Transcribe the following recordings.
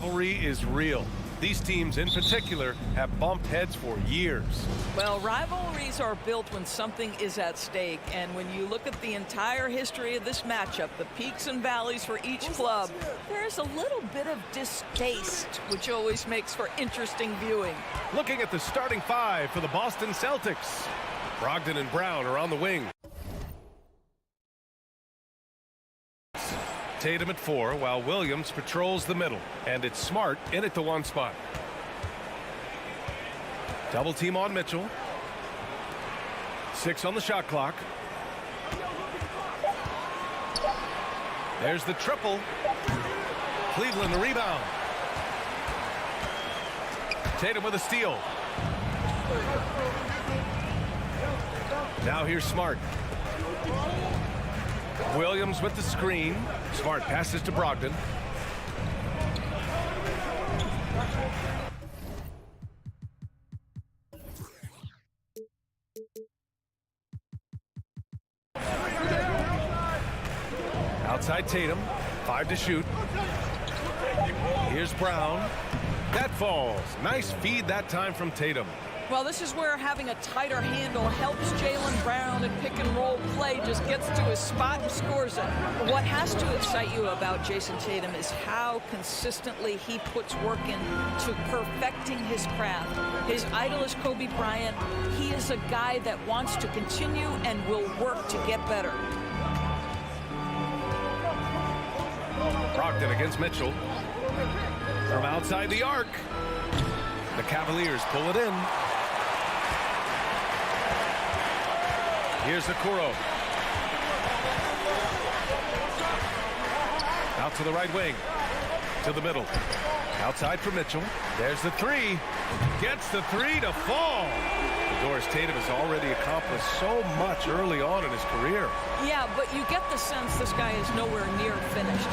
rivalry is real. These teams in particular have bumped heads for years. Well, rivalries are built when something is at stake. And when you look at the entire history of this matchup, the peaks and valleys for each club, there's a little bit of distaste, which always makes for interesting viewing. Looking at the starting five for the Boston Celtics. Brogdon and Brown are on the wing. Tatum at 4, while Williams patrols the middle. And it's Smart in at the 1 spot. Double team on Mitchell. 6 on the shot clock. There's the triple. Cleveland the rebound. Tatum with a steal. Now here's Smart. Williams with the screen. Smart passes to Brogdon. Outside Tatum. 5 to shoot. Here's Brown. That falls. Nice feed that time from Tatum. Well, this is where having a tighter handle helps Jaylen Brown and pick-and-roll play, just gets to his spot and scores it. What has to excite you about Jason Tatum is how consistently he puts work into perfecting his craft. His idol is Kobe Bryant. He is a guy that wants to continue and will work to get better. Brogdon against Mitchell. From outside the arc. The Cavaliers pull it in. Here's Okoro. Out to the right wing. To the middle. Outside for Mitchell. There's the 3. Gets the 3 to fall. Doris Tatum has already accomplished so much early on in his career. Yeah, but you get the sense this guy is nowhere near finished.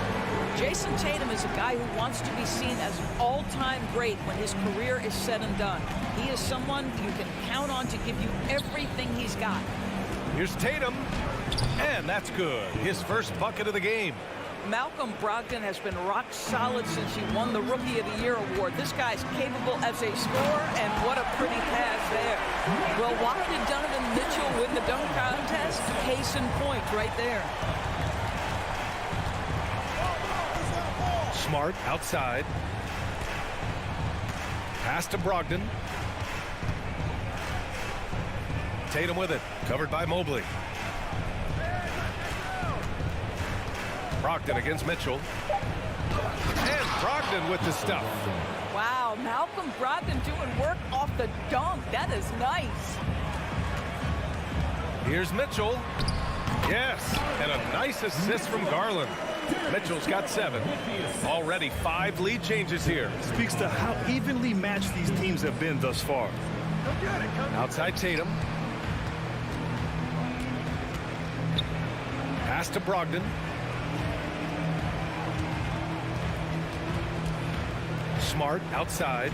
Jason Tatum is a guy who wants to be seen as an all-time great when his career is said and done. He is someone you can count on to give you everything he's got. Here's Tatum, and that's good. His first bucket of the game. Malcolm Brogdon has been rock solid since he won the Rookie of the Year award. This guy's capable as a scorer, and what a pretty pass there. Well, why did Donovan Mitchell win the dunk contest? Case in point right there. Smart outside. Pass to Brogdon. Tatum with it. Covered by Mobley. Brogdon against Mitchell. And Brogdon with the stuff. Wow, Malcolm Brogdon doing work off the dunk. That is nice. Here's Mitchell. Yes, and a nice assist from Garland. Mitchell's got 7. Already 5 lead changes here. Speaks to how evenly matched these teams have been thus far. Outside Tatum. Pass to Brogdon. Smart outside.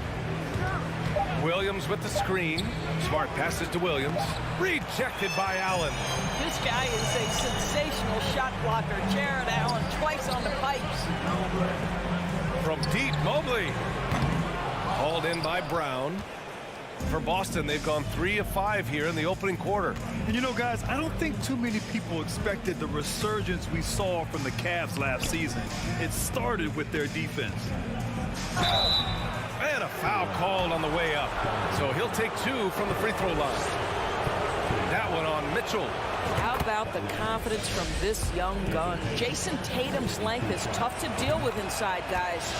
Williams with the screen. Smart passes to Williams. Rejected by Allen. This guy is a sensational shot blocker. Jared Allen twice on the pipes. From deep, Mobley. Hauled in by Brown. For Boston, they've gone 3 of 5 here in the opening quarter. And you know, guys, I don't think too many people expected the resurgence we saw from the Cavs last season. It started with their defense. And a foul called on the way up. So he'll take 2 from the free throw line. That one on Mitchell. How about the confidence from this young gun? Jason Tatum's length is tough to deal with inside, guys.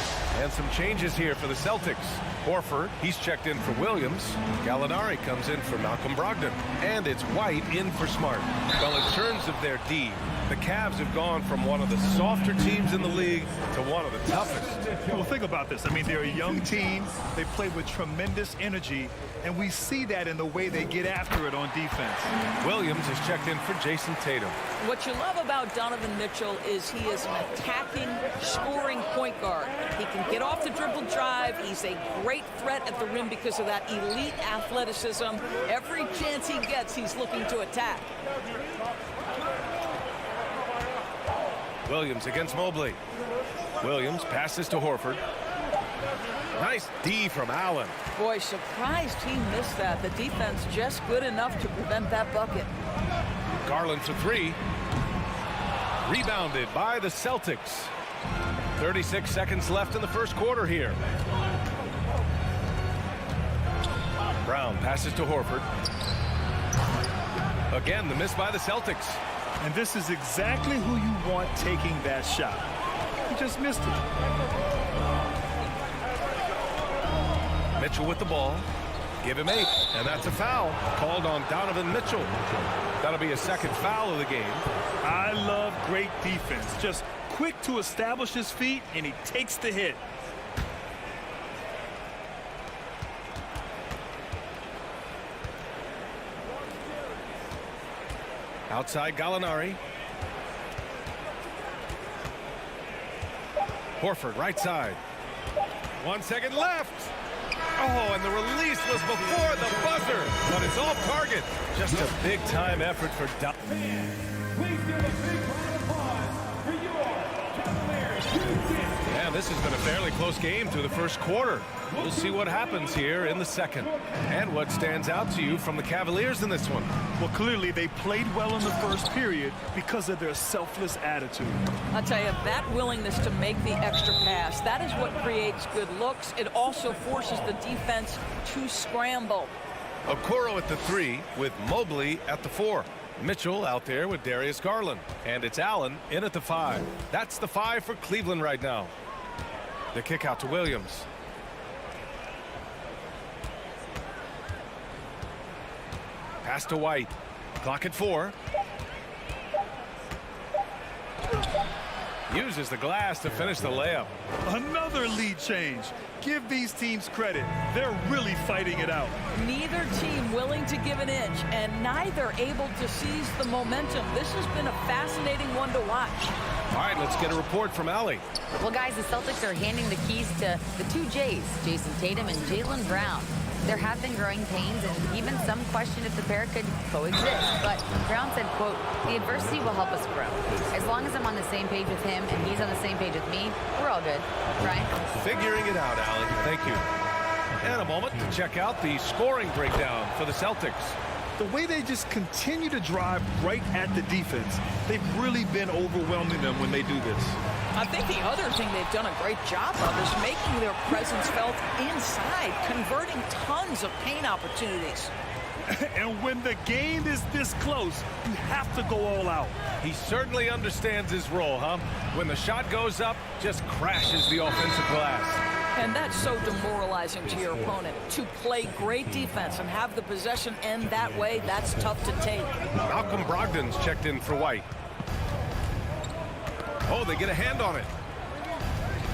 And some changes here for the Celtics. Horford, he's checked in for Williams. Gallinari comes in for Malcolm Brogdon. And it's White in for Smart. Well, in terms of their D, the Cavs have gone from one of the softer teams in the league to one of the toughest. Well, think about this. I mean, they're a young team. They play with tremendous energy, and we see that in the way they get after it on defense. Williams is checked in for Jason Tatum. What you love about Donovan Mitchell is he is an attacking, scoring point guard. He can get off the dribble drive. He's a great threat at the rim because of that elite athleticism. Every chance he gets, he's looking to attack. Williams against Mobley. Williams passes to Horford. Nice D from Allen. Boy, surprised he missed that. The defense just good enough to prevent that bucket. Garland for three. Rebounded by the Celtics. 36 seconds left in the first quarter here. Brown passes to Horford. Again, the miss by the Celtics. And this is exactly who you want taking that shot. He just missed it. Mitchell with the ball. Give him 8. And that's a foul called on Donovan Mitchell. That'll be a second foul of the game. I love great defense. Just quick to establish his feet, and he takes the hit. Outside Gallinari. Horford right side. 1 second left. Oh, and the release was before the buzzer, but it's all target. Just a big-time effort for Doc. Please give a big round of applause for your Cavaliers. And this has been a fairly close game through the first quarter. We'll see what happens here in the second. And what stands out to you from the Cavaliers in this one? Well, clearly they played well in the first period because of their selfless attitude. I'll tell you, that willingness to make the extra pass, that is what creates good looks. It also forces the defense to scramble. Okoro at the 3 with Mobley at the 4. Mitchell out there with Darius Garland. And it's Allen in at the 5. That's the 5 for Cleveland right now. The kick out to Williams. Pass to White. Clock at 4. Uses the glass to finish the layup. Another lead change. Give these teams credit. They're really fighting it out. Neither team willing to give an inch, and neither able to seize the momentum. This has been a fascinating one to watch. All right, let's get a report from Allie. Well, guys, the Celtics are handing the keys to the 2 J's, Jason Tatum and Jaylen Brown. There have been growing pains, and even some question if the pair could coexist. But Brown said, quote, "The adversity will help us grow. As long as I'm on the same page with him and he's on the same page with me, we're all good." Right? Figuring it out, Allie. Thank you. And a moment to check out the scoring breakdown for the Celtics. The way they just continue to drive right at the defense, they've really been overwhelming them when they do this. I think the other thing they've done a great job of is making their presence felt inside, converting tons of paint opportunities. And when the game is this close, you have to go all out. He certainly understands his role, huh? When the shot goes up, just crashes the offensive glass. And that's so demoralizing to your opponent. To play great defense and have the possession end that way, that's tough to take. Malcolm Brogdon's checked in for White. Oh, they get a hand on it.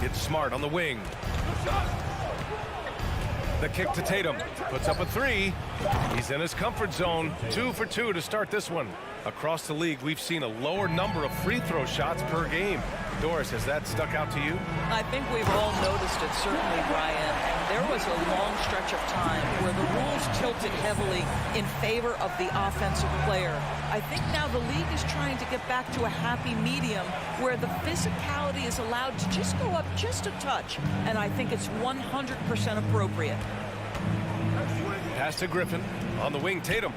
It's Smart on the wing. The kick to Tatum. Puts up a 3. He's in his comfort zone. 2 for 2 to start this one. Across the league, we've seen a lower number of free throw shots per game. Doris, has that stuck out to you? I think we've all noticed it, certainly, Brian. There was a long stretch of time where the rules tilted heavily in favor of the offensive player. I think now the league is trying to get back to a happy medium where the physicality is allowed to just go up just a touch, and I think it's 100% appropriate. Pass to Griffin. On the wing, Tatum.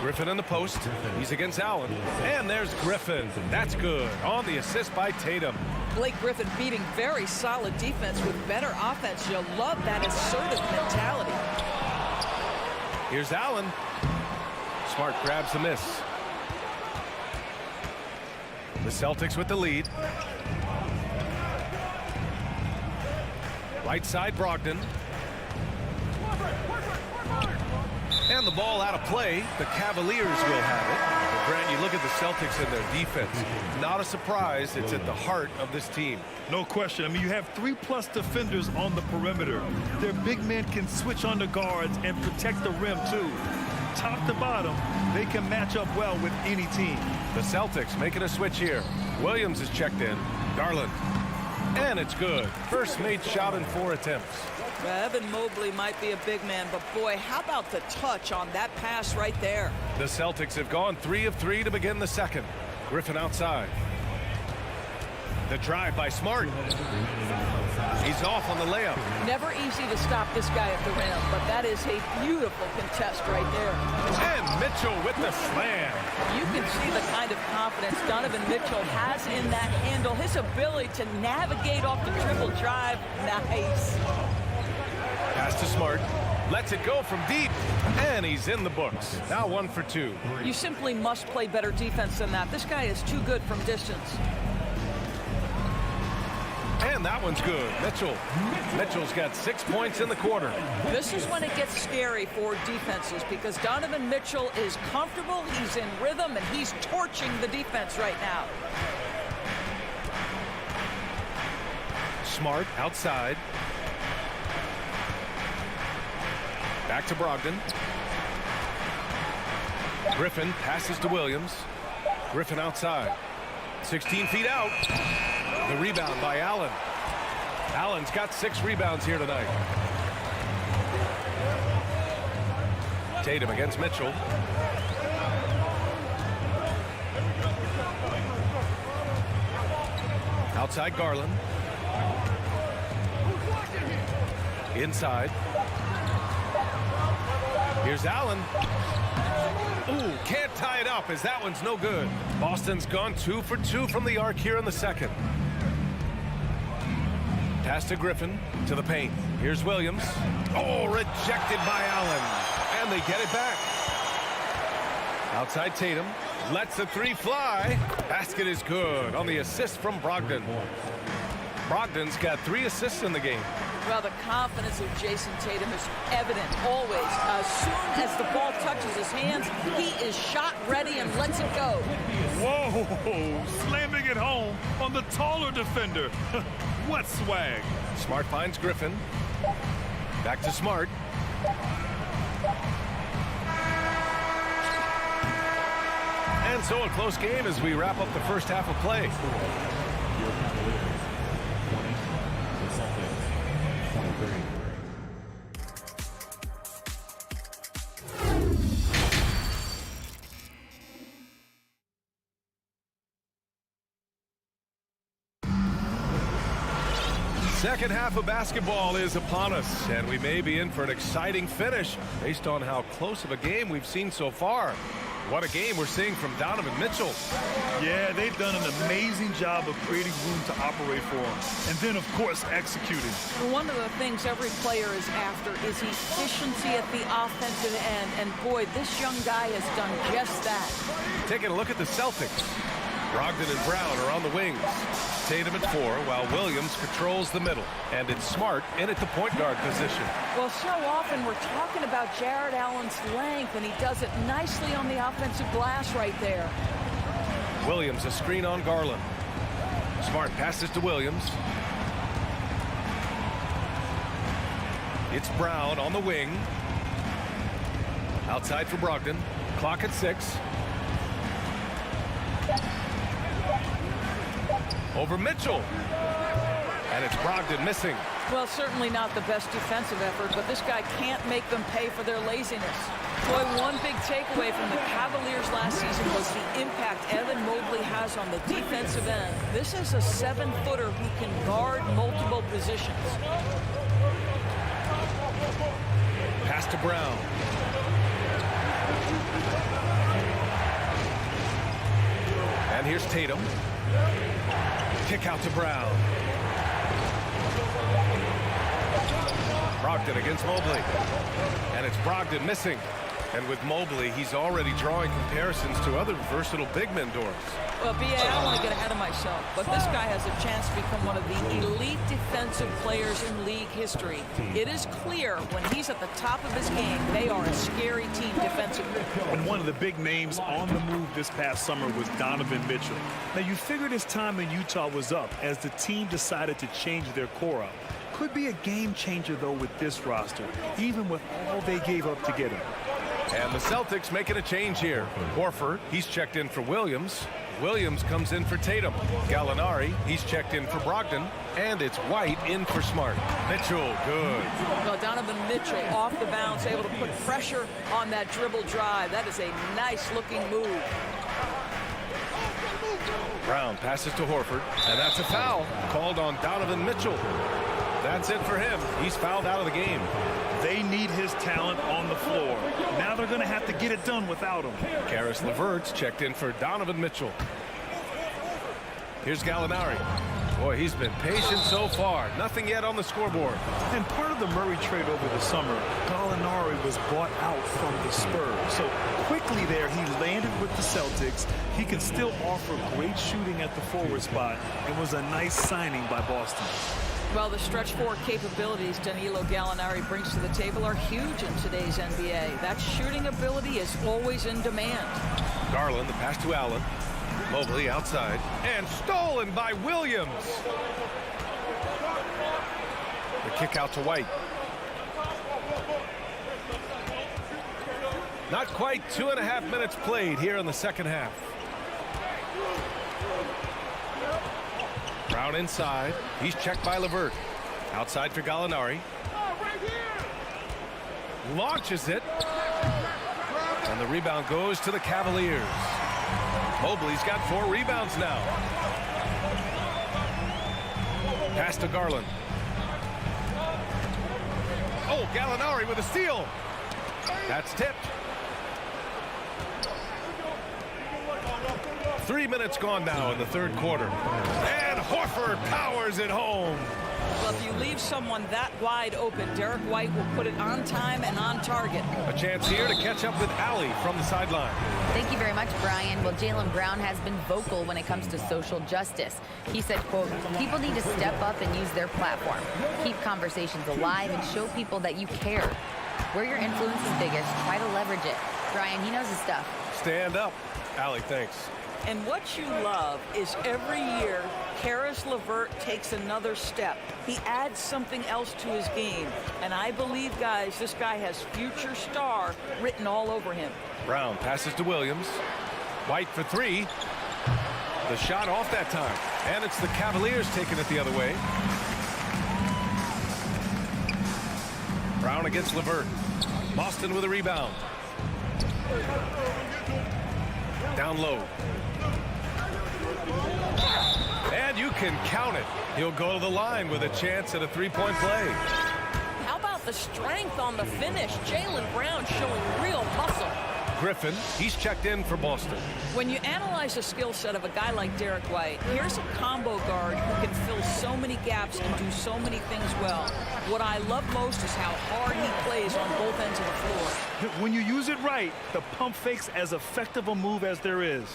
Griffin in the post. He's against Allen. And there's Griffin. That's good. On the assist by Tatum. Blake Griffin beating very solid defense with better offense. You'll love that assertive mentality. Here's Allen. Smart grabs the miss. The Celtics with the lead. Right side, Brogdon. And the ball out of play. The Cavaliers will have it. But Grant, you look at the Celtics and their defense. Not a surprise. It's at the heart of this team. No question. I mean, you have 3+ defenders on the perimeter. Their big men can switch on the guards and protect the rim, too. Top to bottom, they can match up well with any team. The Celtics making a switch here. Williams is checked in. Garland. And it's good. First made shot in 4 attempts. Evan Mobley might be a big man, but boy, how about the touch on that pass right there? The Celtics have gone 3 of 3 to begin the second. Griffin outside. The drive by Smart. He's off on the layup. Never easy to stop this guy at the rim, but that is a beautiful contest right there. And Mitchell with the slam. You can see the kind of confidence Donovan Mitchell has in that handle. His ability to navigate off the dribble drive. Nice. Pass to Smart. Lets it go from deep. And he's in the books. Now 1 for 2. You simply must play better defense than that. This guy is too good from distance. And that one's good. Mitchell's got 6 points in the quarter. This is when it gets scary for defenses because Donovan Mitchell is comfortable, he's in rhythm, and he's torching the defense right now. Smart outside. Back to Brogdon. Griffin passes to Williams. Griffin outside. 16 feet out. The rebound by Allen. Allen's got 6 rebounds here tonight. Tatum against Mitchell. Outside Garland. Inside. Here's Allen. Ooh, can't tie it up as that one's no good. Boston's gone 2 for 2 from the arc here in the second. Pass to Griffin to the paint. Here's Williams. Oh, rejected by Allen. And they get it back. Outside Tatum. Lets the 3 fly. Basket is good on the assist from Brogdon. Brogdon's got 3 assists in the game. Well, the confidence of Jason Tatum is evident always. As soon as the ball touches his hands, he is shot ready and lets it go. Whoa, slamming it home on the taller defender. What swag. Smart finds Griffin. Back to Smart. And so a close game as we wrap up the first half of play. Second half of basketball is upon us, and we may be in for an exciting finish based on how close of a game we've seen so far. What a game we're seeing from Donovan Mitchell. Yeah, they've done an amazing job of creating room to operate for him. And then, of course, executing. One of the things every player is after is efficiency at the offensive end. And boy, this young guy has done just that. Taking a look at the Celtics. Brogdon and Brown are on the wings. Tatum at 4, while Williams patrols the middle. And it's Smart in at the point guard position. Well, so often we're talking about Jared Allen's length, and he does it nicely on the offensive glass right there. Williams a screen on Garland. Smart passes to Williams. It's Brown on the wing. Outside for Brogdon. Clock at 6. Over Mitchell. And it's Brogdon missing. Well, certainly not the best defensive effort, but this guy can't make them pay for their laziness. Boy, one big takeaway from the Cavaliers last season was the impact Evan Mobley has on the defensive end. This is a 7-footer who can guard multiple positions. Pass to Brown. And here's Tatum. Kick out to Brown. Brogdon against Mobley. And it's Brogdon missing. And with Mobley, he's already drawing comparisons to other versatile big men, Doris. Well, B.A., I don't want to get ahead of myself, but this guy has a chance to become one of the elite defensive players in league history. It is clear when he's at the top of his game, they are a scary team defensively. And one of the big names on the move this past summer was Donovan Mitchell. Now, you figured his time in Utah was up as the team decided to change their core up. Could be a game changer, though, with this roster, even with all they gave up to get him. And the Celtics making a change here. Horford, he's checked in for Williams. Williams comes in for Tatum. Gallinari, he's checked in for Brogdon. And it's White in for Smart. Mitchell, good. Well, Donovan Mitchell off the bounce, able to put pressure on that dribble drive. That is a nice-looking move. Brown passes to Horford, and that's a foul called on Donovan Mitchell. That's it for him. He's fouled out of the game. They need his talent on the floor. Now they're going to have to get it done without him. Caris LeVert's checked in for Donovan Mitchell. Here's Gallinari. Boy, he's been patient so far. Nothing yet on the scoreboard. And part of the Murray trade over the summer, Gallinari was bought out from the Spurs. So quickly there, he landed with the Celtics. He can still offer great shooting at the forward spot. It was a nice signing by Boston. Well, the stretch four capabilities Danilo Gallinari brings to the table are huge in today's NBA. That shooting ability is always in demand. Garland, the pass to Allen. Mobley outside. And stolen by Williams. The kick out to White. Not quite 2.5 minutes played here in the second half. Brown inside. He's checked by LeVert. Outside for Gallinari. Launches it. And the rebound goes to the Cavaliers. Mobley's got 4 rebounds now. Pass to Garland. Oh, Gallinari with a steal. That's tipped. 3 minutes gone now in the third quarter. And Horford powers it home. Well, if you leave someone that wide open, Derek White will put it on time and on target. A chance here to catch up with Allie from the sideline. Thank you very much, Brian. Well, Jaylen Brown has been vocal when it comes to social justice. He said, quote, people need to step up and use their platform. Keep conversations alive and show people that you care. Where your influence is biggest, try to leverage it. Brian, he knows his stuff. Stand up. Allie, thanks. And what you love is every year, Caris LeVert takes another step. He adds something else to his game. And I believe, guys, this guy has future star written all over him. Brown passes to Williams. White for 3. The shot off that time. And it's the Cavaliers taking it the other way. Brown against LeVert. Boston with a rebound. Down low. And you can count it. He'll go to the line with a chance at a three-point play. How about the strength on the finish? Jaylen Brown showing real muscle. Griffin, he's checked in for Boston. When you analyze the skill set of a guy like Derek White, here's a combo guard who can fill so many gaps and do so many things well. What I love most is how hard he plays on both ends of the floor. When you use it right, the pump fake's as effective a move as there is.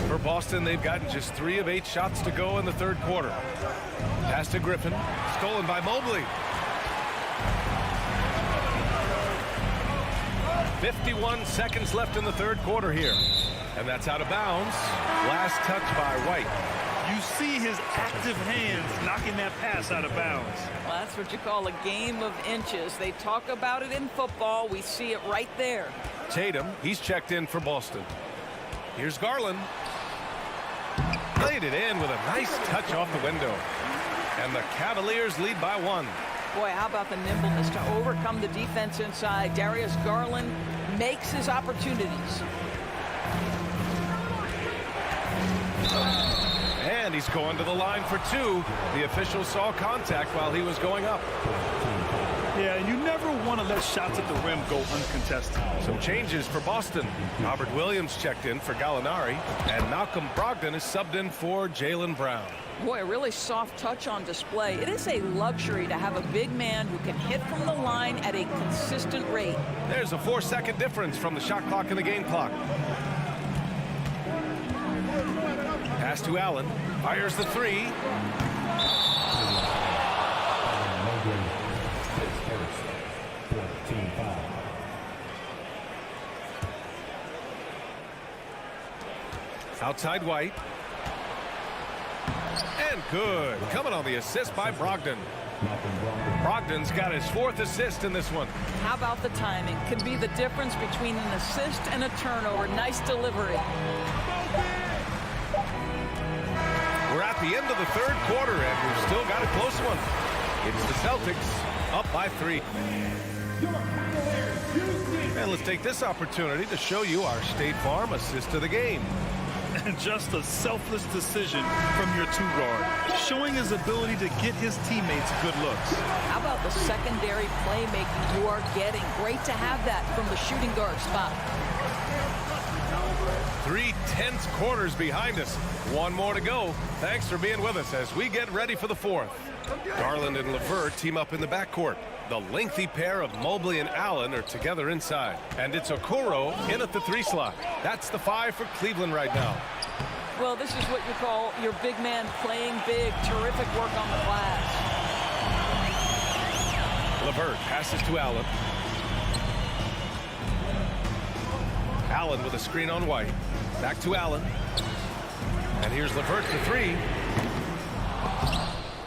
For Boston, they've gotten just 3 of 8 shots to go in the third quarter. Pass to Griffin. Stolen by Mobley. 51 seconds left in the third quarter here. And that's out of bounds. Last touch by White. You see his active hands knocking that pass out of bounds. Well, that's what you call a game of inches. They talk about it in football. We see it right there. Tatum, he's checked in for Boston. Here's Garland. Laid it in with a nice touch off the window. And the Cavaliers lead by 1. Boy, how about the nimbleness to overcome the defense inside. Darius Garland makes his opportunities. And he's going to the line for 2. The official saw contact while he was going up. Yeah, you never want to let shots at the rim go uncontested. Some changes for Boston. Robert Williams checked in for Gallinari. And Malcolm Brogdon is subbed in for Jaylen Brown. Boy, a really soft touch on display. It is a luxury to have a big man who can hit from the line at a consistent rate. There's a 4-second difference from the shot clock and the game clock. Pass to Allen. Fires the 3. Outside White. And good. Coming on the assist by Brogdon. Brogdon's got his 4th assist in this one. How about the timing? Could be the difference between an assist and a turnover. Nice delivery. We're at the end of the third quarter, and we've still got a close one. It's the Celtics up by 3. And let's take this opportunity to show you our State Farm assist of the game. And just a selfless decision from your two-guard, showing his ability to get his teammates good looks. How about the secondary playmaking you are getting? Great to have that from the shooting guard spot. 3 tense quarters behind us. One more to go. Thanks for being with us as we get ready for the fourth. Garland and LeVert team up in the backcourt. The lengthy pair of Mobley and Allen are together inside. And it's Okoro in at the 3 slot. That's the 5 for Cleveland right now. Well, this is what you call your big man playing big. Terrific work on the glass. LeVert passes to Allen. Allen with a screen on White. Back to Allen. And here's LeVert for 3.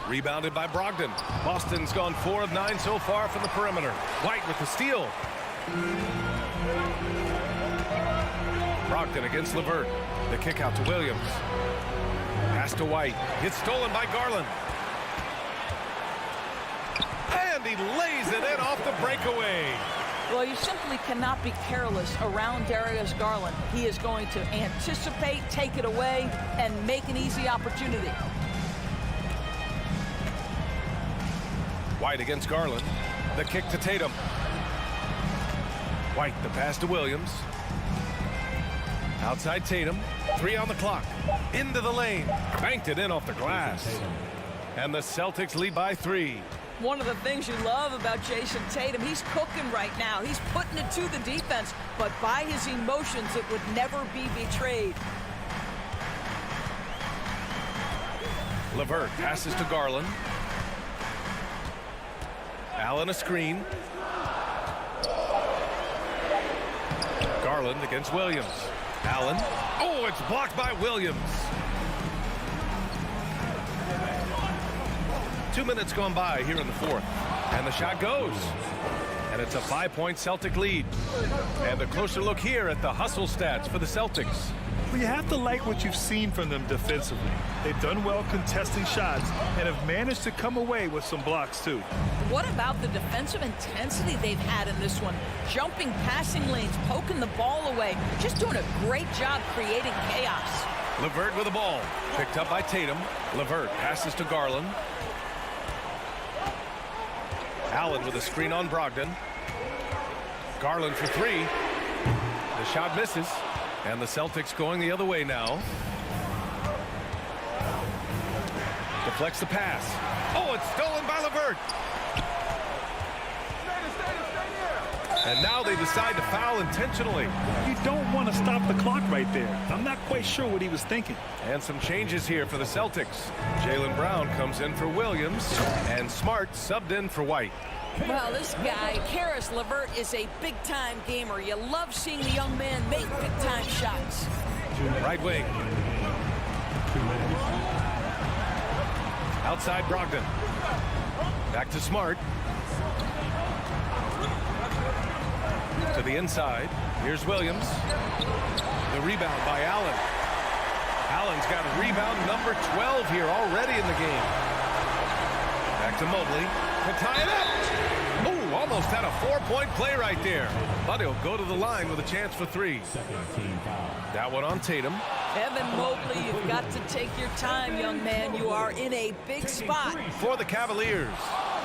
Rebounded by Brogdon. Boston's gone 4 of 9 so far from the perimeter. White with the steal. Brogdon against LeVert. The kick out to Williams. Pass to White. Gets stolen by Garland. And he lays it in off the breakaway. Well, you simply cannot be careless around Darius Garland. He is going to anticipate, take it away, and make an easy opportunity. White against Garland. The kick to Tatum. White, the pass to Williams. Outside Tatum. 3 on the clock. Into the lane. Banked it in off the glass. And the Celtics lead by 3. One of the things you love about Jason Tatum, he's cooking right now. He's putting it to the defense, but by his emotions, it would never be betrayed. LeVert passes to Garland. Allen a screen. Garland against Williams. Allen. Oh, it's blocked by Williams. 2 minutes gone by here in the fourth. And the shot goes. And it's a 5-point Celtic lead. And a closer look here at the hustle stats for the Celtics. Well, you have to like what you've seen from them defensively. They've done well contesting shots and have managed to come away with some blocks too. What about the defensive intensity they've had in this one? Jumping passing lanes, poking the ball away, just doing a great job creating chaos. LeVert with the ball. Picked up by Tatum. LeVert passes to Garland. Allen with a screen on Brogdon. Garland for 3. The shot misses. And the Celtics going the other way now. Deflects the pass. Oh, it's stolen by LeVert. And now they decide to foul intentionally. You don't want to stop the clock right there. I'm not quite sure what he was thinking. And some changes here for the Celtics. Jaylen Brown comes in for Williams. And Smart subbed in for White. Well, this guy, Karis LeVert, is a big-time gamer. You love seeing the young man make big-time shots. Right wing. Outside Brogdon. Back to Smart. To the inside. Here's Williams. The rebound by Allen. Allen's got a rebound number 12 here already in the game. Back to Mobley. To tie it up. Ooh, almost had a 4-point play right there. But he'll go to the line with a chance for 3. That one on Tatum. Evan Mobley, you've got to take your time, young man. You are in a big spot. For the Cavaliers.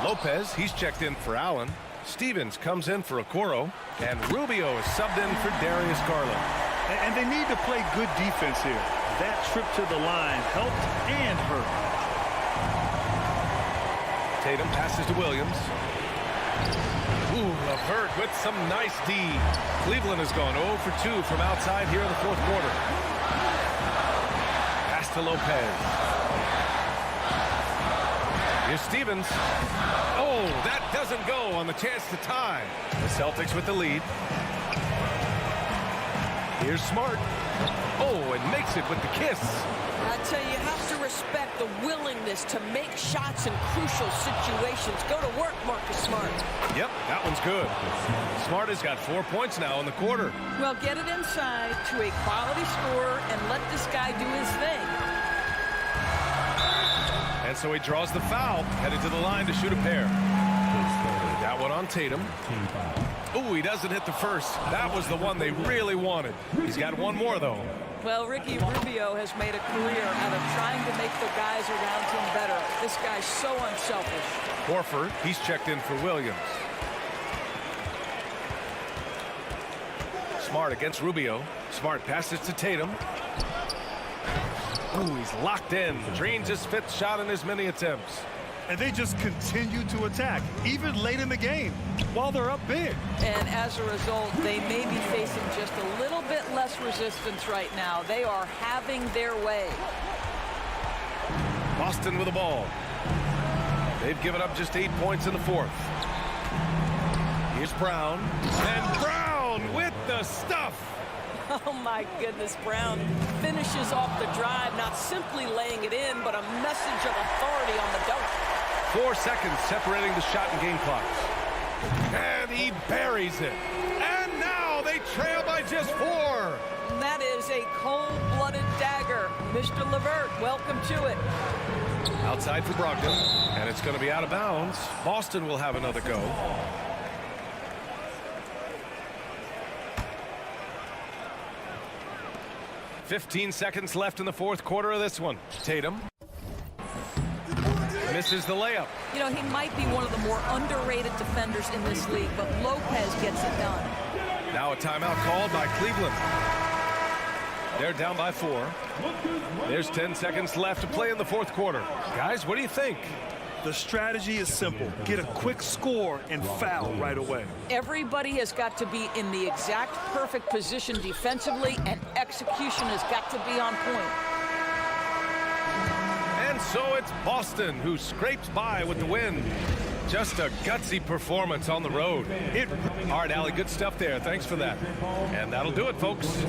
Lopez, he's checked in for Allen. Stevens comes in for Okoro. And Rubio is subbed in for Darius Garland. And they need to play good defense here. That trip to the line helped and hurt. Tatum passes to Williams. Ooh, LeVert with some nice D. Cleveland has gone 0 for 2 from outside here in the fourth quarter. Pass to Lopez. Here's Stevens. Oh, that doesn't go on the chance to tie. The Celtics with the lead. Here's Smart. Oh, and makes it with the kiss. I tell you, you have to respect the willingness to make shots in crucial situations. Go to work, Marcus Smart. Yep, that one's good. Smart has got 4 points now in the quarter. Well, get it inside to a quality scorer and let this guy do his thing. And so he draws the foul, headed to the line to shoot a pair. That one on Tatum. Ooh, he doesn't hit the first. That was the one they really wanted. He's got one more, though. Well, Ricky Rubio has made a career out of trying to make the guys around him better. This guy's so unselfish. Horford, he's checked in for Williams. Smart against Rubio. Smart passes to Tatum. Ooh, he's locked in. Drains his 5th shot in as many attempts. And they just continue to attack, even late in the game, while they're up big. And as a result, they may be facing just a little bit less resistance right now. They are having their way. Boston with the ball. They've given up just 8 points in the 4th. Here's Brown. And Brown with the stuff. Oh, my goodness. Brown finishes off the drive, not simply laying it in, but a message of authority on the dunk. 4 seconds separating the shot and game clocks. And he buries it. And now they trail by just 4. That is a cold-blooded dagger. Mr. Levert, welcome to it. Outside for Brogdon. And it's going to be out of bounds. Boston will have another go. "15 seconds left in the 4th quarter of this one. Tatum misses the layup. You know, he might be one of the more underrated defenders in this league, but Lopez gets it done. Now a timeout called by Cleveland. They're down by 4. There's 10 seconds left to play in the 4th quarter. Guys, what do you think? The strategy is simple. Get a quick score and foul right away. Everybody has got to be in the exact perfect position defensively, and execution has got to be on point. And so it's Boston who scrapes by with the win. Just a gutsy performance on the road. All right, Allie, good stuff there. Thanks for that. And that'll do it, folks.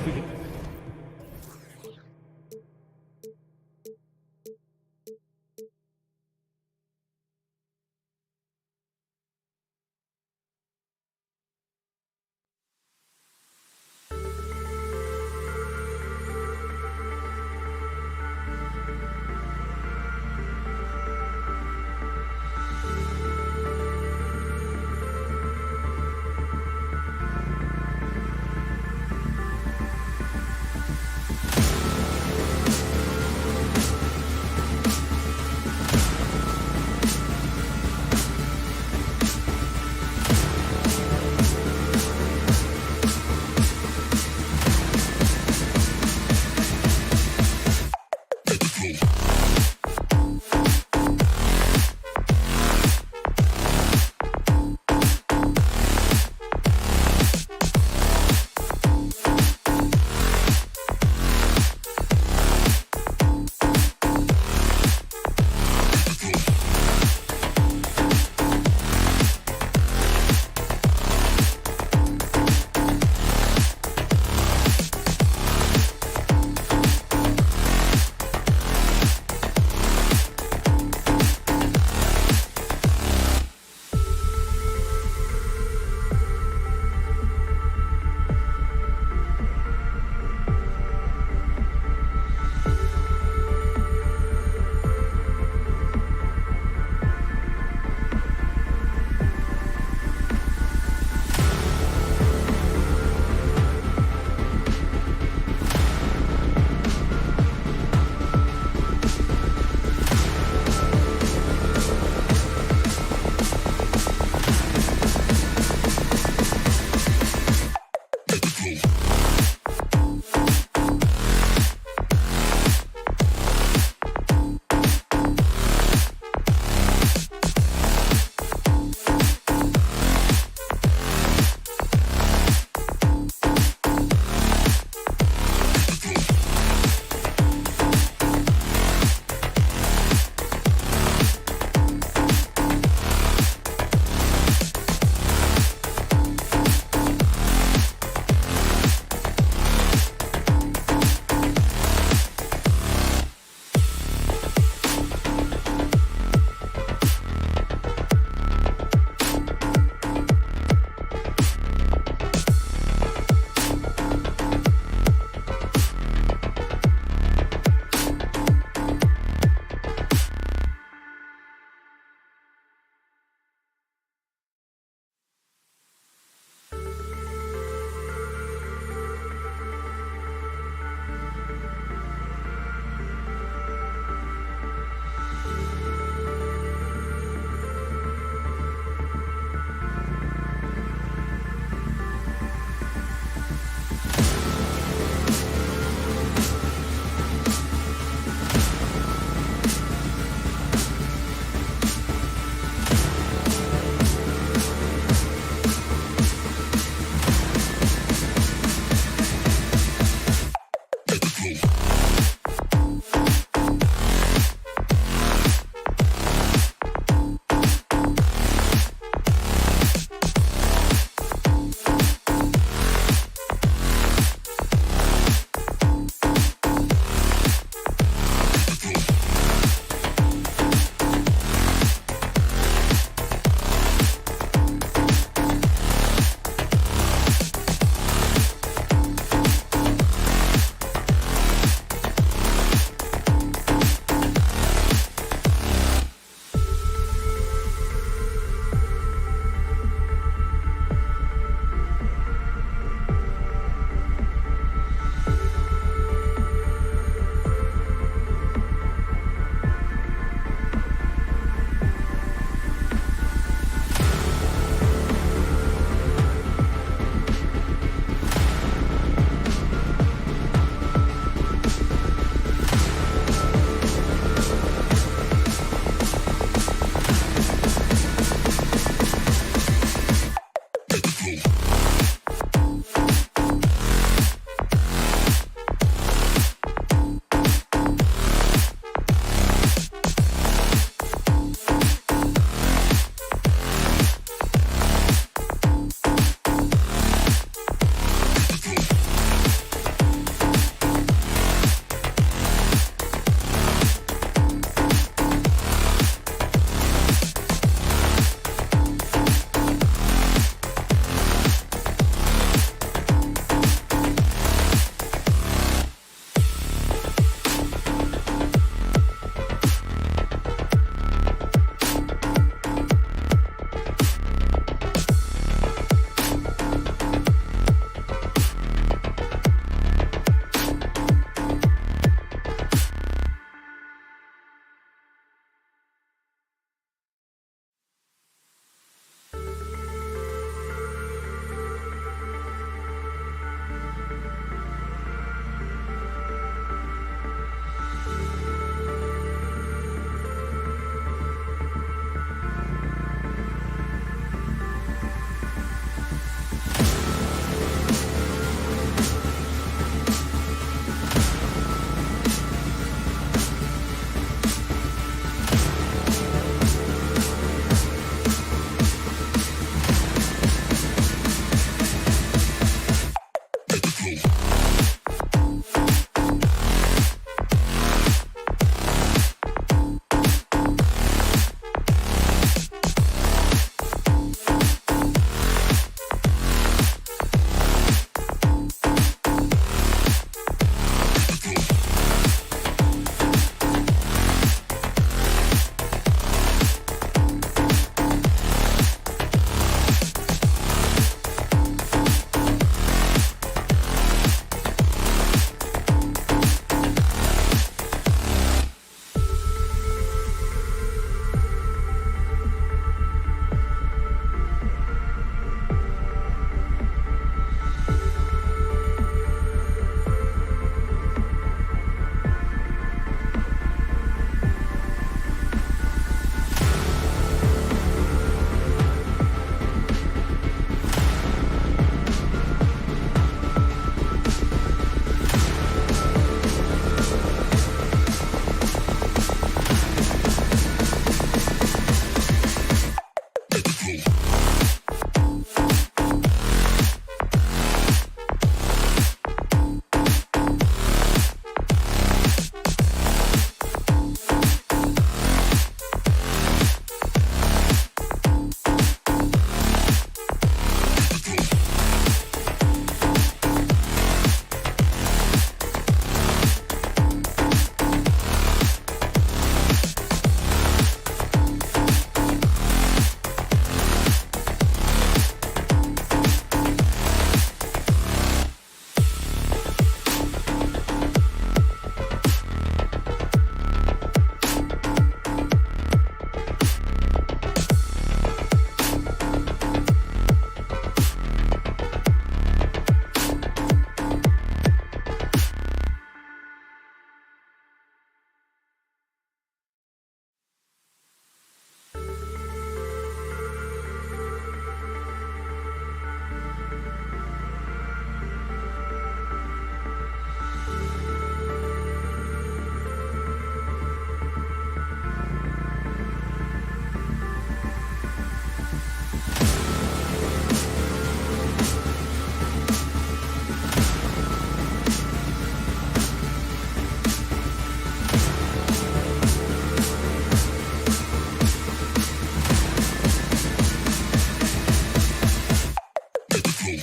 we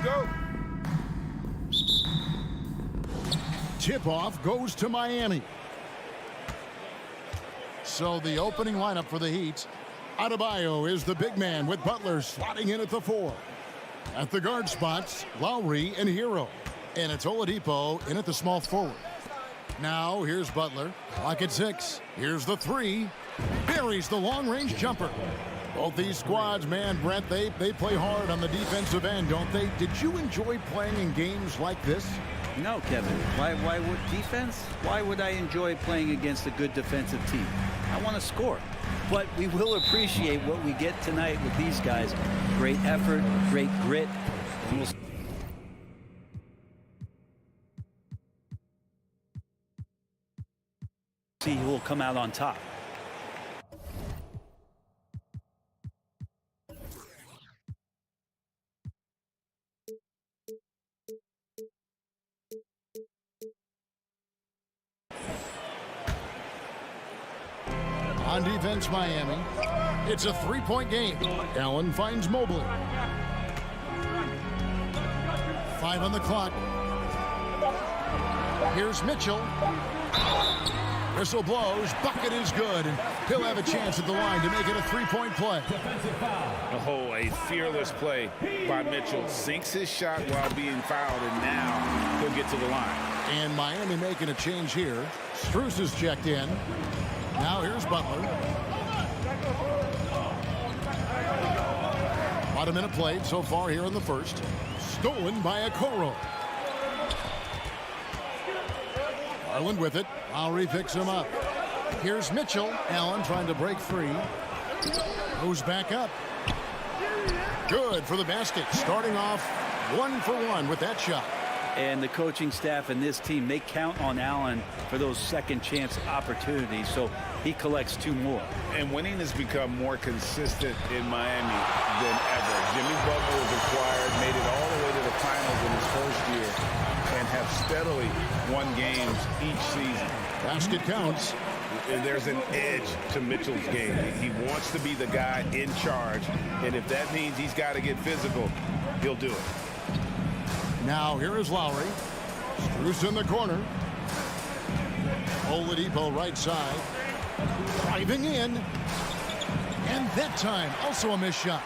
go. Tip-off goes to Miami. So the opening lineup for the Heat. Adebayo is the big man with Butler slotting in at the 4. At the guard spots, Lowry and Hero. And it's Oladipo in at the small forward. Now here's Butler. Clock at 6. Here's the 3. Buries the long-range jumper. Both these squads, man, Brent, they play hard on the defensive end, don't they? Did you enjoy playing in games like this? No, Kevin. Why would defense? Why would I enjoy playing against a good defensive team? I want to score. But we will appreciate what we get tonight with these guys. Great effort, great grit. And we'll see who will come out on top. On defense, Miami. It's a three-point game. Allen finds Mobley. 5 on the clock. Here's Mitchell. Whistle blows. Bucket is good. And he'll have a chance at the line to make it a three-point play. Oh, a fearless play by Mitchell. Sinks his shot while being fouled, and now he'll get to the line. And Miami making a change here. Strus is checked in. Now here's Butler. About a minute played so far here in the first. Stolen by Okoro. Garland with it. Lowry picks him up. Here's Mitchell. Allen trying to break free. Goes back up. Good for the basket. Starting off 1 for 1 with that shot. And the coaching staff and this team, they count on Allen for those second chance opportunities, so he collects 2 more. And winning has become more consistent in Miami than ever. Jimmy Butler was acquired, made it all the way to the finals in his first year, and have steadily won games each season. Basket counts. And there's an edge to Mitchell's game. He wants to be the guy in charge, and if that means he's got to get physical, he'll do it. Now here is Lowry. Strus in the corner. Oladipo right side. Driving in. And that time also a missed shot.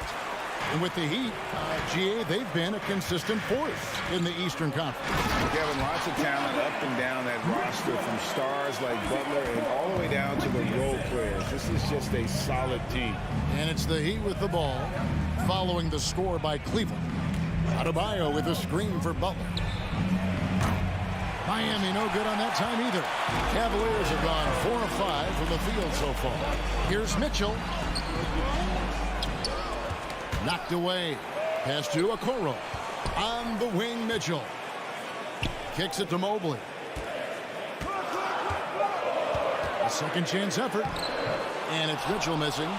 And with the Heat, GA, they've been a consistent force in the Eastern Conference. Kevin, lots of talent up and down that roster, from stars like Butler and all the way down to the role players. This is just a solid team. And it's the Heat with the ball, following the score by Cleveland. Adebayo with a screen for Butler. Miami no good on that time either. Cavaliers have gone 4 of 5 from the field so far. Here's Mitchell. Knocked away. Pass to Okoro. On the wing, Mitchell. Kicks it to Mobley. A second chance effort. And it's Mitchell missing.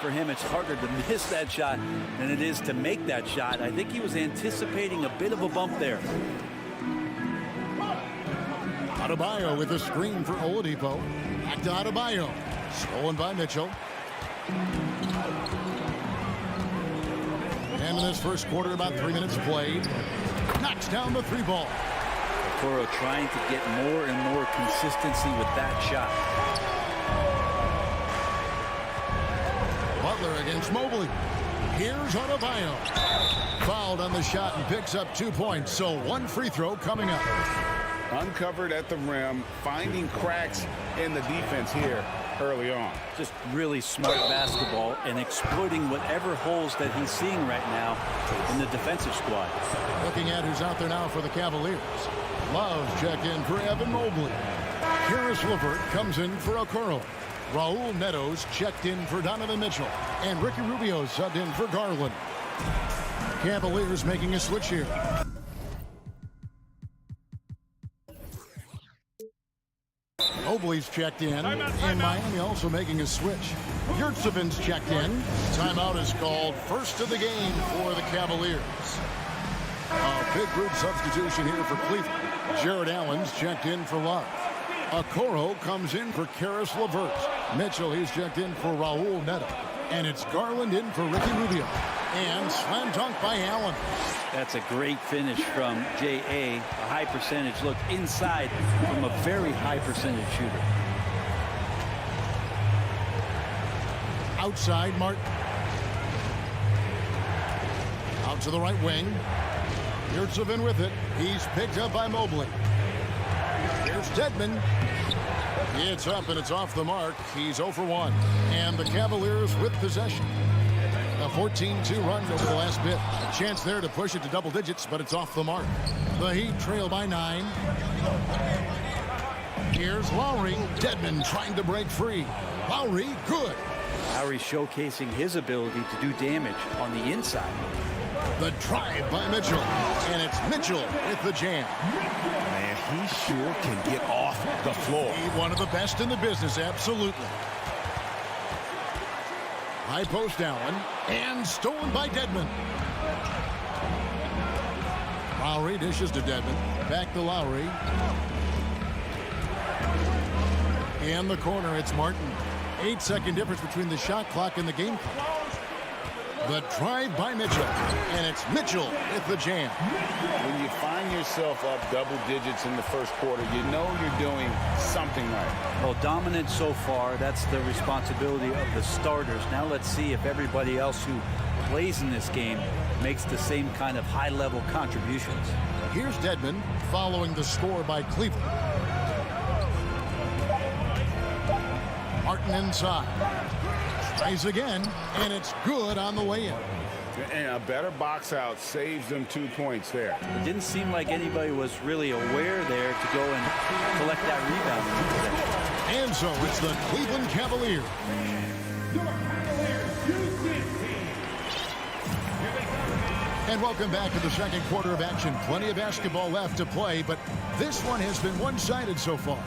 For him, it's harder to miss that shot than it is to make that shot. I think he was anticipating a bit of a bump there. Adebayo with a screen for Oladipo. Back to Adebayo. Stolen by Mitchell. And in this first quarter, about 3 minutes played. Knocks down the 3 ball. Okoro trying to get more and more consistency with that shot. Butler against Mobley. Here's Adebayo. Fouled on the shot and picks up 2 points. So 1 free throw coming up. Uncovered at the rim, finding cracks in the defense here early on. Just really smart basketball and exploiting whatever holes that he's seeing right now in the defensive squad. Looking at who's out there now for the Cavaliers. Love check in for Evan Mobley. Karis LeVert comes in for Okoro. Raul Netos checked in for Donovan Mitchell. And Ricky Rubio subbed in for Garland. Cavaliers making a switch here. Mobley's checked in, and Miami also making a switch. Yurtsevic's checked in. Timeout is called, first of the game for the Cavaliers. A big group substitution here for Cleveland. Jared Allen's checked in for Love. Okoro comes in for Karis LeVert. Mitchell, he's checked in for Raul Neto. And it's Garland in for Ricky Rubio. And slam dunk by Allen. That's a great finish from J.A. A high percentage look inside from a very high percentage shooter. Outside, Martin. Out to the right wing. Yurtsevin with it. He's picked up by Mobley. Here's Dedmon. It's up and it's off the mark. He's 0 for 1. And the Cavaliers with possession. A 14-2 run over the last bit. A chance there to push it to double digits, but it's off the mark. The Heat trail by 9. Here's Lowry. Dedmon trying to break free. Lowry, good. Lowry showcasing his ability to do damage on the inside. The drive by Mitchell. And it's Mitchell with the jam. Man, he sure can get off the floor. He's one of the best in the business, absolutely. High post Allen. And stolen by Dedmon. Lowry dishes to Dedmon. Back to Lowry. And the corner, it's Martin. 8-second difference between the shot clock and the game clock. The drive by Mitchell. And it's Mitchell with the jam. When you find yourself up double digits in the first quarter, you know you're doing something right. Well, dominant so far. That's the responsibility of the starters. Now let's see if everybody else who plays in this game makes the same kind of high-level contributions. Here's Dedmon following the score by Cleveland. Martin inside. Tries again, and it's good on the way in. And a better box out saves them 2 points there. It didn't seem like anybody was really aware there to go and collect that rebound. And so it's the Cleveland Cavaliers. And welcome back to the second quarter of action. Plenty of basketball left to play, but this one has been one-sided so far.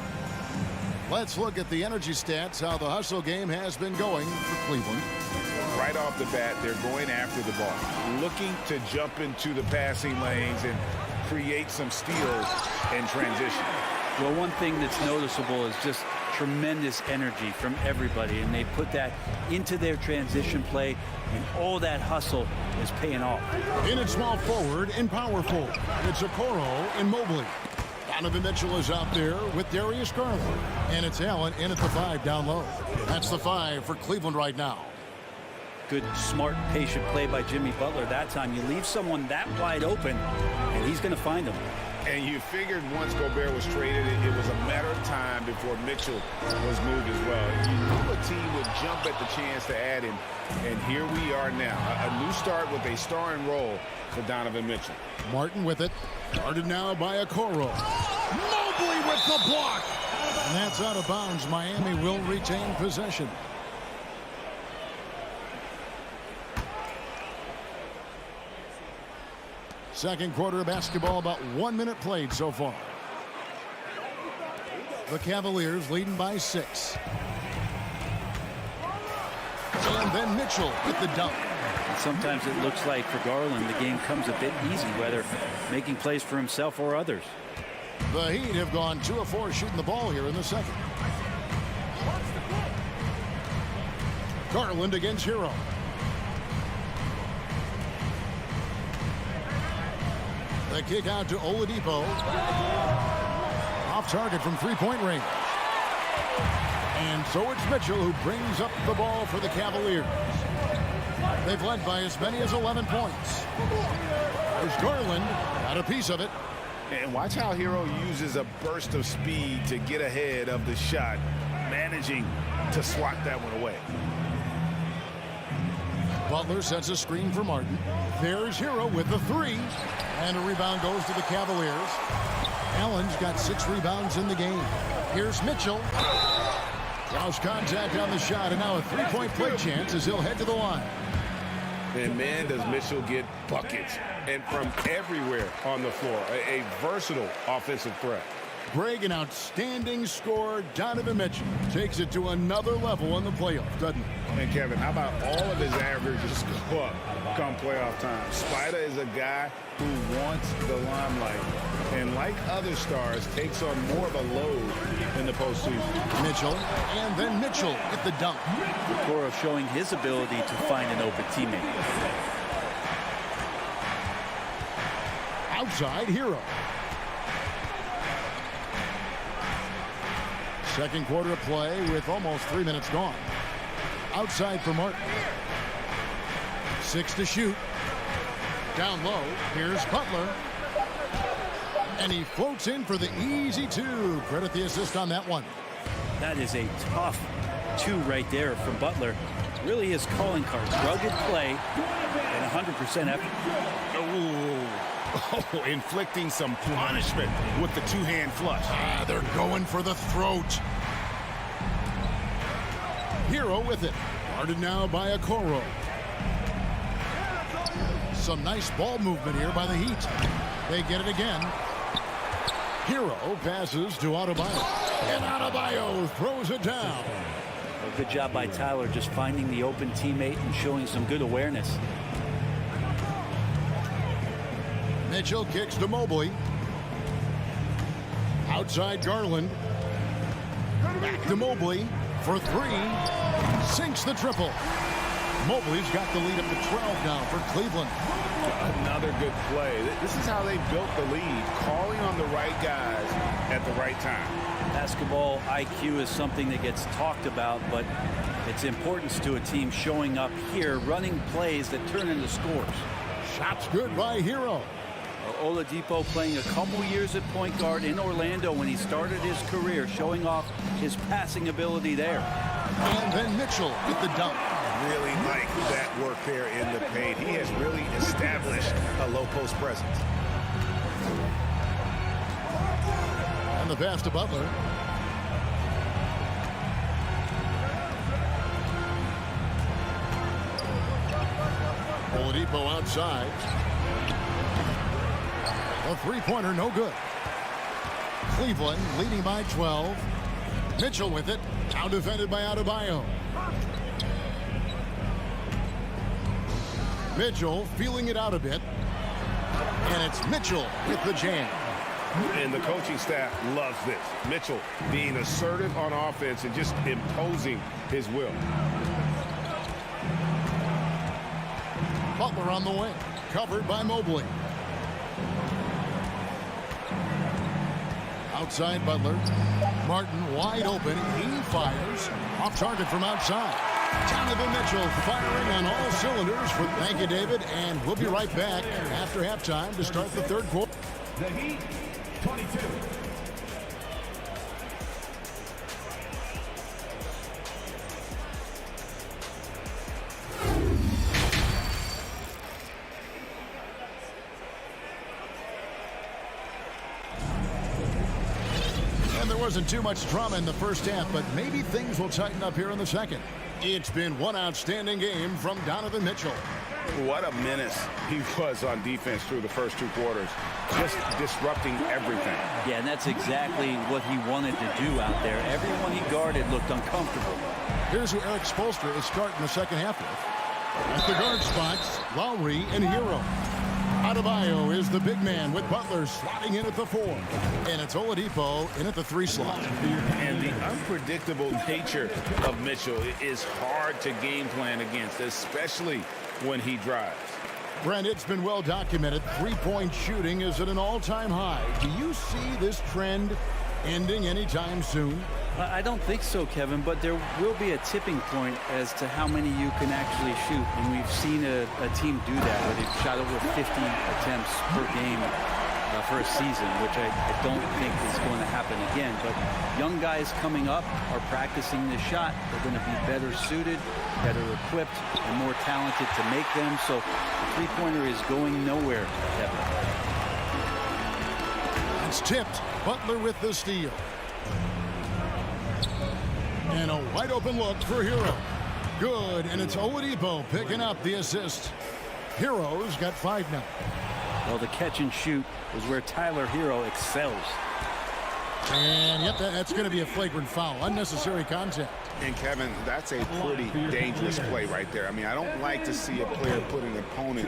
Let's look at the energy stats, how the hustle game has been going for Cleveland. Right off the bat, they're going after the ball, looking to jump into the passing lanes and create some steals in transition. Well, one thing that's noticeable is just tremendous energy from everybody, and they put that into their transition play, and all that hustle is paying off. In at small forward and power forward, it's Okoro and Mobley. Donovan Mitchell is out there with Darius Garland. And it's Allen in at the 5 down low. That's the 5 for Cleveland right now. Good, smart, patient play by Jimmy Butler. That time you leave someone that wide open, and he's going to find them. And you figured once Gobert was traded, it was a matter of time before Mitchell was moved as well. You knew a team would jump at the chance to add him, and here we are now. A new start with a starring role for Donovan Mitchell. Martin with it. Guarded now by Okoro. Mobley with the block. And that's out of bounds. Miami will retain possession. Second quarter of basketball, about 1 minute played so far. The Cavaliers leading by 6. And then Mitchell with the dunk. Sometimes it looks like for Garland the game comes a bit easy, whether making plays for himself or others. The Heat have gone 2 of 4 shooting the ball here in the second. Garland against Hero. The kick out to Oladipo. Off target from three-point range. And so it's Mitchell who brings up the ball for the Cavaliers. They've led by as many as 11 points. There's Garland, got a piece of it. And watch how Hero uses a burst of speed to get ahead of the shot, managing to swat that one away. Butler sets a screen for Martin. There's Hero with the 3. And a rebound goes to the Cavaliers. Allen's got 6 rebounds in the game. Here's Mitchell. Draws contact on the shot, and now a 3-point play chance as he'll head to the line. And man, does Mitchell get buckets, and from everywhere on the floor. A versatile offensive threat. Greg, an outstanding scorer. Donovan Mitchell takes it to another level in the playoffs, doesn't he? And Kevin, how about all of his averages go up come playoff time? Spider is a guy who wants the limelight, and like other stars, takes on more of a load in the postseason. Mitchell, and then Mitchell at the dunk. Okoro showing his ability to find an open teammate. Outside Hero. Second quarter of play with almost 3 minutes gone. Outside for Martin. 6 to shoot. Down low, here's Butler. And he floats in for the easy 2. Credit the assist on that one. That is a tough 2 right there from Butler. Really his calling card. Rugged play and 100% effort. Oh, inflicting some punishment with the two-hand flush. They're going for the throat. Hero with it. Guarded now by Okoro. Some nice ball movement here by the Heat. They get it again. Hero passes to Adebayo. And Adebayo throws it down. A good job by Tyler just finding the open teammate and showing some good awareness. Mitchell kicks to Mobley. Outside Garland. Back to Mobley for 3. Sinks the triple. Mobley's got the lead up to 12 now for Cleveland. Another good play. This is how they built the lead, calling on the right guys at the right time. Basketball IQ is something that gets talked about, but its importance to a team showing up here, running plays that turn into scores. Shots good by Hero. Oladipo playing a couple years at point guard in Orlando when he started his career, showing off his passing ability there. And then Mitchell with the dunk. Really like that work there in the paint. He has really established a low post presence. And the pass to Butler. Oladipo outside. A three-pointer, no good. Cleveland leading by 12. Mitchell with it. Now defended by Adebayo. Mitchell feeling it out a bit. And it's Mitchell with the jam. And the coaching staff loves this. Mitchell being assertive on offense and just imposing his will. Butler on the wing. Covered by Mobley. Outside Butler. Martin wide open. He fires. Off target from outside. Donovan Mitchell firing on all cylinders. Thank you, David. And we'll be right back after halftime to start the third quarter. The Heat, 22. There wasn't too much drama in the first half, but maybe things will tighten up here in the second. It's been one outstanding game from Donovan Mitchell. What a menace he was on defense through the first 2 quarters. Just disrupting everything. Yeah, and that's exactly what he wanted to do out there. Everyone he guarded looked uncomfortable. Here's who Eric Spoelstra is starting the second half with. At the guard spots, Lowry and Hero. Adebayo is the big man with Butler slotting in at the 4. And it's Oladipo in at the 3 slot. And the unpredictable nature of Mitchell is hard to game plan against, especially when he drives. Brent, it's been well documented. Three-point shooting is at an all-time high. Do you see this trend ending anytime soon? I don't think so, Kevin, but there will be a tipping point as to how many you can actually shoot. And we've seen a team do that where they've shot over 50 attempts per game for a season, which I don't think is going to happen again. But young guys coming up are practicing this shot. They're going to be better suited, better equipped, and more talented to make them. So the three-pointer is going nowhere, Kevin. It's tipped. Butler with the steal. And a wide open look for Hero. Good, and it's Oladipo picking up the assist. Hero's got 5 now. Well, the catch and shoot is where Tyler Hero excels. And yep, that's going to be a flagrant foul. Unnecessary contact. And Kevin, that's a pretty dangerous play right there. I mean, I don't like to see a player put an opponent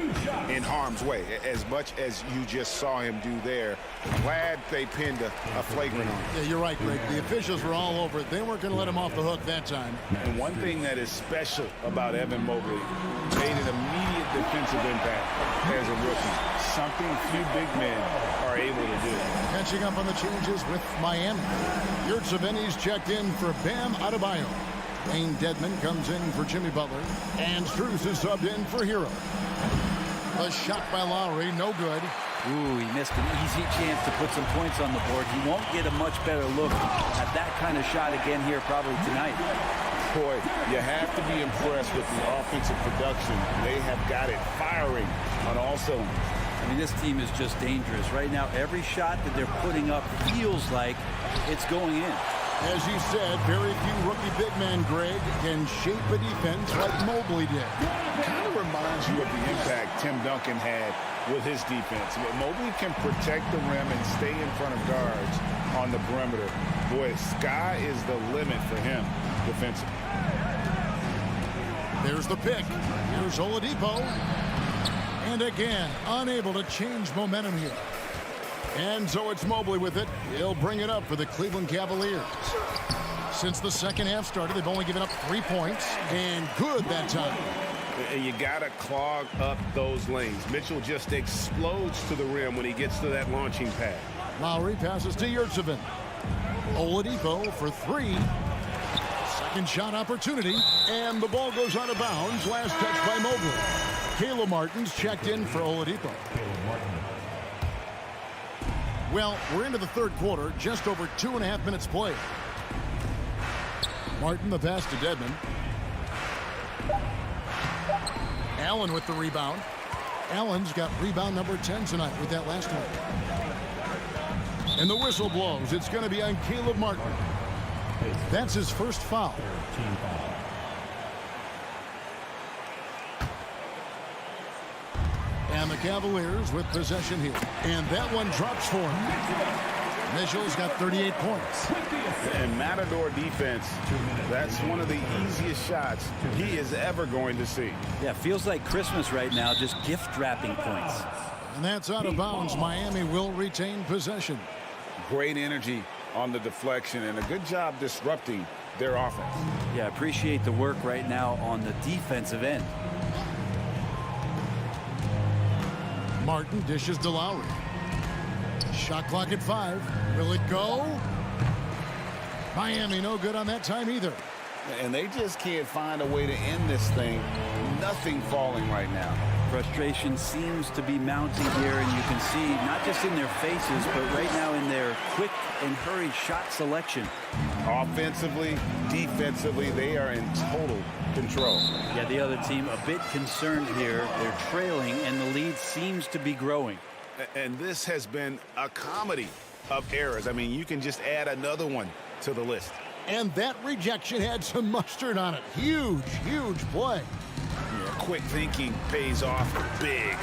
in harm's way as much as you just saw him do there. Glad they pinned a flagrant on him. Yeah, you're right, Greg. The officials were all over it. They weren't going to let him off the hook that time. And one thing that is special about Evan Mobley, made an immediate defensive impact as a rookie. Something few big men are able to do. Catching up on the changes with Miami. Yurtseven's checked in for Bam Adebayo. Wayne Dedmon comes in for Jimmy Butler. And Strus is subbed in for Hero. A shot by Lowry, no good. Ooh, he missed an easy chance to put some points on the board. He won't get a much better look at that kind of shot again here probably tonight. Boy, you have to be impressed with the offensive production. They have got it firing on all cylinders. I mean, this team is just dangerous. Right now, every shot that they're putting up feels like it's going in. As you said, very few rookie big men, Greg, can shape a defense like Mobley did. Kind of reminds you of the impact Tim Duncan had with his defense. But Mobley can protect the rim and stay in front of guards on the perimeter. Boy, sky is the limit for him defensively. There's the pick. Here's Oladipo. And again, unable to change momentum here. And so it's Mobley with it. He'll bring it up for the Cleveland Cavaliers. Since the second half started, they've only given up 3 points. And good that time. You got to clog up those lanes. Mitchell just explodes to the rim when he gets to that launching pad. Lowry passes to Yurtseven. Oladipo for 3. Second shot opportunity. And the ball goes out of bounds. Last touch by Mobley. Caleb Martin's checked in for Oladipo. Well, we're into the third quarter. Just over 2.5 minutes played. Martin the pass to Dedmon. Allen with the rebound. Allen's got rebound number 10 tonight with that last one. And the whistle blows. It's going to be on Caleb Martin. That's his first foul. And the Cavaliers with possession here. And that one drops for him. Mitchell's got 38 points. And Matador defense, that's one of the easiest shots he is ever going to see. Yeah, feels like Christmas right now, just gift wrapping points. And that's out of bounds. Miami will retain possession. Great energy on the deflection and a good job disrupting their offense. Yeah, appreciate the work right now on the defensive end. Martin dishes to Lowry. Shot clock at 5. Will it go? Miami no good on that time either. And they just can't find a way to end this thing. Nothing falling right now. Frustration seems to be mounting here, and you can see not just in their faces, but right now in their quick and hurried shot selection. Offensively, defensively, they are in total control. Yeah, the other team a bit concerned here. They're trailing, and the lead seems to be growing. And this has been a comedy of errors. I mean, you can just add another one to the list. And that rejection had some mustard on it. Huge, huge play. Yeah, quick thinking pays off big.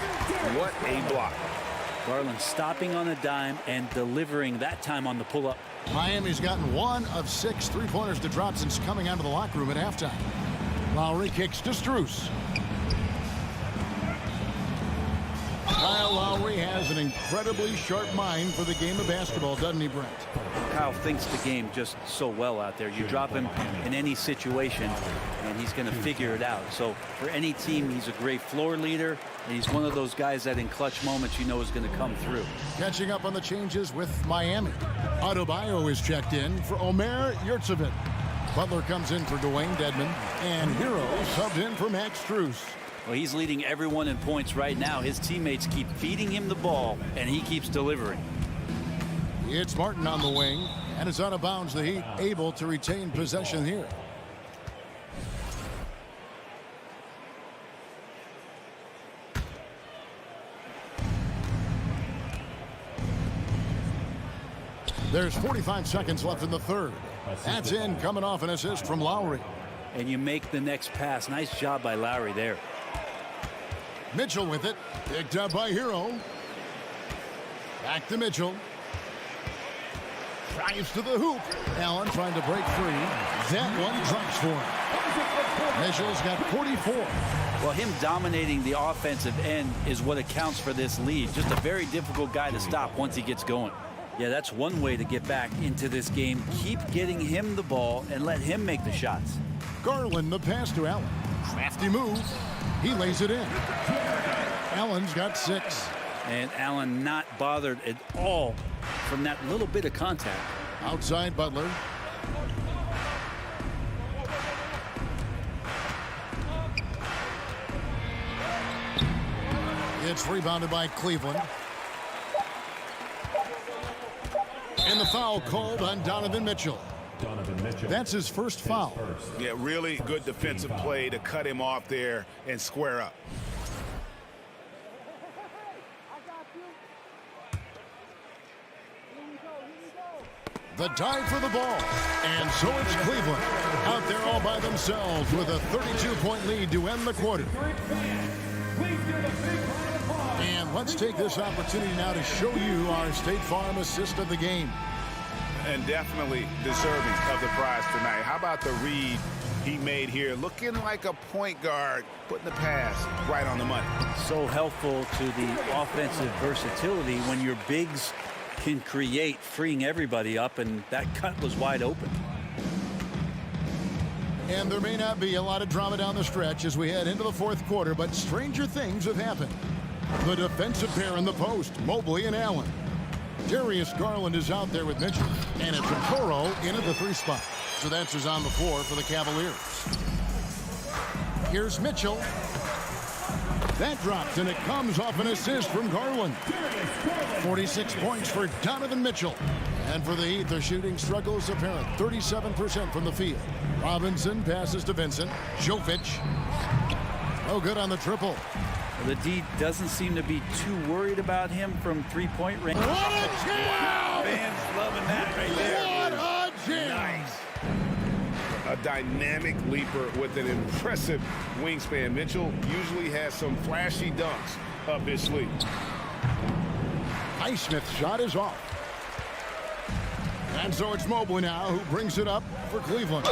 What a block. Garland stopping on a dime and delivering that time on the pull-up. Miami's gotten 1 of 6 3-pointers to drop since coming out of the locker room at halftime. Lowry kicks to Strus. Kyle Lowry has an incredibly sharp mind for the game of basketball, doesn't he, Brent? Kyle thinks the game just so well out there. You drop him in any situation, and he's going to figure it out. So for any team, he's a great floor leader, and he's one of those guys that in clutch moments you know is going to come through. Catching up on the changes with Miami. Adebayo is checked in for Omer Yurtseven. Butler comes in for Dwayne Dedmon, and Hero subbed in for Max Strus. Well, he's leading everyone in points right now. His teammates keep feeding him the ball, and he keeps delivering. It's Martin on the wing, and it's out of bounds. The Heat able to retain possession here. There's 45 seconds left in the third. That's in, coming off an assist from Lowry. And you make the next pass. Nice job by Lowry there. Mitchell with it. Picked up by Hero. Back to Mitchell. Drives to the hoop. Allen trying to break free. That one drops for him. Mitchell's got 44. Well, him dominating the offensive end is what accounts for this lead. Just a very difficult guy to stop once he gets going. Yeah, that's one way to get back into this game. Keep getting him the ball and let him make the shots. Garland, the pass to Allen. Crafty move. He lays it in. Allen's got 6. And Allen not bothered at all from that little bit of contact. Outside Butler. It's rebounded by Cleveland. And the foul called on Donovan Mitchell. That's his first foul. Yeah, really good defensive play to cut him off there and square up. The dive for the ball. And so it's Cleveland out there all by themselves with a 32-point lead to end the quarter. And let's take this opportunity now to show you our State Farm assist of the game. And definitely deserving of the prize tonight. How about the read he made here? Looking like a point guard, putting the pass right on the money. So helpful to the offensive versatility when your bigs can create, freeing everybody up, and that cut was wide open. And there may not be a lot of drama down the stretch as we head into the fourth quarter, but stranger things have happened. The defensive pair in the post, Mobley and Allen. Darius Garland is out there with Mitchell, and it's Okoro in at the 3 spot. So that's who's on the floor for the Cavaliers. Here's Mitchell. That drops, and it comes off an assist from Garland. 46 points for Donovan Mitchell. And for the Heat, their shooting struggles apparent. 37% from the field. Robinson passes to Vincent. Jovic. No good on the triple. The D doesn't seem to be too worried about him from three-point range. What a jam! Fans loving that right there. What a jam! Nice. A dynamic leaper with an impressive wingspan. Mitchell usually has some flashy dunks up his sleeve. Highsmith's shot is off. And so it's Mobley now who brings it up for Cleveland.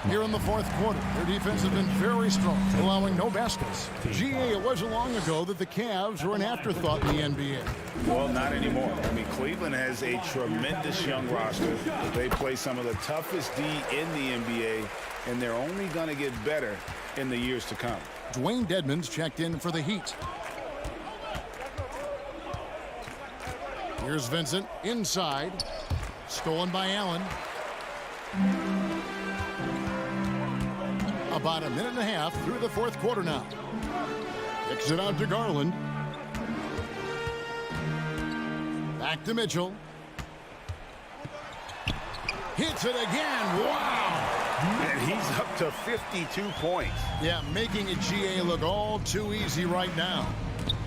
Here in the fourth quarter, their defense has been very strong, allowing no baskets. GA, it wasn't long ago that the Cavs were an afterthought in the NBA. Well, not anymore. I mean, Cleveland has a tremendous young roster. They play some of the toughest D in the NBA, and they're only going to get better in the years to come. Dwayne Dedmon's checked in for the Heat. Here's Vincent inside. Stolen by Allen. About a minute and a half through the fourth quarter now. Kicks it out to Garland. Back to Mitchell. Hits it again. Wow. And he's up to 52 points. Yeah, making a GA look all too easy right now.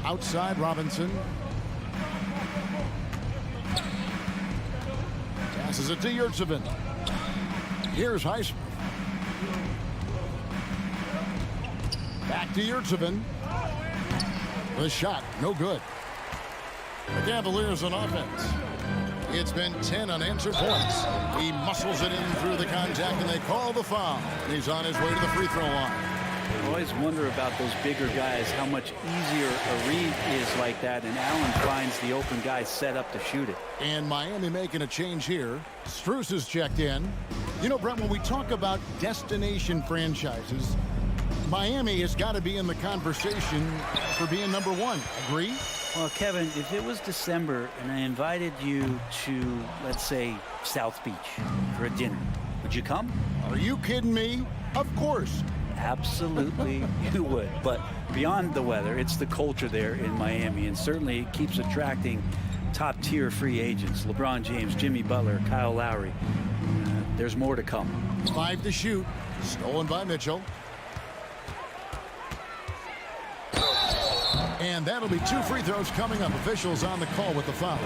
Outside Robinson. Passes it to Yurtsevin. Here's Highsmith. Back to Yurtsevin. The shot, no good. The Cavaliers on offense. It's been 10 unanswered points. He muscles it in through the contact, and they call the foul. He's on his way to the free throw line. I always wonder about those bigger guys, how much easier a read is like that, and Allen finds the open guy set up to shoot it. And Miami making a change here. Strus is checked in. You know, Brett, when we talk about destination franchises, Miami has got to be in the conversation for being number one. Agree? Well, Kevin, if it was December and I invited you to, let's say, South Beach for a dinner, would you come? Are you kidding me? Of course. Absolutely you would. But beyond the weather, it's the culture there in Miami, and certainly it keeps attracting top-tier free agents. LeBron James, Jimmy Butler, Kyle Lowry. There's more to come. 5 to shoot. Stolen by Mitchell. And that'll be 2 free throws coming up. Officials on the call with the foul.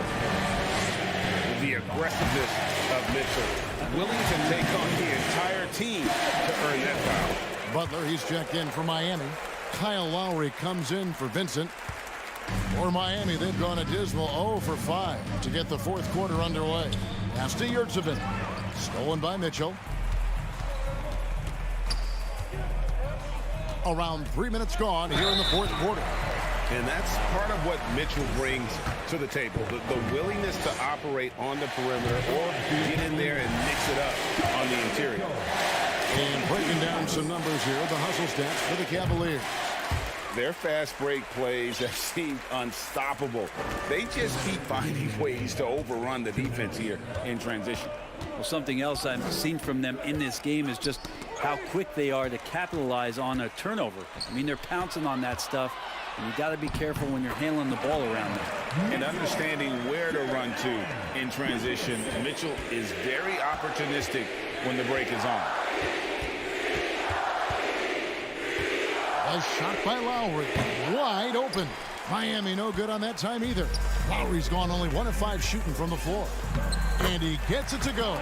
The aggressiveness of Mitchell, willing to take on the entire team to earn that foul. Butler, he's checked in for Miami. Kyle Lowry comes in for Vincent. For Miami, they've gone a dismal 0 for 5 to get the fourth quarter underway. Pass to Yurtsevin. Stolen by Mitchell. Around 3 minutes gone here in the fourth quarter. And that's part of what Mitchell brings to the table, the willingness to operate on the perimeter or get in there and mix it up on the interior. And breaking down some numbers here, the hustle stats for the Cavaliers. Their fast break plays have seemed unstoppable. They just keep finding ways to overrun the defense here in transition. Well, something else I've seen from them in this game is just how quick they are to capitalize on a turnover. I mean, they're pouncing on that stuff, and you got to be careful when you're handling the ball around them. And understanding where to run to in transition, Mitchell is very opportunistic when the break is on. A shot by Lowry. Wide open. Miami no good on that time either. Lowry's gone only 1 of 5 shooting from the floor. And he gets it to go.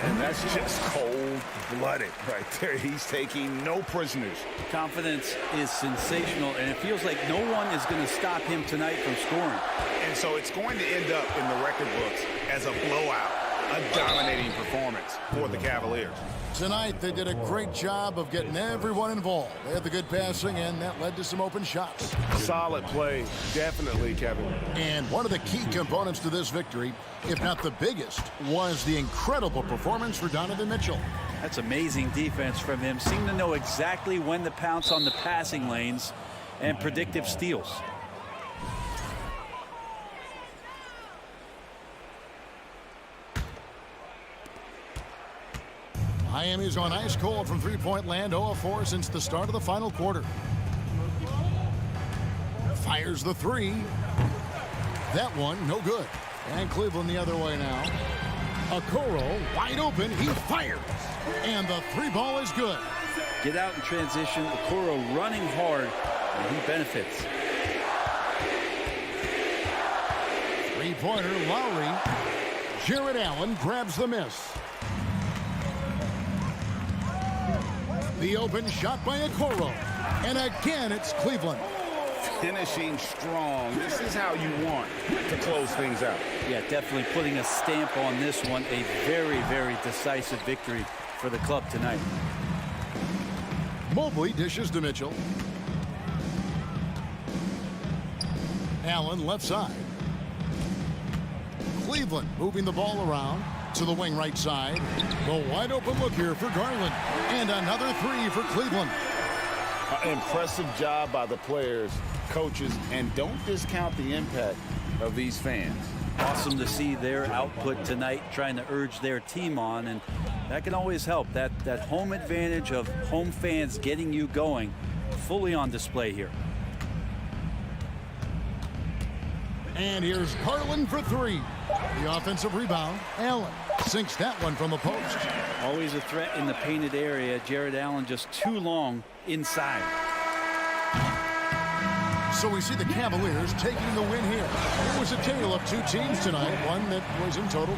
And that's just cold-blooded right there. He's taking no prisoners. Confidence is sensational, and it feels like no one is going to stop him tonight from scoring. And so it's going to end up in the record books as a blowout, a dominating performance for the Cavaliers. Tonight, they did a great job of getting everyone involved. They had the good passing, and that led to some open shots. Solid play, definitely, Kevin. And one of the key components to this victory, if not the biggest, was the incredible performance for Donovan Mitchell. That's amazing defense from him. Seemed to know exactly when to pounce on the passing lanes and predictive steals. Miami's on ice cold from three-point land, 0 of 4 since the start of the final quarter. Fires the three. That one, no good. And Cleveland the other way now. Okoro, wide open, he fires. And the three ball is good. Get out in transition. Okoro running hard, and he benefits. Three-pointer, Lowry. Jared Allen grabs the miss. The open shot by Okoro. And again, it's Cleveland. Finishing strong. This is how you want to close things out. Yeah, definitely putting a stamp on this one. A very, very decisive victory for the club tonight. Mobley dishes to Mitchell. Allen left side. Cleveland moving the ball around to the wing right side. The wide open look here for Garland. And another three for Cleveland. Impressive job by the players, coaches, and don't discount the impact of these fans. Awesome to see their output tonight, trying to urge their team on, and that can always help. That home advantage of home fans getting you going, fully on display here. And here's Garland for three. The offensive rebound. Allen sinks that one from the post. Always a threat in the painted area. Jared Allen just too long inside. So we see the Cavaliers taking the win here. It was a tale of two teams tonight, one that was in total.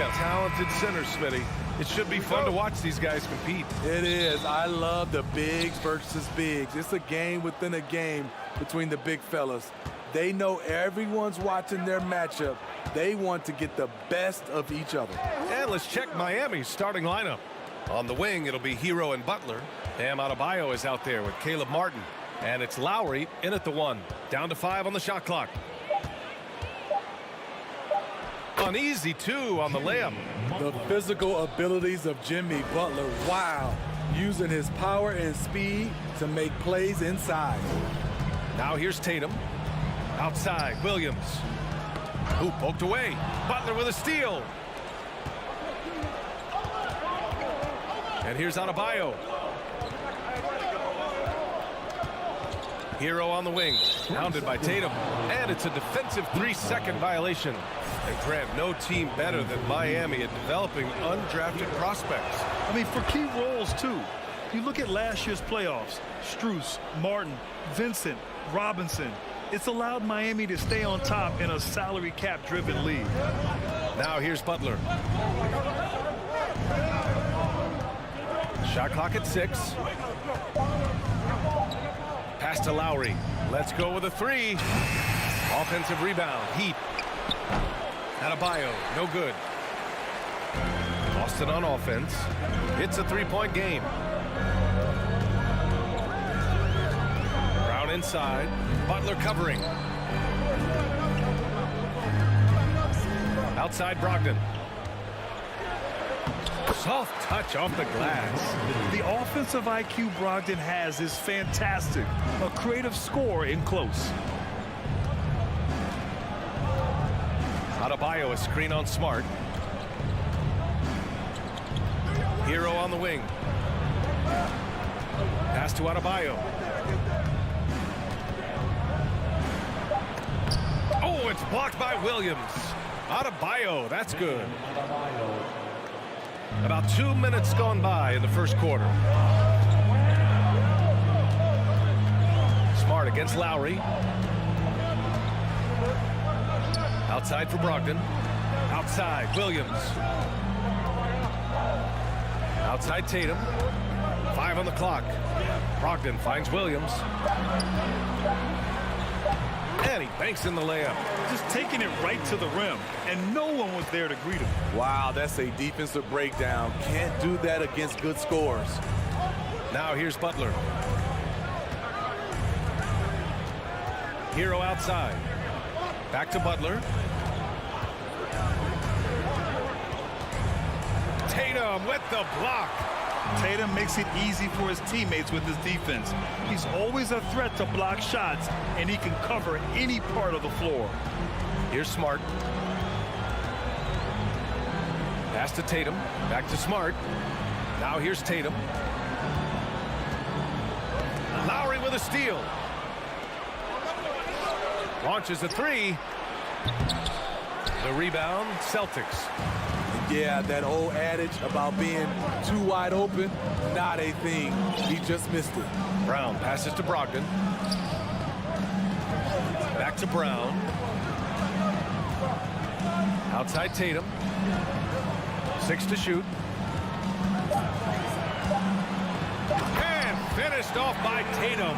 Williams. Talented center, Smitty. It should be fun to watch these guys compete. It is. I love the bigs versus bigs. It's a game within a game between the big fellas. They know everyone's watching their matchup. They want to get the best of each other. And let's check Miami's starting lineup. On the wing, it'll be Hero and Butler. Bam Adebayo is out there with Caleb Martin. And it's Lowry in at the 1. Down to 5 on the shot clock. An easy 2 on the layup. The physical abilities of Jimmy Butler, wow. Using his power and speed to make plays inside. Now here's Tatum. Outside, Williams. Who poked away. Butler with a steal. And here's Adebayo. Hero on the wing, hounded by Tatum. And it's a defensive 3-second violation. And Grant, no team better than Miami at developing undrafted prospects. I mean, for key roles, too. You look at last year's playoffs. Strus, Martin, Vincent, Robinson. It's allowed Miami to stay on top in a salary cap-driven league. Now here's Butler. Shot clock at 6. Pass to Lowry. Let's go with a 3. Offensive rebound. Heat. Adebayo, no good. Lost it on offense. It's a 3-point game. Brown inside. Butler covering. Outside Brogdon. Soft touch off the glass. The offensive IQ Brogdon has is fantastic. A creative scorer in close. Adebayo, a screen on Smart. Hero on the wing. Pass to Adebayo. Oh, it's blocked by Williams. Adebayo, that's good. About 2 minutes gone by in the first quarter. Smart against Lowry. Outside for Brogdon. Outside, Williams. Outside Tatum. 5 on the clock. Brogdon finds Williams. And he banks in the layup. Just taking it right to the rim, and no one was there to greet him. Wow, that's a defensive breakdown. Can't do that against good scores. Now here's Butler. Hero outside. Back to Butler. Tatum with the block. Tatum makes it easy for his teammates with his defense. He's always a threat to block shots, and he can cover any part of the floor. Here's Smart. Pass to Tatum. Back to Smart. Now here's Tatum. Lowry with a steal. Launches a 3. The rebound, Celtics. Yeah, that old adage about being too wide open, not a thing. He just missed it. Brown passes to Brogdon. Back to Brown. Outside Tatum. 6 to shoot. And finished off by Tatum.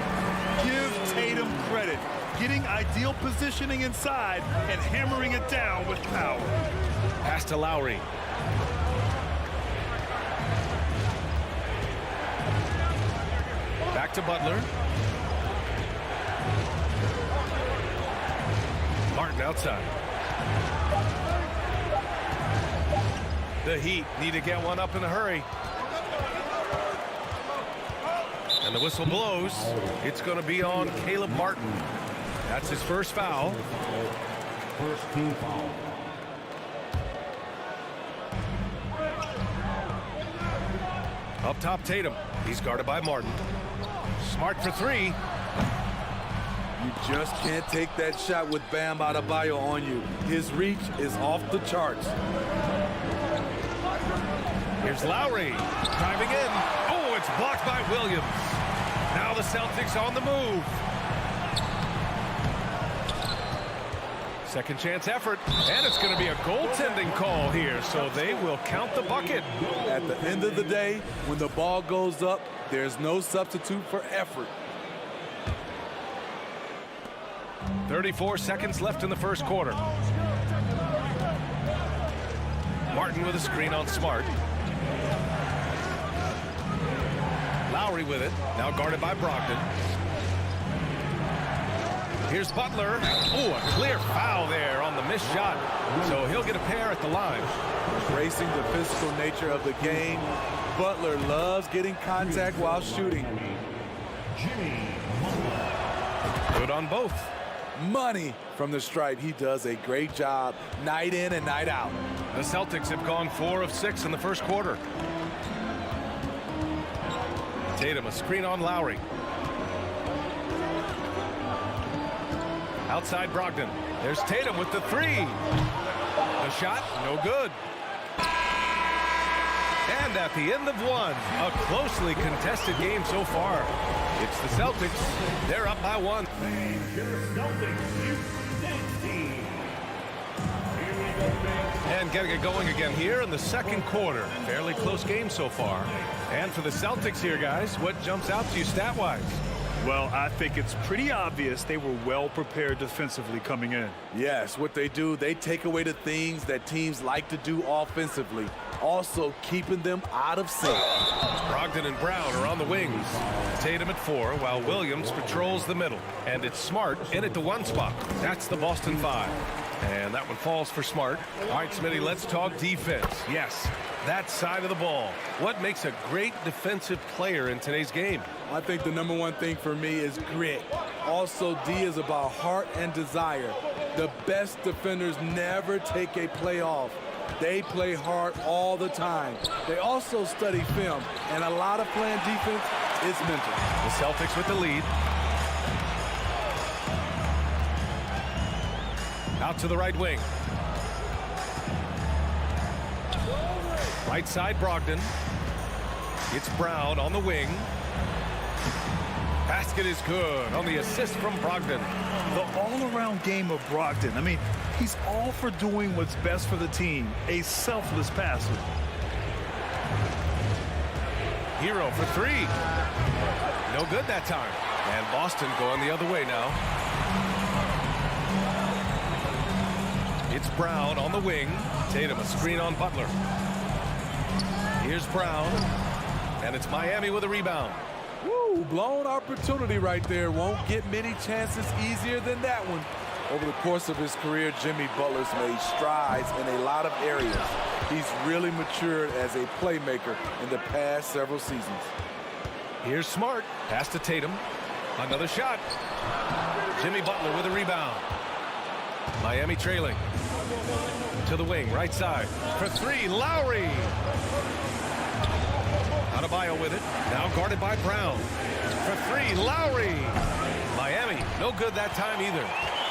Give Tatum credit. Getting ideal positioning inside and hammering it down with power. Pass to Lowry. Back to Butler. Martin outside. The Heat need to get one up in a hurry. And the whistle blows. It's going to be on Caleb Martin. That's his first foul. First team foul. Up top, Tatum. He's guarded by Martin. Smart for 3. You just can't take that shot with Bam Adebayo on you. His reach is off the charts. Here's Lowry driving in. Oh, it's blocked by Williams. Now the Celtics on the move. Second chance effort, and it's going to be a goaltending call here, so they will count the bucket. At the end of the day, when the ball goes up, there's no substitute for effort. 34 seconds left in the first quarter. Martin with a screen on Smart. Lowry with it, now guarded by Brogdon. Here's Butler. Oh, a clear foul there on the missed shot. So he'll get a pair at the line. Embracing the physical nature of the game, Butler loves getting contact while shooting. Good on both. Money from the stripe. He does a great job night in and night out. The Celtics have gone 4 of 6 in the first quarter. Tatum, a screen on Lowry. Outside Brogdon. There's Tatum with the 3. The shot, no good. And at the end of one, a closely contested game so far. It's the Celtics. They're up by 1. And getting it going again here in the second quarter. Fairly close game so far. And for the Celtics here, guys, what jumps out to you stat-wise? Well, I think it's pretty obvious they were well prepared defensively coming in. Yes, what they do, they take away the things that teams like to do offensively, also keeping them out of sync. Brogdon and Brown are on the wings. Tatum at 4, while Williams patrols the middle. And it's Smart in at the 1 spot. That's the Boston 5. And that one falls for Smart. All right, Smitty, let's talk defense. Yes, that side of the ball. What makes a great defensive player in today's game? I think the #1 thing for me is grit. Also, D is about heart and desire. The best defenders never take a play off. They play hard all the time. They also study film, and a lot of playing defense is mental. The Celtics with the lead. Out to the right wing. Right side, Brogdon. It's Brown on the wing. Basket is good on the assist from Brogdon. The all-around game of Brogdon. I mean, he's all for doing what's best for the team. A selfless passer. Hero for 3. No good that time. And Boston going the other way now. It's Brown on the wing. Tatum a screen on Butler. Here's Brown. And it's Miami with a rebound. Woo, blown opportunity right there. Won't get many chances easier than that one. Over the course of his career, Jimmy Butler's made strides in a lot of areas. He's really matured as a playmaker in the past several seasons. Here's Smart. Pass to Tatum. Another shot. Jimmy Butler with a rebound. Miami trailing. To the wing, right side. For 3, Lowry. Adebayo with it. Now guarded by Brown. For 3, Lowry. Miami, no good that time either.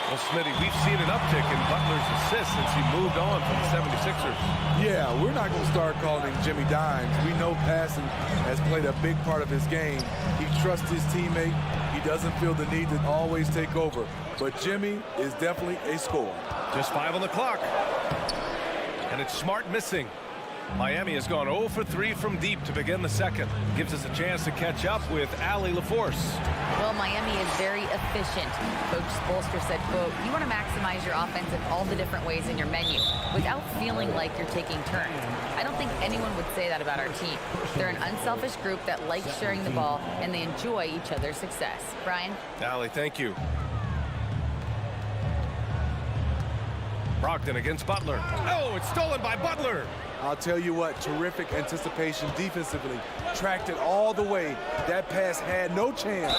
Well, Smitty, we've seen an uptick in Butler's assists since he moved on from the 76ers. Yeah, we're not going to start calling him Jimmy Dimes. We know passing has played a big part of his game. He trusts his teammate. He doesn't feel the need to always take over. But Jimmy is definitely a scorer. Just 5 on the clock. And it's Smart missing. Miami has gone 0 for 3 from deep to begin the second. Gives us a chance to catch up with Allie LaForce. Well, Miami is very efficient. Coach Spoelstra said, quote, you want to maximize your offense in all the different ways in your menu without feeling like you're taking turns. I don't think anyone would say that about our team. They're an unselfish group that likes sharing the ball, and they enjoy each other's success. Brian? Allie, thank you. Brogdon against Butler. Oh, it's stolen by Butler. I'll tell you what, terrific anticipation defensively. Tracked it all the way. That pass had no chance.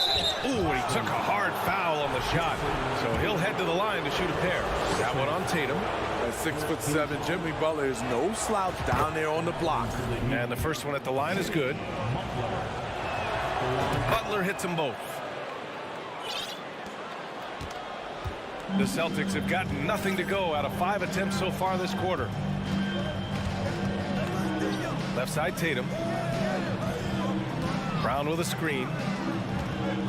Ooh, he took a hard foul on the shot. So he'll head to the line to shoot a pair. That one on Tatum. At 6'7", Jimmy Butler is no slouch down there on the block. And the first one at the line is good. Butler hits them both. The Celtics have gotten nothing to go out of 5 attempts so far this quarter. Left side, Tatum. Brown with a screen.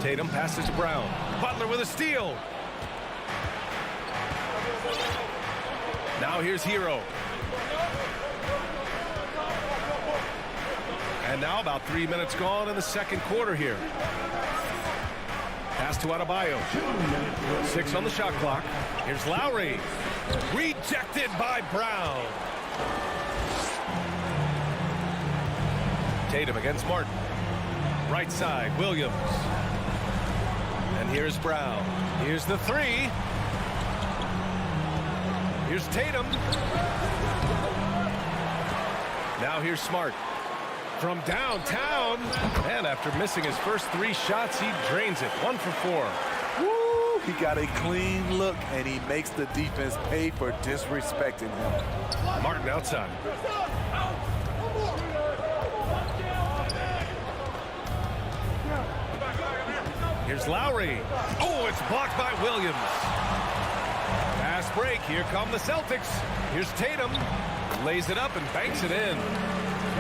Tatum passes to Brown. Butler with a steal. Now here's Hero. And now about 3 minutes gone in the second quarter here. Pass to Adebayo. 6 on the shot clock. Here's Lowry. Rejected by Brown. Tatum against Martin. Right side, Williams. And here's Brown. Here's the three. Here's Tatum. Now here's Smart. From downtown. And after missing his first 3 shots, he drains it. 1 for 4. Woo! He got a clean look, and he makes the defense pay for disrespecting him. Martin outside. Here's Lowry. Oh, it's blocked by Williams. Fast break. Here come the Celtics. Here's Tatum. Lays it up and banks it in.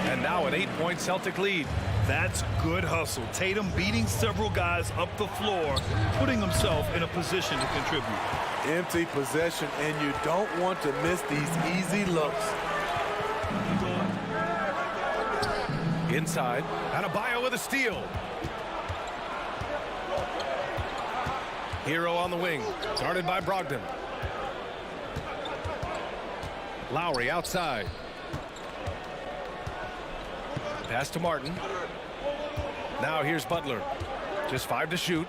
And now an 8-point Celtic lead. That's good hustle. Tatum beating several guys up the floor, putting himself in a position to contribute. Empty possession, and you don't want to miss these easy looks. Inside. Adebayo with a steal. Hero on the wing. Guarded by Brogdon. Lowry outside. Pass to Martin. Now here's Butler. Just 5 to shoot.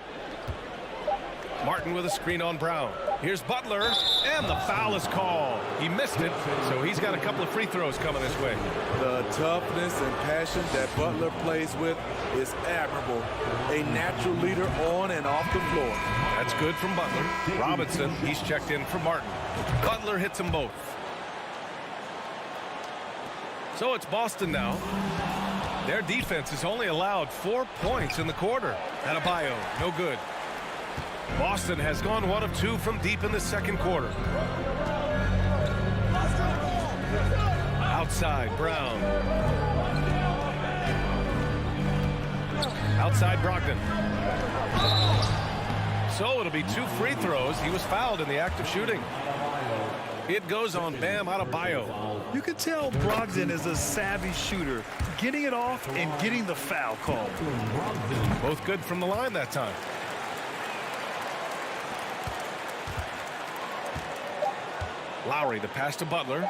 Martin with a screen on Brown. Here's Butler, and the foul is called. He missed it, so he's got a couple of free throws coming his way. The toughness and passion that Butler plays with is admirable. A natural leader on and off the floor. That's good from Butler. Robinson, he's checked in for Martin. Butler hits them both. So it's Boston now. Their defense has only allowed 4 points in the quarter. Adebayo, no good. Boston has gone 1 of 2 from deep in the second quarter. Outside, Brown. Outside, Brogdon. So it'll be 2 free throws. He was fouled in the act of shooting. It goes on Bam Adebayo. You can tell Brogdon is a savvy shooter, getting it off and getting the foul called. Both good from the line that time. Lowry, the pass to Butler.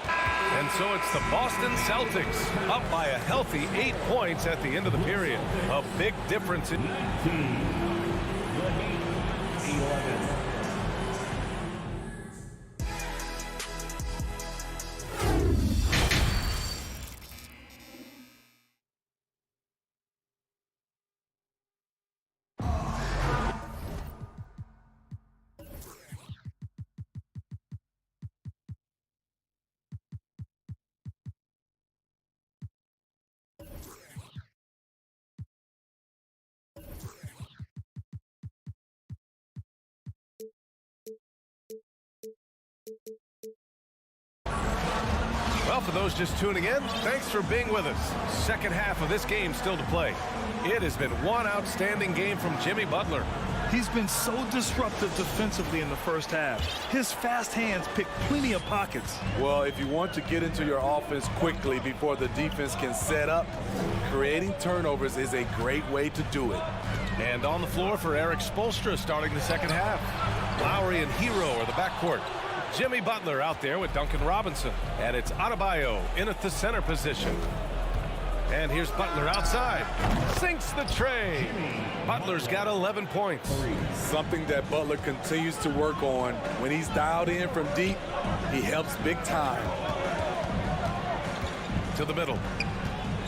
And so it's the Boston Celtics up by a healthy 8 points at the end of the period. A big difference in... Well, for those just tuning in, thanks for being with us. Second half of this game still to play. It has been one outstanding game from Jimmy Butler. He's been so disruptive defensively in the first half. His fast hands pick plenty of pockets. Well, if you want to get into your offense quickly before the defense can set up, creating turnovers is a great way to do it. And on the floor for Eric Spoelstra starting the second half. Lowry and Hero are the backcourt. Jimmy Butler out there with Duncan Robinson. And it's Adebayo in at the center position. And here's Butler outside. Sinks the tray. Butler's got 11 points. Something that Butler continues to work on. When he's dialed in from deep, he helps big time. To the middle.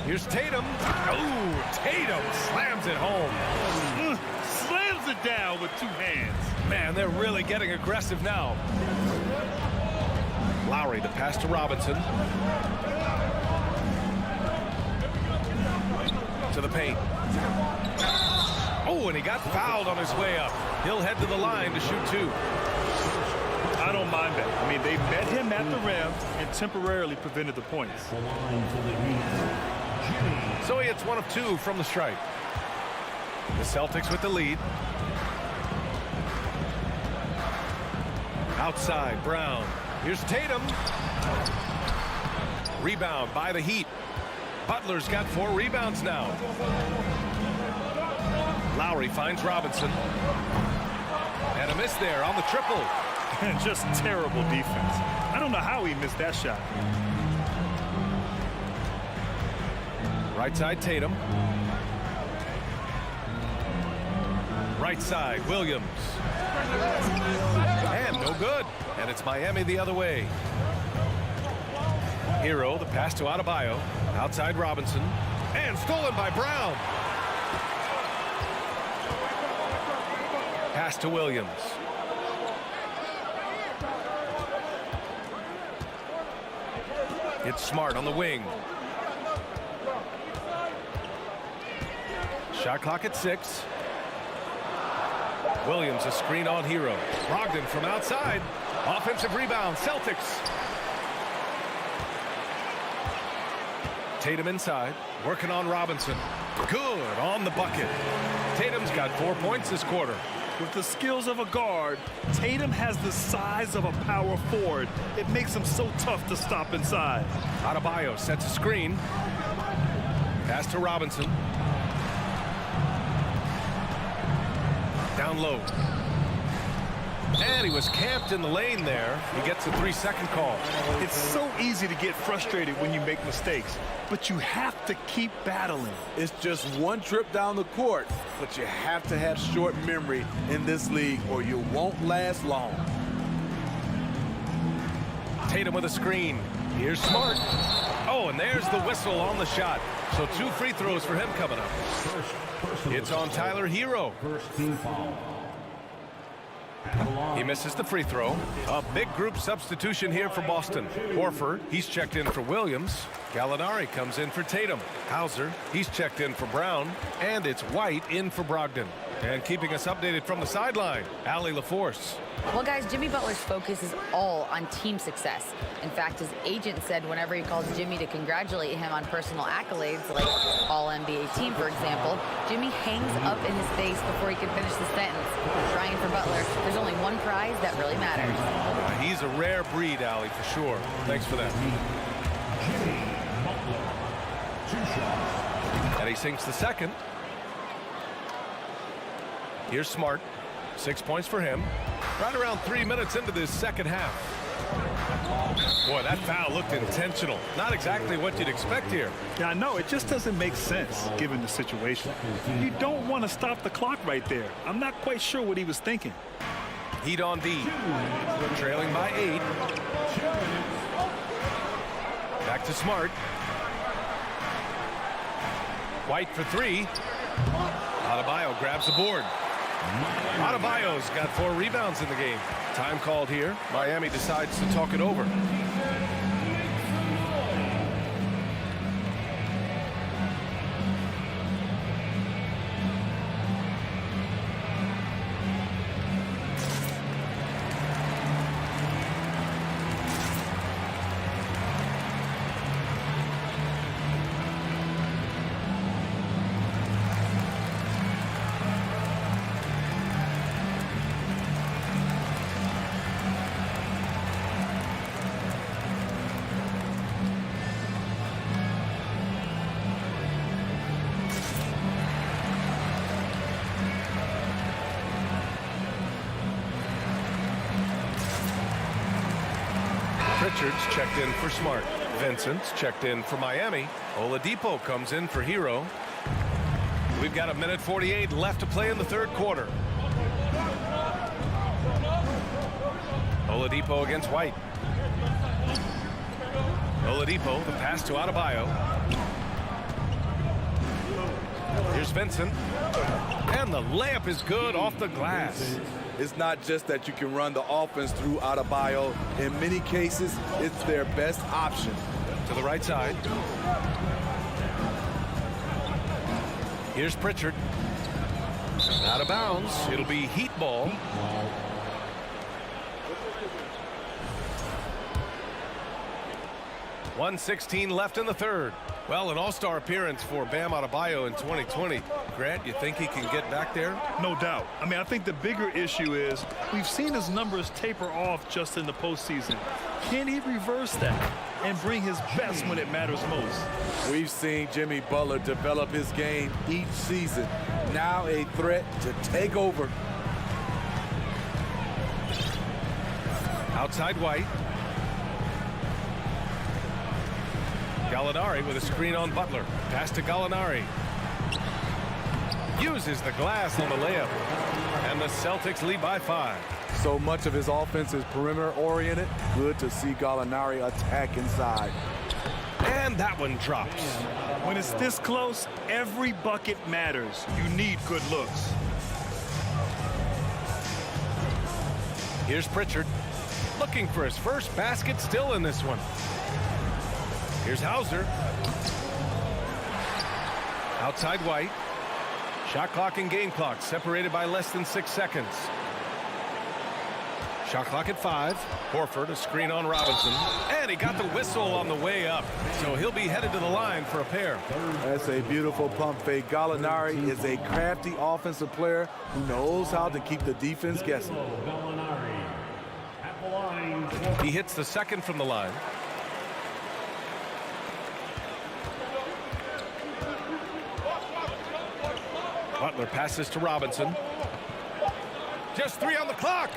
Here's Tatum. Oh, Tatum slams it home. Slams it down with 2 hands. Man, they're really getting aggressive now. Lowry, the pass to Robinson. To the paint. Oh, and he got fouled on his way up. He'll head to the line to shoot 2. I don't mind that. I mean, they met him at the rim and temporarily prevented the points. So he hits 1 of 2 from the stripe. The Celtics with the lead. Outside, Brown. Here's Tatum. Rebound by the Heat. Butler's got 4 rebounds now. Lowry finds Robinson. And a miss there on the triple. And just terrible defense. I don't know how he missed that shot. Right side, Tatum. Right side, Williams. And no good. And it's Miami the other way. Hero, the pass to Adebayo. Outside Robinson. And stolen by Brown. Pass to Williams. It's Smart on the wing. Shot clock at 6. Williams a screen on Hero. Brogdon from outside. Offensive rebound, Celtics. Tatum inside, working on Robinson. Good on the bucket. Tatum's got 4 points this quarter. With the skills of a guard, Tatum has the size of a power forward. It makes him so tough to stop inside. Adebayo sets a screen. Pass to Robinson. Down low. And he was camped in the lane there. He gets a 3-second call. It's so easy to get frustrated when you make mistakes, but you have to keep battling. It's just one trip down the court, but you have to have short memory in this league or you won't last long. Tatum with a screen. Here's Smart. Oh, and there's the whistle on the shot. So 2 free throws for him coming up. It's on Tyler Hero. First team foul. He misses the free throw. A big group substitution here for Boston. Horford, he's checked in for Williams. Gallinari comes in for Tatum. Hauser, he's checked in for Brown. And it's White in for Brogdon. And keeping us updated from the sideline, Allie LaForce. Well, guys, Jimmy Butler's focus is all on team success. In fact, his agent said whenever he calls Jimmy to congratulate him on personal accolades, like All-NBA team, for example, Jimmy hangs up in his face before he can finish the sentence. Trying for Butler, there's only one prize that really matters. He's a rare breed, Allie, for sure. Thanks for that. Jimmy Butler. 2 shots. And he sinks the second. Here's Smart. 6 points for him. Right around 3 minutes into this second half. Boy, that foul looked intentional. Not exactly what you'd expect here. Yeah, I know. It just doesn't make sense given the situation. You don't want to stop the clock right there. I'm not quite sure what he was thinking. Heat on D. Trailing by 8. Back to Smart. White for 3. Adebayo grabs the board. Adebayo's got 4 rebounds in the game. Time called here. Miami decides to talk it over. Richards checked in for Smart. Vincent's checked in for Miami. Oladipo comes in for Hero. We've got 1:48 left to play in the third quarter. Oladipo against White. Oladipo, the pass to Adebayo. Here's Vincent. And the layup is good off the glass. It's not just that you can run the offense through Adebayo. In many cases, it's their best option. To the right side. Here's Pritchard. Out of bounds. It'll be Heat ball. .116 left in the third. Well, an all-star appearance for Bam Adebayo in 2020. Grant, you think he can get back there? No doubt. I mean, I think the bigger issue is we've seen his numbers taper off just in the postseason. Can he reverse that and bring his best when it matters most? We've seen Jimmy Butler develop his game each season. Now a threat to take over. Outside White. Gallinari with a screen on Butler. Pass to Gallinari. Uses the glass on the layup. And the Celtics lead by 5. So much of his offense is perimeter oriented. Good to see Gallinari attack inside. And that one drops. When it's this close, every bucket matters. You need good looks. Here's Pritchard. Looking for his first basket, still in this one. Here's Hauser. Outside White. Shot clock and game clock separated by less than 6 seconds. Shot clock at 5. Horford, a screen on Robinson. And he got the whistle on the way up. So he'll be headed to the line for a pair. That's a beautiful pump fake. Gallinari is a crafty offensive player who knows how to keep the defense guessing. He hits the second from the line. Butler passes to Robinson. Just 3 on the clock.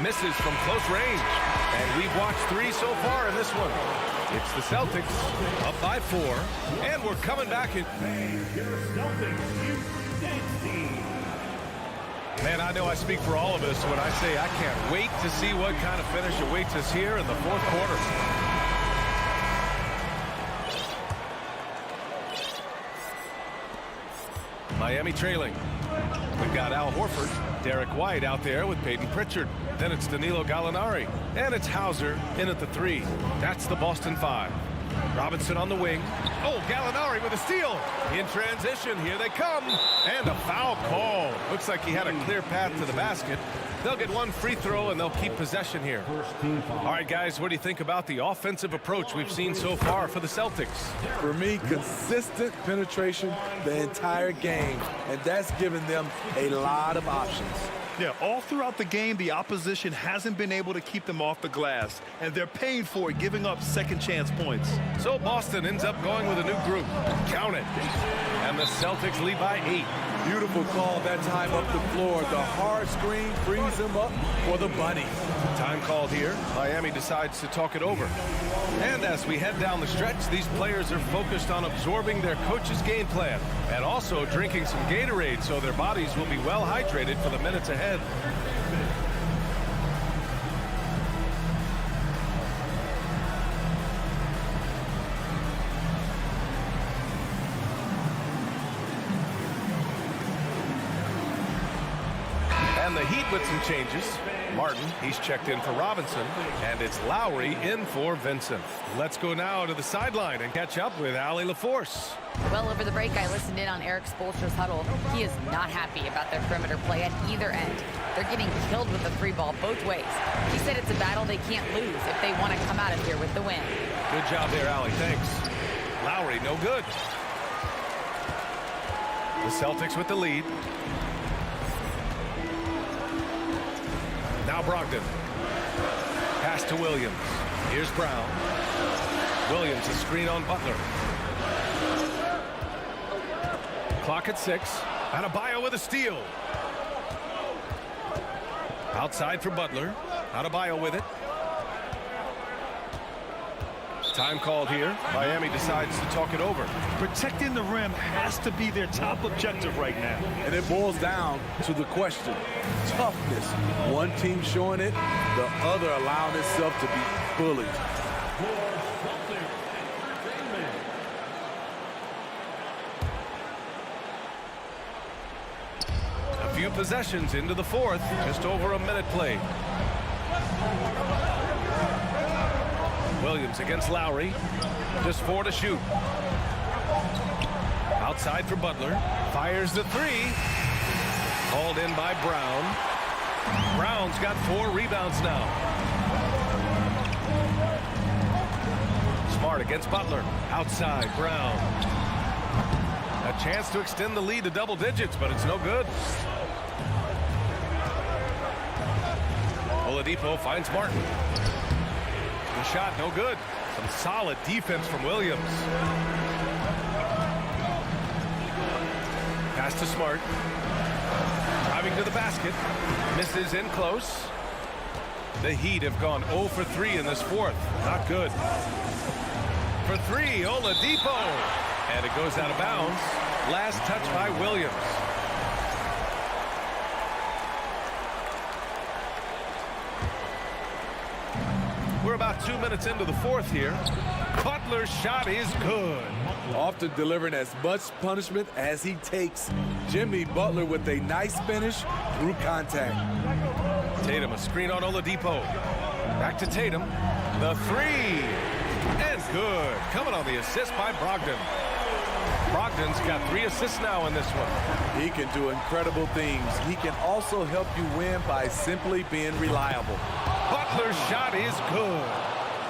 Misses from close range. And we've watched 3 so far in this one. It's the Celtics up by 4. And we're coming back in. Man, I know I speak for all of us when I say I can't wait to see what kind of finish awaits us here in the 4th quarter. Miami trailing. We've got Al Horford, Derek White out there with Peyton Pritchard. Then it's Danilo Gallinari. And it's Hauser in at the 3. That's the Boston 5. Robinson on the wing. Oh, Gallinari with a steal. In transition, here they come. And a foul call. Looks like he had a clear path to the basket. They'll get 1 free throw, and they'll keep possession here. All right, guys, what do you think about the offensive approach we've seen so far for the Celtics? For me, consistent penetration the entire game, and that's given them a lot of options. Yeah, all throughout the game, the opposition hasn't been able to keep them off the glass, and they're paying for it, giving up second chance points. So Boston ends up going with a new group. Count it. And the Celtics lead by 8. Beautiful call that time up the floor. The hard screen frees him up for the bunny. Time called here. Miami decides to talk it over. And as we head down the stretch, these players are focused on absorbing their coach's game plan and also drinking some Gatorade so their bodies will be well hydrated for the minutes ahead. And the Heat with some changes. Martin, he's checked in for Robinson, and it's Lowry in for Vincent. Let's go now to the sideline and catch up with Allie LaForce. Well, over the break, I listened in on Eric Spoelstra's huddle. He is not happy about their perimeter play at either end. They're getting killed with the 3 ball both ways. He said it's a battle they can't lose if they want to come out of here with the win. Good job there, Allie. Thanks. Lowry, no good. The Celtics with the lead. Now Brogdon. Pass to Williams. Here's Brown. Williams, a screen on Butler. Clock at 6. Adebayo with a steal. Outside for Butler. Adebayo with it. Time called here. Miami decides to talk it over. Protecting the rim has to be their top objective right now. And it boils down to the question. Toughness. One team showing it, the other allowing itself to be bullied. A few possessions into the 4th. Just over a minute played. Williams against Lowry. Just 4 to shoot. Outside for Butler. Fires the 3. Called in by Brown. Brown's got 4 rebounds now. Smart Smart against Butler. Outside, Brown. A chance to extend the lead to double digits, but it's no good. Oladipo finds Martin. The shot, no good. Some solid defense from Williams. Pass to Smart. Driving to the basket. Misses in close. The Heat have gone 0 for 3 in this fourth. Not good. For 3, Oladipo. And it goes out of bounds. Last touch by Williams. We're about 2 minutes into the fourth here. Butler's shot is good. Often delivering as much punishment as he takes. Jimmy Butler with a nice finish through contact. Tatum, a screen on Oladipo. Back to Tatum. The 3. And good. Coming on the assist by Brogdon. Brogdon's got 3 assists now in this one. He can do incredible things. He can also help you win by simply being reliable. Butler's shot is good.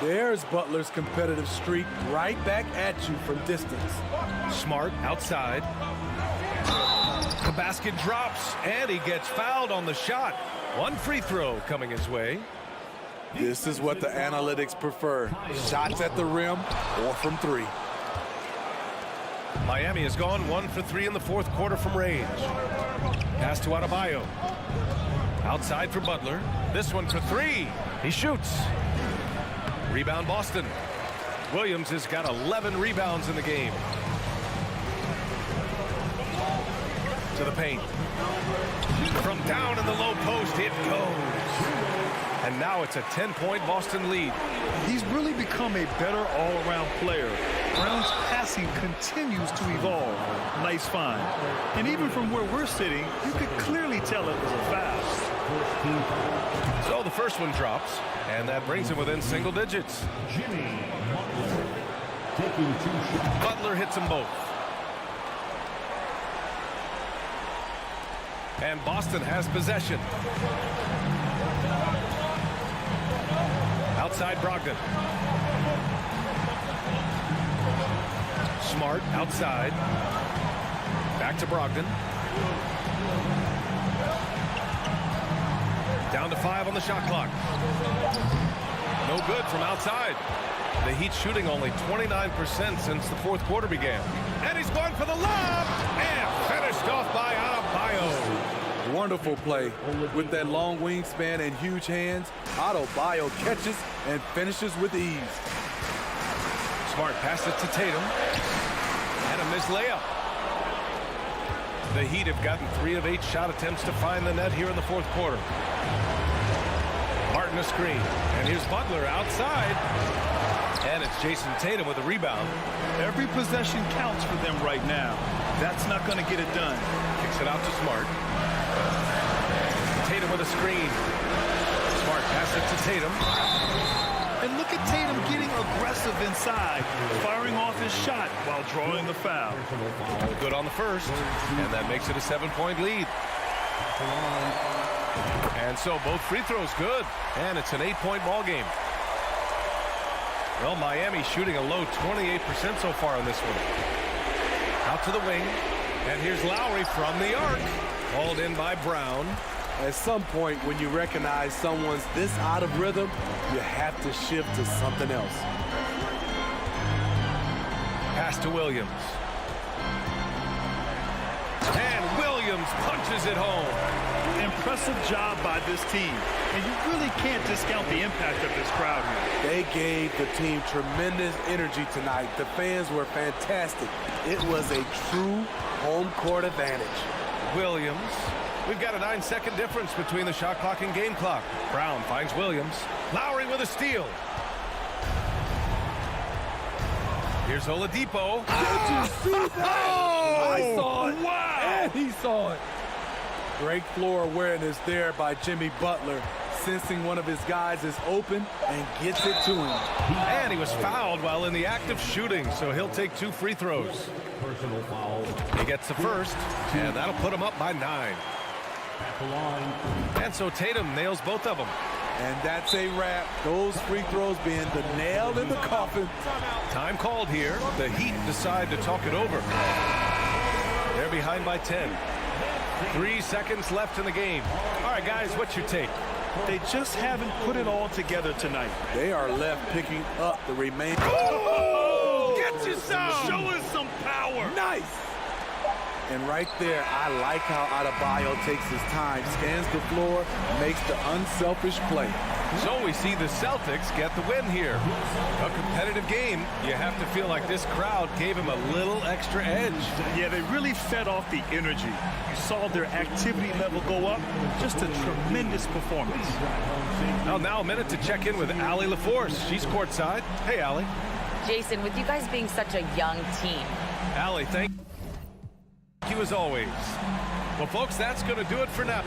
There's Butler's competitive streak right back at you from distance. Smart outside. The basket drops, and he gets fouled on the shot. 1 free throw coming his way. This is what the analytics prefer. Shots at the rim or from 3. Miami has gone 1 for 3 in the fourth quarter from range. Pass to Adebayo. Outside for Butler. This one for 3. He shoots. Rebound Boston. Williams has got 11 rebounds in the game. To the paint. From down in the low post, it goes. And now it's a 10-point Boston lead. He's really become a better all-around player. Brown's passing continues to evolve. Nice find. And even from where we're sitting, you could clearly tell it was a foul. So the first one drops, and that brings him within single digits. Jimmy Butler taking 2 shots. Butler hits them both. And Boston has possession. Outside Brogdon. Smart outside. Back to Brogdon. Down to 5 on the shot clock. No good from outside. The Heat shooting only 29% since the fourth quarter began. And he's going for the lob. And finished off by Adebayo. Wonderful play. With that long wingspan and huge hands, Adebayo catches and finishes with ease. Smart passes to Tatum. And a missed layup. The Heat have gotten 3 of 8 shot attempts to find the net here in the fourth quarter. Martin a screen. And here's Butler outside. And it's Jason Tatum with a rebound. Every possession counts for them right now. That's not going to get it done. Kicks it out to Smart. Tatum with a screen. Smart pass it to Tatum. And look at Tatum getting aggressive inside, firing off his shot while drawing the foul. Good on the first, and that makes it a 7-point lead. And so both free throws good, and it's an 8-point ball game. Well, Miami shooting a low 28% so far on this one. Out to the wing, and here's Lowry from the arc. Hauled in by Brown. At some point, when you recognize someone's this out of rhythm, you have to shift to something else. Pass to Williams. And Williams punches it home. Impressive job by this team. And you really can't discount the impact of this crowd here. They gave the team tremendous energy tonight. The fans were fantastic. It was a true home court advantage. Williams. We've got a 9-second difference between the shot clock and game clock. Brown finds Williams. Lowry with a steal. Here's Oladipo. I saw it. Wow. And he saw it. Great floor awareness there by Jimmy Butler, sensing one of his guys is open and gets it to him. And he was fouled while in the act of shooting, so he'll take 2 free throws. Personal foul. He gets the first, and that'll put him up by 9. At the line. And so Tatum nails both of them. And that's a wrap. Those free throws being the nail in the coffin. Time called here. The Heat decide to talk it over. They're behind by 10. 3 seconds left in the game. All right, guys, what's your take? They just haven't put it all together tonight. They are left picking up the remaining. Get yourself! Show us some power! Nice! And right there, I like how Adebayo takes his time, scans the floor, makes the unselfish play. So we see the Celtics get the win here. A competitive game. You have to feel like this crowd gave him a little extra edge. Yeah, they really fed off the energy. You saw their activity level go up. Just a tremendous performance. Well, now a minute to check in with Allie LaForce. She's courtside. Hey, Allie. Jason, with you guys being such a young team, Allie, thank you as always. Well, folks, that's going to do it for now.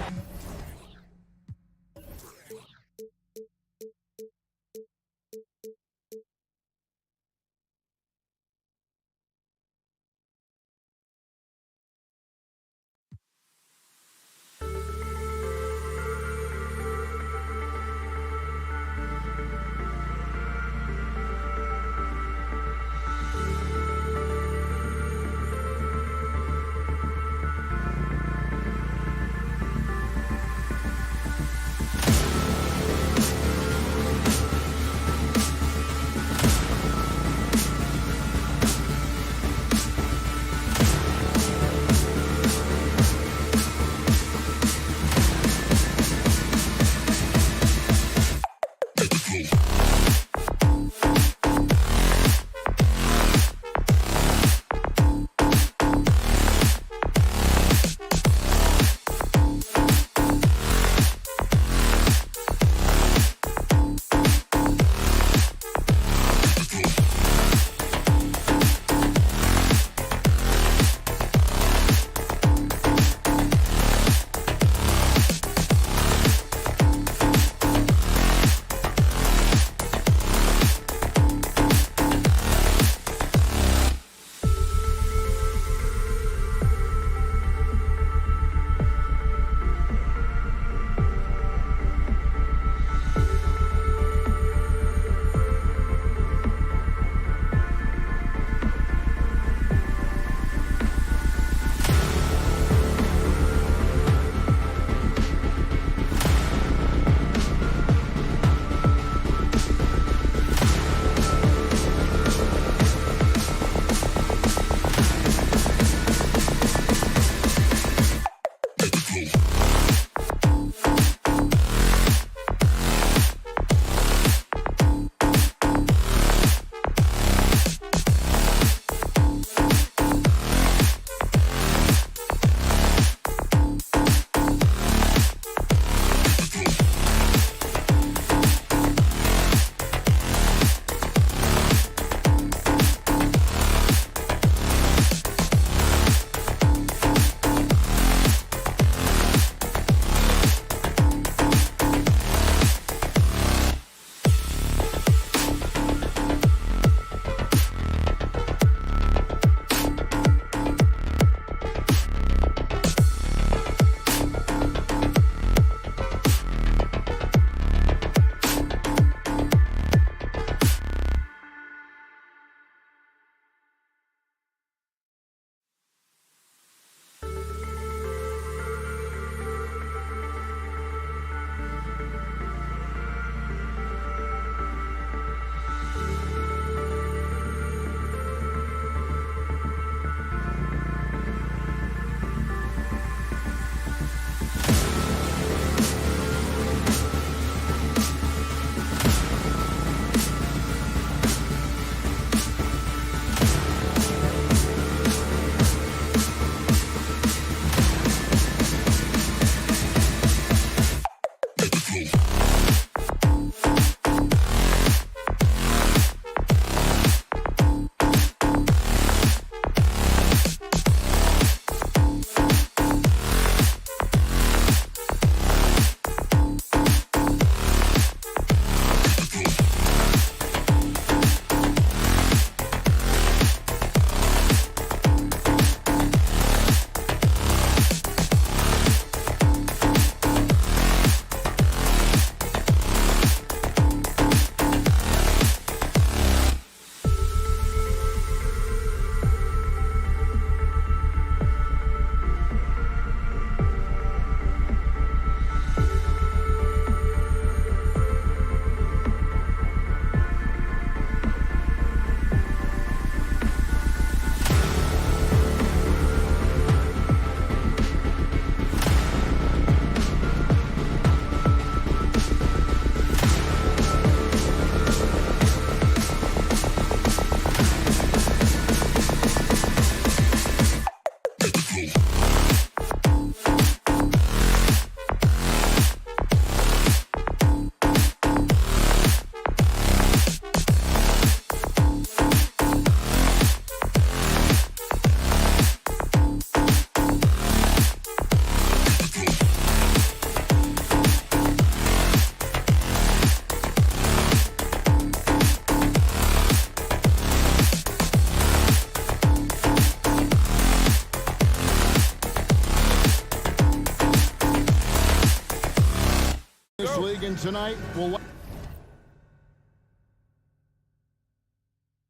And tonight will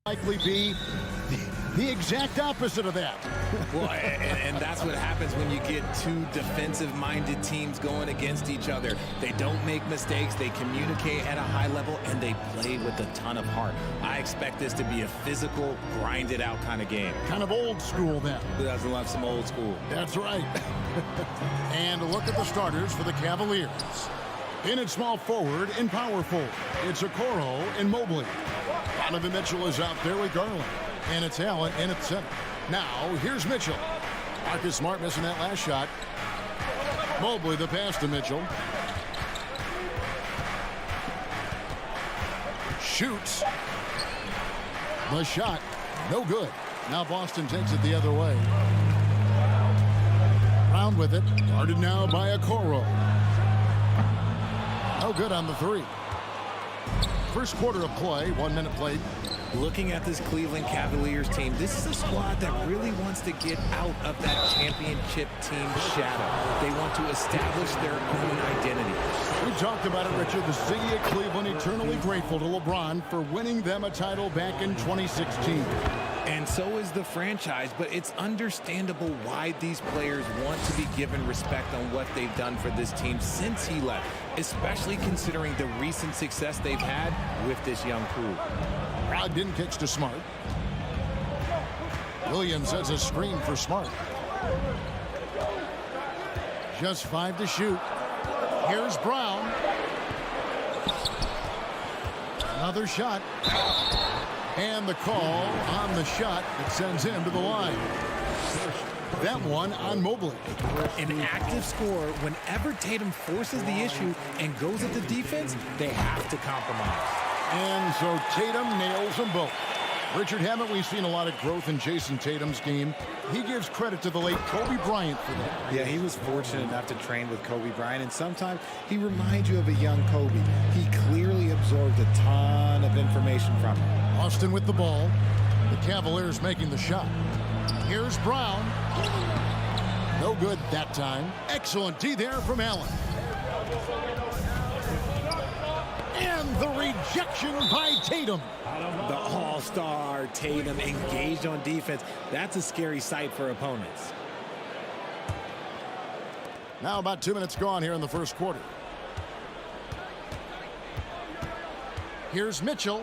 likely be the exact opposite of that. Well, and that's what happens when you get two defensive-minded teams going against each other. They don't make mistakes, they communicate at a high level, and they play with a ton of heart. I expect this to be a physical, grinded-out kind of game. Kind of old school then. Who doesn't love some old school? That's right. And a look at the starters for the Cavaliers. In at small forward and power forward, it's Okoro and Mobley. Donovan Mitchell is out there with Garland. And it's Allen in at center. Now, here's Mitchell. Marcus Smart missing that last shot. Mobley the pass to Mitchell. Shoots. The shot. No good. Now Boston takes it the other way. Brown with it. Guarded now by Okoro. No good on the three. First quarter of play. 1 minute played. Looking at this Cleveland Cavaliers team, this is a squad that really wants to get out of that championship team shadow. They want to establish their own identity. We talked about it, Richard. The city of Cleveland eternally grateful to LeBron for winning them a title back in 2016. And so is the franchise, but it's understandable why these players want to be given respect on what they've done for this team since he left, especially considering the recent success they've had with this young crew. Brogdon kicks to Smart. Williams has a screen for Smart. Just 5 to shoot. Here's Brown. Another shot. And the call on the shot that sends him to the line. That one on Mobley. An active scorer, whenever Tatum forces the issue and goes at the defense, they have to compromise. And so Tatum nails them both. Richard, haven't we seen a lot of growth in Jason Tatum's game? He gives credit to the late Kobe Bryant for that. Yeah, he was fortunate enough to train with Kobe Bryant, and sometimes he reminds you of a young Kobe. He clearly absorbed a ton of information from him. Austin with the ball. The Cavaliers making the shot. Here's Brown. No good that time. Excellent D there from Allen. And the rejection by Tatum. The all-star Tatum engaged on defense. That's a scary sight for opponents. Now about 2 minutes gone here in the first quarter. Here's Mitchell.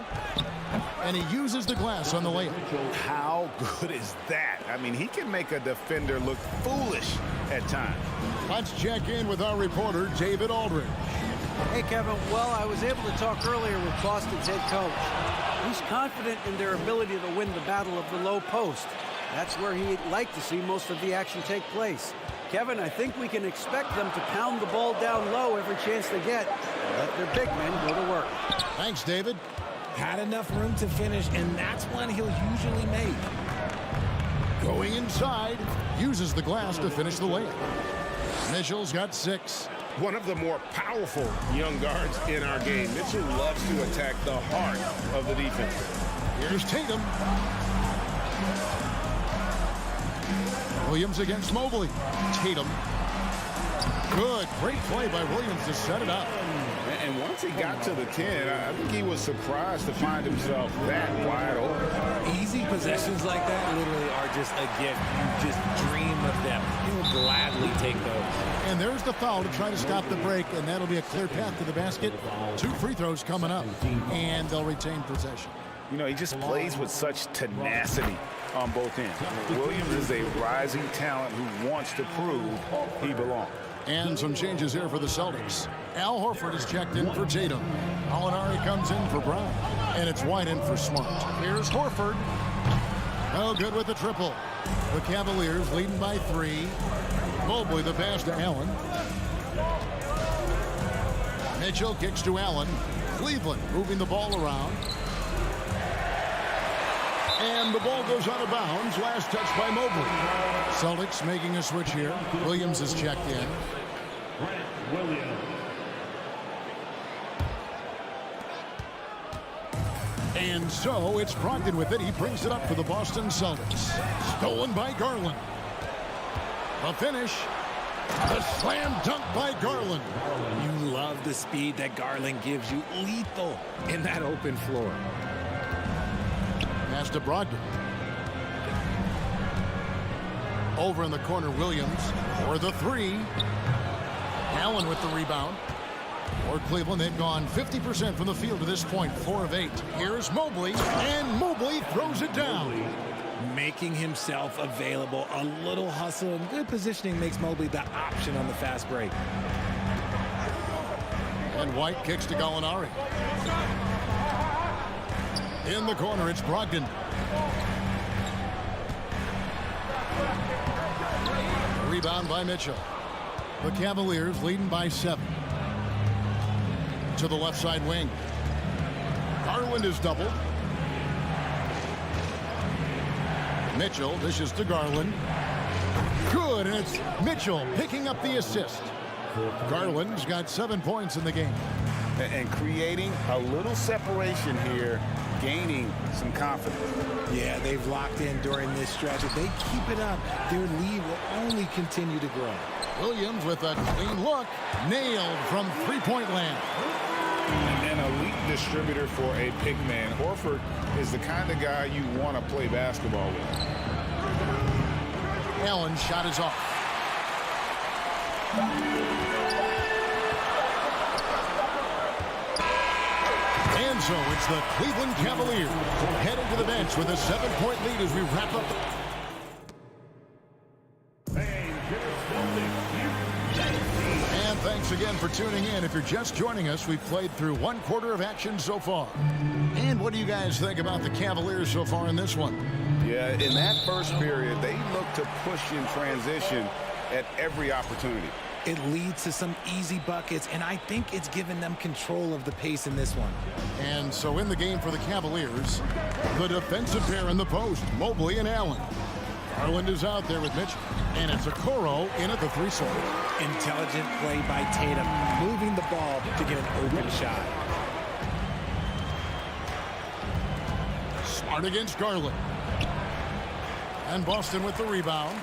And he uses the glass on the layup. How good is that? I mean, he can make a defender look foolish at times. Let's check in with our reporter, David Aldridge. Hey, Kevin. Well, I was able to talk earlier with Boston's head coach. He's confident in their ability to win the battle of the low post. That's where he'd like to see most of the action take place. Kevin, I think we can expect them to pound the ball down low every chance they get and let their big men go to work. Thanks, David. Had enough room to finish, and that's one he'll usually make. Going inside, uses the glass to finish the layup. Mitchell's got 6. One of the more powerful young guards in our game. Mitchell loves to attack the heart of the defense. Here's Tatum. Williams against Mobley. Tatum. Good. Great play by Williams to set it up. And once he got to the 10, I think he was surprised to find himself that wide open. Easy possessions like that literally are just a gift. You just dream of them. You'll gladly take those. And there's the foul to try to stop the break, and that'll be a clear path to the basket. 2 free throws coming up, and they'll retain possession. You know, he just plays with such tenacity on both ends. Williams is a rising talent who wants to prove he belongs. And some changes here for the Celtics. Al Horford is checked in for Tatum. Gallinari comes in for Brown. And it's White in for Smart. Here's Horford. Oh, good with the triple. The Cavaliers leading by 3. Mobley the pass to Allen. Mitchell kicks to Allen. Cleveland moving the ball around. And the ball goes out of bounds. Last touch by Mobley. Celtics making a switch here. Williams is checked in. And so it's Brogdon with it. He brings it up for the Boston Celtics. Stolen by Garland. The finish. The slam dunk by Garland. You love the speed that Garland gives you. Lethal in that open floor. Pass to Brogdon. Over in the corner, Williams for the three. Allen with the rebound. For Cleveland, they've gone 50% from the field to this point, 4 of 8. Here's Mobley, and Mobley throws it down. Making himself available. A little hustle and good positioning makes Mobley the option on the fast break. And White kicks to Gallinari. In the corner, it's Brogdon. Rebound by Mitchell. The Cavaliers leading by 7. To the left side wing. Garland is doubled. Mitchell dishes to Garland. Good, and it's Mitchell picking up the assist. Garland's got 7 points in the game. And creating a little separation here, gaining some confidence. Yeah, they've locked in during this stretch. If they keep it up, their lead will only continue to grow. Williams with a clean look. Nailed from three-point land. An elite distributor for a big man. Horford is the kind of guy you want to play basketball with. Allen's shot is off. And so it's the Cleveland Cavaliers heading to the bench with a 7-point lead as we wrap up. And thanks again for tuning in. If you're just joining us, we've played through 1 quarter of action so far. And what do you guys think about the Cavaliers so far in this one? Yeah, in that first period, they look to push in transition at every opportunity. It leads to some easy buckets, and I think it's given them control of the pace in this one. And so in the game for the Cavaliers, the defensive pair in the post, Mobley and Allen. Garland is out there with Mitchell, and it's Okoro in at the 3-spot. Intelligent play by Tatum, moving the ball to get an open shot. Smart against Garland. And Boston with the rebound.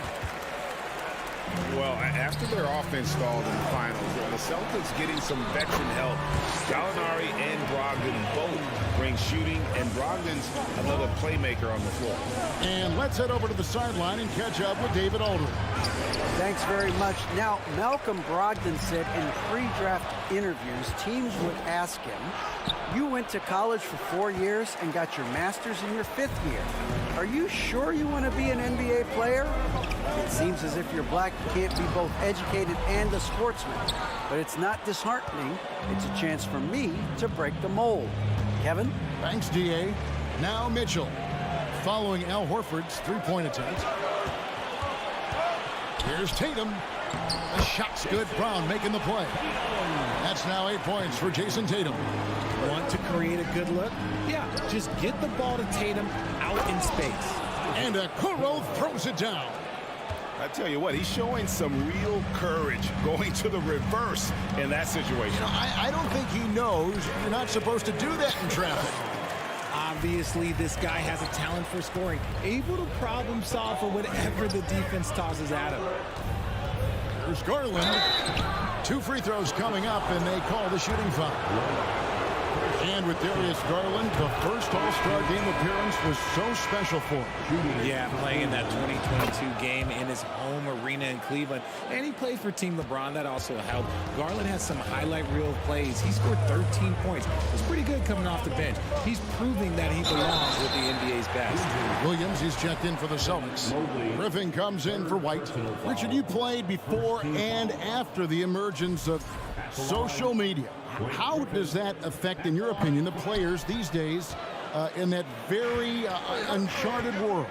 Well, after their offense stalled in the finals, the Celtics getting some veteran help. Gallinari and Brogdon both bring shooting, and Brogdon's another playmaker on the floor. And let's head over to the sideline and catch up with David Aldridge. Thanks very much. Now, Malcolm Brogdon said in pre-draft interviews, teams would ask him, you went to college for 4 years and got your master's in your 5th year. Are you sure you want to be an NBA player? It seems as if you're black, you can't be both educated and a sportsman. But it's not disheartening. It's a chance for me to break the mold. Kevin? Thanks, D.A. Now Mitchell, following Al Horford's 3-point attempt. Here's Tatum. The shot's good. Brown making the play. That's now 8 points for Jason Tatum. Want to create a good look? Yeah, just get the ball to Tatum out in space. And Okoro throws it down. I tell you what, he's showing some real courage going to the reverse in that situation. You know, I don't think he knows you're not supposed to do that in traffic. Obviously, this guy has a talent for scoring, able to problem solve for whatever the defense tosses at him. There's Garland. 2 free throws coming up, and they call the shooting foul. And with Darius Garland, the first All-Star game appearance was so special for him. Yeah, playing in that 2022 game in his home arena in Cleveland. And he played for Team LeBron. That also helped. Garland has some highlight reel plays. He scored 13 points. It's pretty good coming off the bench. He's proving that he belongs with the NBA's best. Williams, he's checked in for the Celtics. Griffin comes in for White. Richard, you played before and after the emergence of social media. How does that affect, in your opinion, the players these days in that very uncharted world?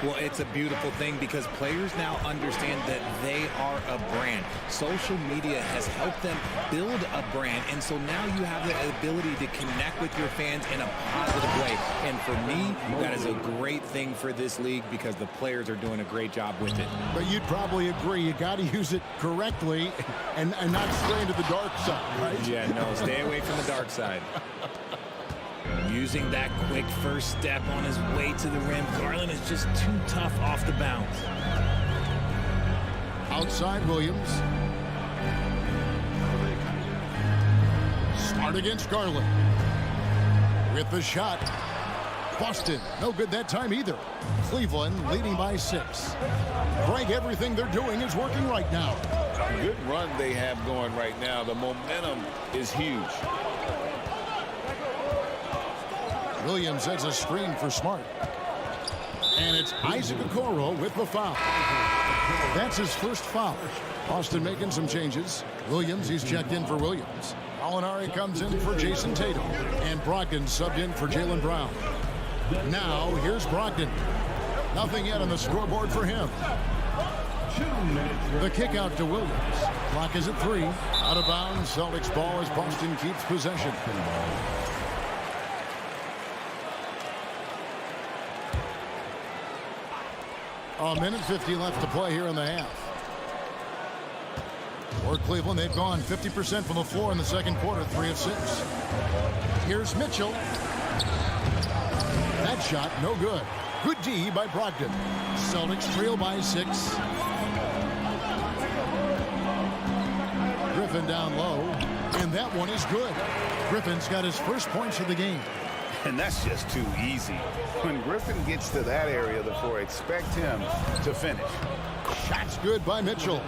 Well, it's a beautiful thing because players now understand that they are a brand. Social media has helped them build a brand, and so now you have the ability to connect with your fans in a positive way. And for me, that is a great thing for this league because the players are doing a great job with it. But you'd probably agree you got to use it correctly and not stray into the dark side, right? Yeah, no, stay away from the dark side. Using that quick first step on his way to the rim, Garland is just too tough off the bounce. Outside Williams. Smart against Garland. With the shot. Boston, no good that time either. Cleveland leading by 6. Greg, everything they're doing is working right now. Good run they have going right now. The momentum is huge. Williams sets a screen for Smart. And it's Isaac Okoro with the foul. That's his first foul. Boston making some changes. Williams, he's checked in for Williams. Gallinari comes in for Jason Tatum. And Brogdon subbed in for Jaylen Brown. Now, here's Brogdon. Nothing yet on the scoreboard for him. The kick out to Williams. Clock is at 3. Out of bounds. Celtics ball as Boston keeps possession. A minute 50 left to play here in the half. For Cleveland, they've gone 50% from the floor in the second quarter, 3 of 6. Here's Mitchell. That shot, no good. Good D by Brogdon. Celtics trail by 6. Griffin down low, and that one is good. Griffin's got his first points of the game. And that's just too easy. When Griffin gets to that area of the floor, expect him to finish. Shots good by Mitchell.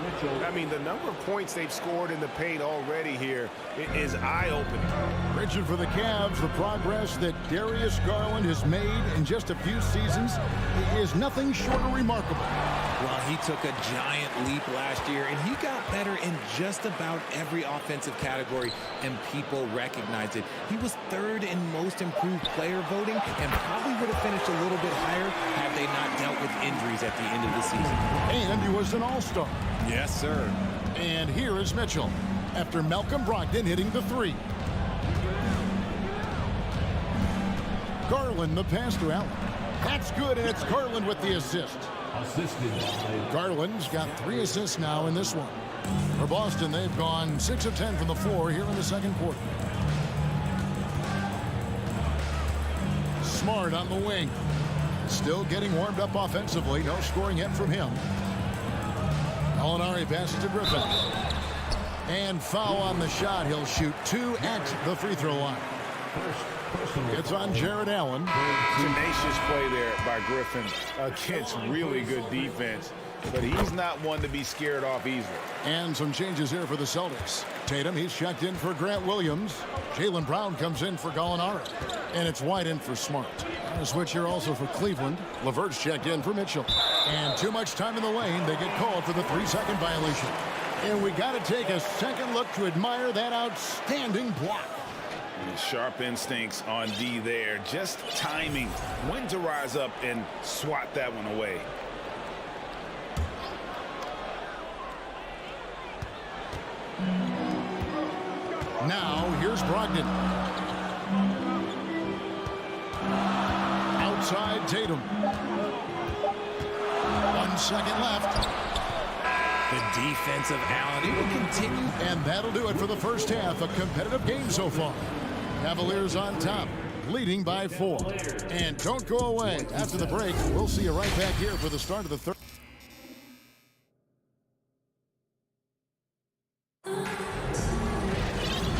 I mean, the number of points they've scored in the paint already here is eye-opening. Richard, for the Cavs, the progress that Darius Garland has made in just a few seasons is nothing short of remarkable. Well, he took a giant leap last year, and he got better in just about every offensive category, and people recognized it. He was 3rd in most improved player voting, and probably would have finished a little bit higher had they not dealt with injuries at the end of the season. And he was an all-star. Yes, sir. And here is Mitchell after Malcolm Brogdon hitting the 3. Garland the pass to Allen. That's good, and it's Garland with the assist. Garland's got 3 assists now in this one. For Boston, they've gone 6 of 10 from the floor here in the second quarter. Smart on the wing. Still getting warmed up offensively. No scoring yet from him. Gallinari passes to Griffin. And foul on the shot. He'll shoot 2 at the free throw line. It's on Jared Allen. Tenacious play there by Griffin against really good defense. But he's not one to be scared off easily. And some changes here for the Celtics. Tatum, he's checked in for Grant Williams. Jaylen Brown comes in for Gallinari. And it's White in for Smart. A switch here also for Cleveland. LeVert's checked in for Mitchell. And too much time in the lane. They get called for the 3-second violation. And we got to take a second look to admire that outstanding block. Sharp instincts on D there. Just timing when to rise up and swat that one away. Now, here's Brogdon. Outside Tatum. 1 second left. The defense of Allen, it will continue. And that'll do it for the first half. A competitive game so far. Cavaliers on top, leading by 4. And don't go away. After the break, we'll see you right back here for the start of the third.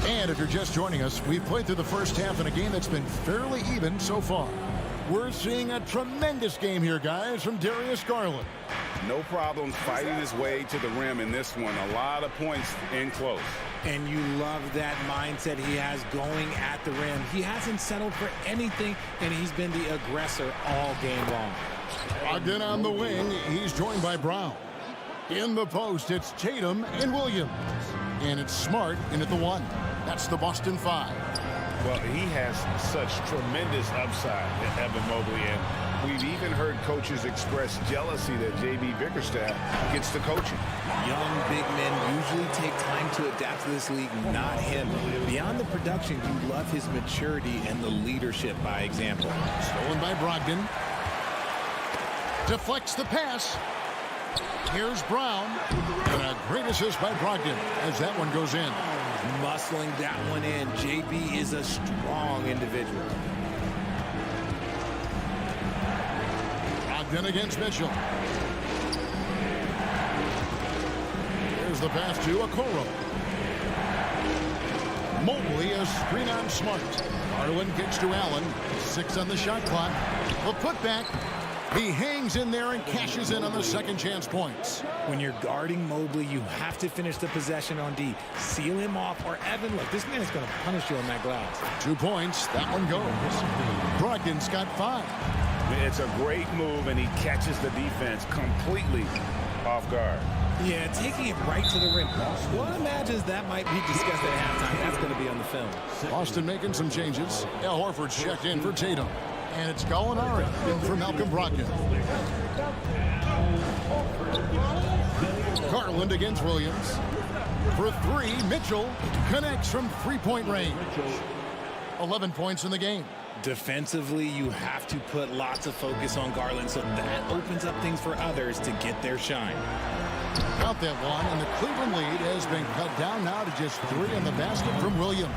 And if you're just joining us, we've played through the first half in a game that's been fairly even so far. We're seeing a tremendous game here, guys, from Darius Garland. No problems fighting his way to the rim in this one. A lot of points in close. And you love that mindset he has going at the rim. He hasn't settled for anything, and he's been the aggressor all game long. Brogdon on the wing. He's joined by Brown. In the post, it's Tatum and Williams. And it's Smart in at the 1. That's the Boston 5. Well, he has such tremendous upside, Evan Mobley, and we've even heard coaches express jealousy that J.B. Bickerstaff gets the coaching. Young big men usually take time to adapt to this league, not him. Beyond the production, you love his maturity and the leadership by example. Stolen by Brogdon. Deflects the pass. Here's Brown. And a great assist by Brogdon as that one goes in. Muscling that one in. JB is a strong individual. Brogdon against Mitchell. Here's the pass to Okoro. Mobley, a screen on Smart. Garland kicks to Allen. 6 on the shot clock. A putback. He hangs in there and cashes in on the second chance points. When you're guarding Mobley, you have to finish the possession on D. Seal him off, or Evan, look, this man is going to punish you on that glass. 2 points. That one goes. Brogdon's got 5. It's a great move, and he catches the defense completely off guard. Yeah, taking it right to the rim. One imagines that might be discussed at halftime. That's going to be on the film. Boston making some changes. Al Horford's checked in for Tatum. And it's Gallinari in for Malcolm Brogdon. Garland against Williams. For 3, Mitchell connects from three-point range. 11 points in the game. Defensively, you have to put lots of focus on Garland, so that opens up things for others to get their shine. Out that one, and the Cleveland lead has been cut down now to just 3 in the basket from Williams.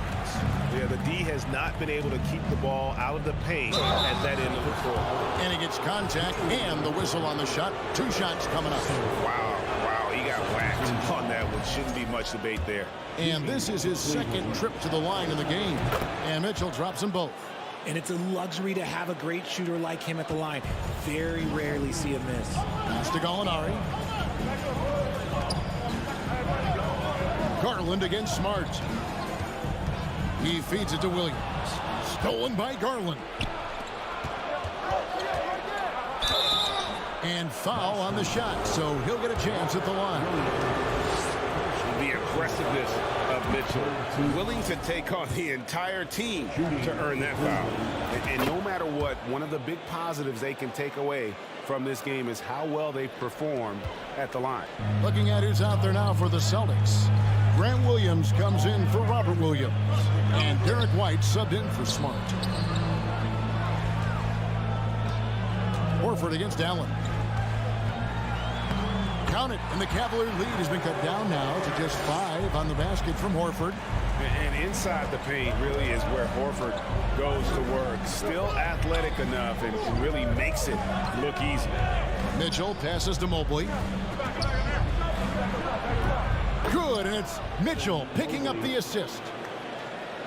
Yeah, the D has not been able to keep the ball out of the paint at that end of the court. And he gets contact and the whistle on the shot. 2 shots coming up. Wow, he got whacked on that one. Shouldn't be much debate there. And this is his second trip to the line in the game. And Mitchell drops them both. And it's a luxury to have a great shooter like him at the line. Very rarely see a miss. Pass to Gallinari. Garland against Smart. He feeds it to Williams. Stolen by Garland. And foul on the shot, so he'll get a chance at the line. The aggressiveness of Mitchell, willing to take on the entire team to earn that foul. And no matter what, one of the big positives they can take away from this game is how well they performed at the line. Looking at who's out there now for the Celtics. Grant Williams comes in for Robert Williams. And Derek White subbed in for Smart. Horford against Allen. Count it, and the Cavalier lead has been cut down now to just 5 on the basket from Horford. And inside the paint really is where Horford goes to work. Still athletic enough and really makes it look easy. Mitchell passes to Mobley. Good, and it's Mitchell picking up the assist.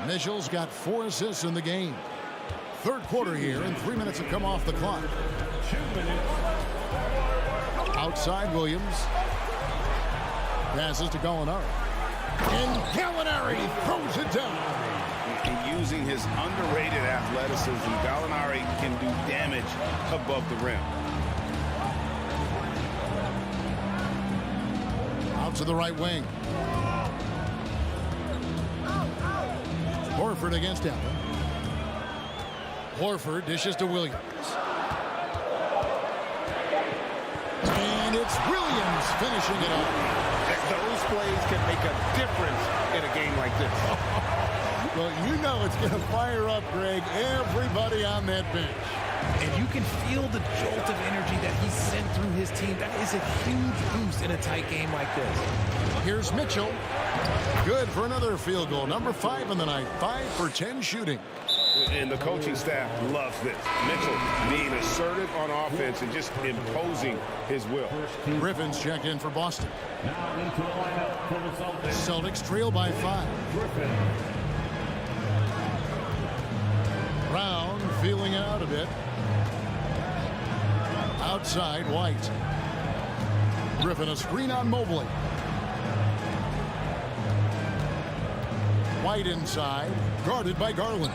Mitchell's got 4 assists in the game. Third quarter here, and 3 minutes have come off the clock. Outside Williams. Passes to Gallinari. And Gallinari throws it down. And using his underrated athleticism, Gallinari can do damage above the rim. Out to the right wing. Horford against Allen. Horford dishes to Williams. And it's Williams finishing it off. Those plays can make a difference in a game like this. Well, you know it's going to fire up, Greg, everybody on that bench. And you can feel the jolt of energy that he sent through his team. That is a huge boost in a tight game like this. Here's Mitchell. Good for another field goal. Number 5 in the night. 5 for 10 shooting. And the coaching staff loves this. Mitchell being assertive on offense and just imposing his will. Griffin's checked in for Boston. Celtics trail by 5. Brown feeling it out a bit. Outside, White. Griffin a screen on Mobley. White inside, guarded by Garland.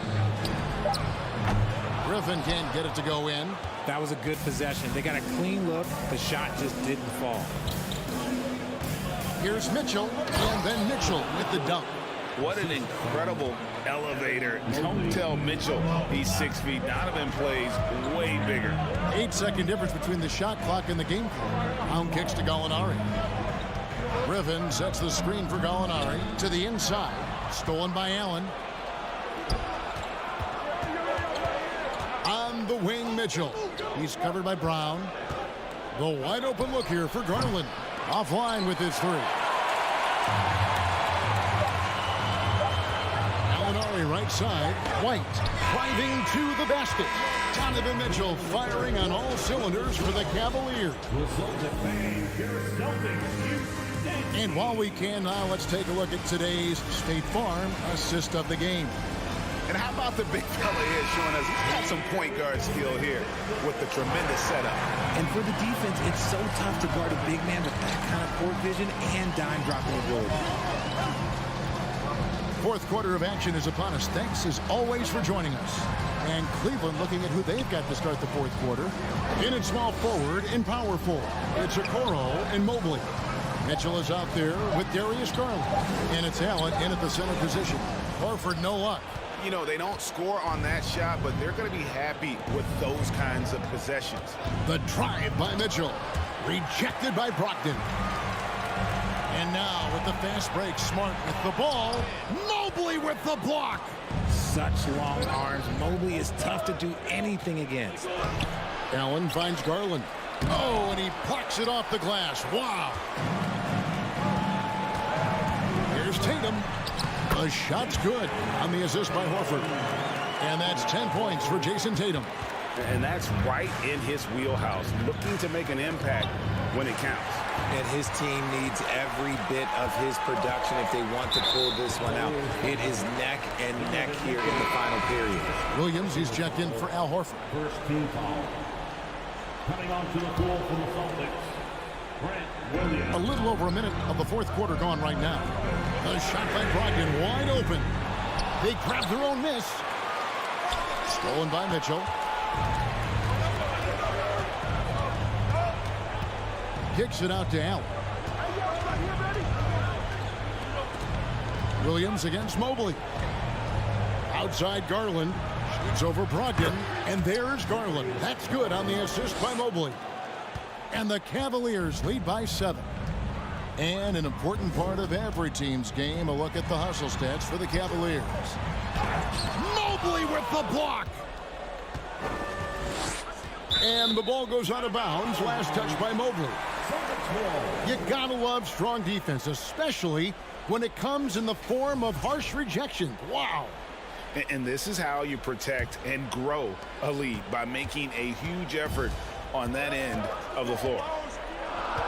Griffin can't get it to go in. That was a good possession. They got a clean look. The shot just didn't fall. Here's Mitchell, and then Mitchell with the dunk. What an incredible elevator. Don't tell Mitchell he's 6 feet. Donovan plays way bigger. 8-second difference between the shot clock and the game clock. Brown kicks to Gallinari. Griffin sets the screen for Gallinari to the inside. Stolen by Allen. On the wing, Mitchell. He's covered by Brown. The wide open look here for Garland. Offline with his 3. Gallinari right side. White driving to the basket. Donovan Mitchell firing on all cylinders for the Cavaliers. And while we can now, let's take a look at today's State Farm assist of the game. And how about the big fella here showing us he's got some point guard skill here with the tremendous setup. And for the defense, it's so tough to guard a big man with that kind of court vision and dime dropping ability. Fourth quarter of action is upon us. Thanks as always for joining us. And Cleveland looking at who they've got to start the fourth quarter. In at small forward and power forward. It's Okoro and Mobley. Mitchell is out there with Darius Garland. And it's Allen in at the center position. Horford no luck. You know, they don't score on that shot, but they're going to be happy with those kinds of possessions. The drive by Mitchell. Rejected by Brogdon. And now with the fast break, Smart with the ball. Mobley with the block. Such long arms. Mobley is tough to do anything against. Allen finds Garland. Oh, and he plucks it off the glass. Wow. Here's Tatum. The shot's good on the assist by Horford. And that's 10 points for Jason Tatum. And that's right in his wheelhouse, looking to make an impact when it counts. And his team needs every bit of his production if they want to pull this one out. It is neck and neck here in the final period. Williams, he's checked in for Al Horford. First team foul. Coming onto the floor for the Celtics, Brent Williams. A little over a minute of the fourth quarter gone right now. A shot by Brogdon, wide open. They grab their own miss. Stolen by Mitchell. Kicks it out to Allen. Williams against Mobley. Outside Garland. Shoots over Brogdon. And there's Garland. That's good on the assist by Mobley. And the Cavaliers lead by 7. And an important part of every team's game, a look at the hustle stats for the Cavaliers. Mobley with the block. And the ball goes out of bounds. Last touch by Mobley. You gotta love strong defense, especially when it comes in the form of harsh rejection. Wow. And this is how you protect and grow a lead, by making a huge effort on that end of the floor.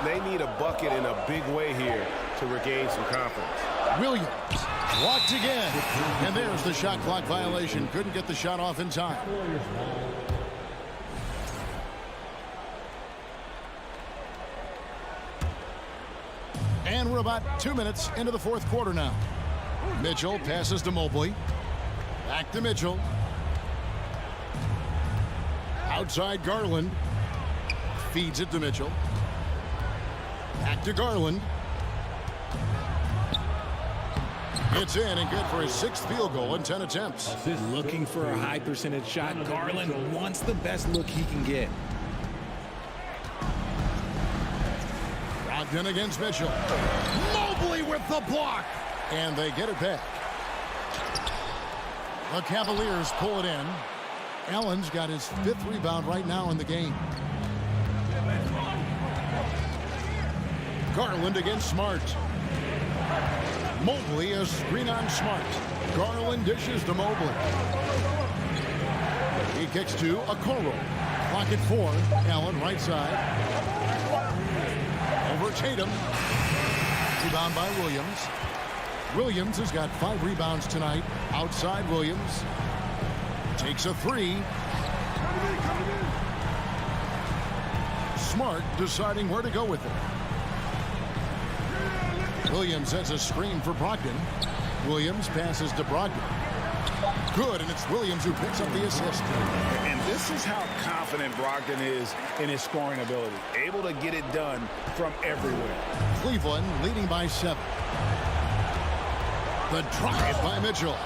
They need a bucket in a big way here to regain some confidence. Williams blocked again. And there's the shot clock violation. Couldn't get the shot off in time. And we're about 2 minutes into the fourth quarter now. Mitchell passes to Mobley. Back to Mitchell. Outside Garland. Feeds it to Mitchell. Back to Garland. It's in and good for his 6th field goal in 10 attempts. Looking for a high percentage shot. Garland wants the best look he can get. Brogdon against Mitchell. Mobley with the block. And they get it back. The Cavaliers pull it in. Allen's got his 5th rebound right now in the game. Garland against Smart. Mobley a screen on Smart. Garland dishes to Mobley. He kicks to Okoro. Clock at 4. Allen right side. Over Tatum. Rebound by Williams. Williams has got 5 rebounds tonight. Outside Williams. Takes a 3. Smart deciding where to go with it. Williams has a screen for Brogdon. Williams passes to Brogdon. Good, and it's Williams who picks up the assist. And this is how confident Brogdon is in his scoring ability. Able to get it done from everywhere. Cleveland leading by 7. The drive by Mitchell.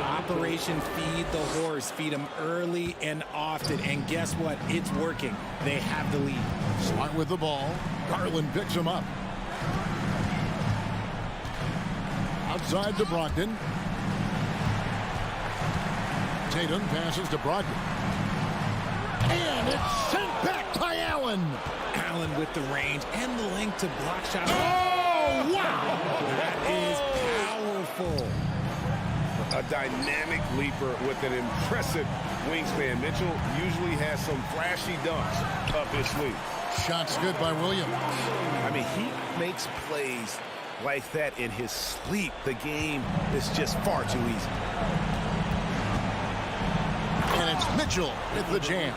Operation Feed the Horse. Feed him early and often. And guess what? It's working. They have the lead. Smart with the ball. Garland picks him up. Outside to Brogdon. Tatum passes to Brogdon. And it's sent back by Allen. Allen with the range and the length to block shot. Oh, wow! That is powerful. a dynamic leaper with an impressive wingspan. Mitchell usually has some flashy dunks up his sleeve. Shot's good by Williams. I mean, he makes plays like that in his sleep. The game is just far too easy. And it's Mitchell with the jam.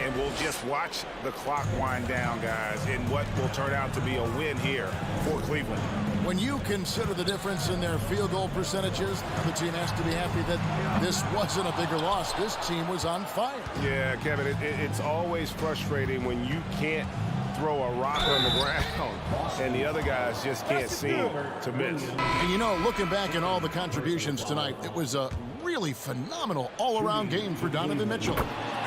And we'll just watch the clock wind down, guys, in what will turn out to be a win here for Cleveland. When you consider the difference in their field goal percentages, the team has to be happy that this wasn't a bigger loss. This team was on fire. Yeah, Kevin, it's always frustrating when you can't throw a rock on the ground and the other guys just can't seem to miss. And you know, looking back at all the contributions tonight, it was a really phenomenal all-around game for Donovan Mitchell.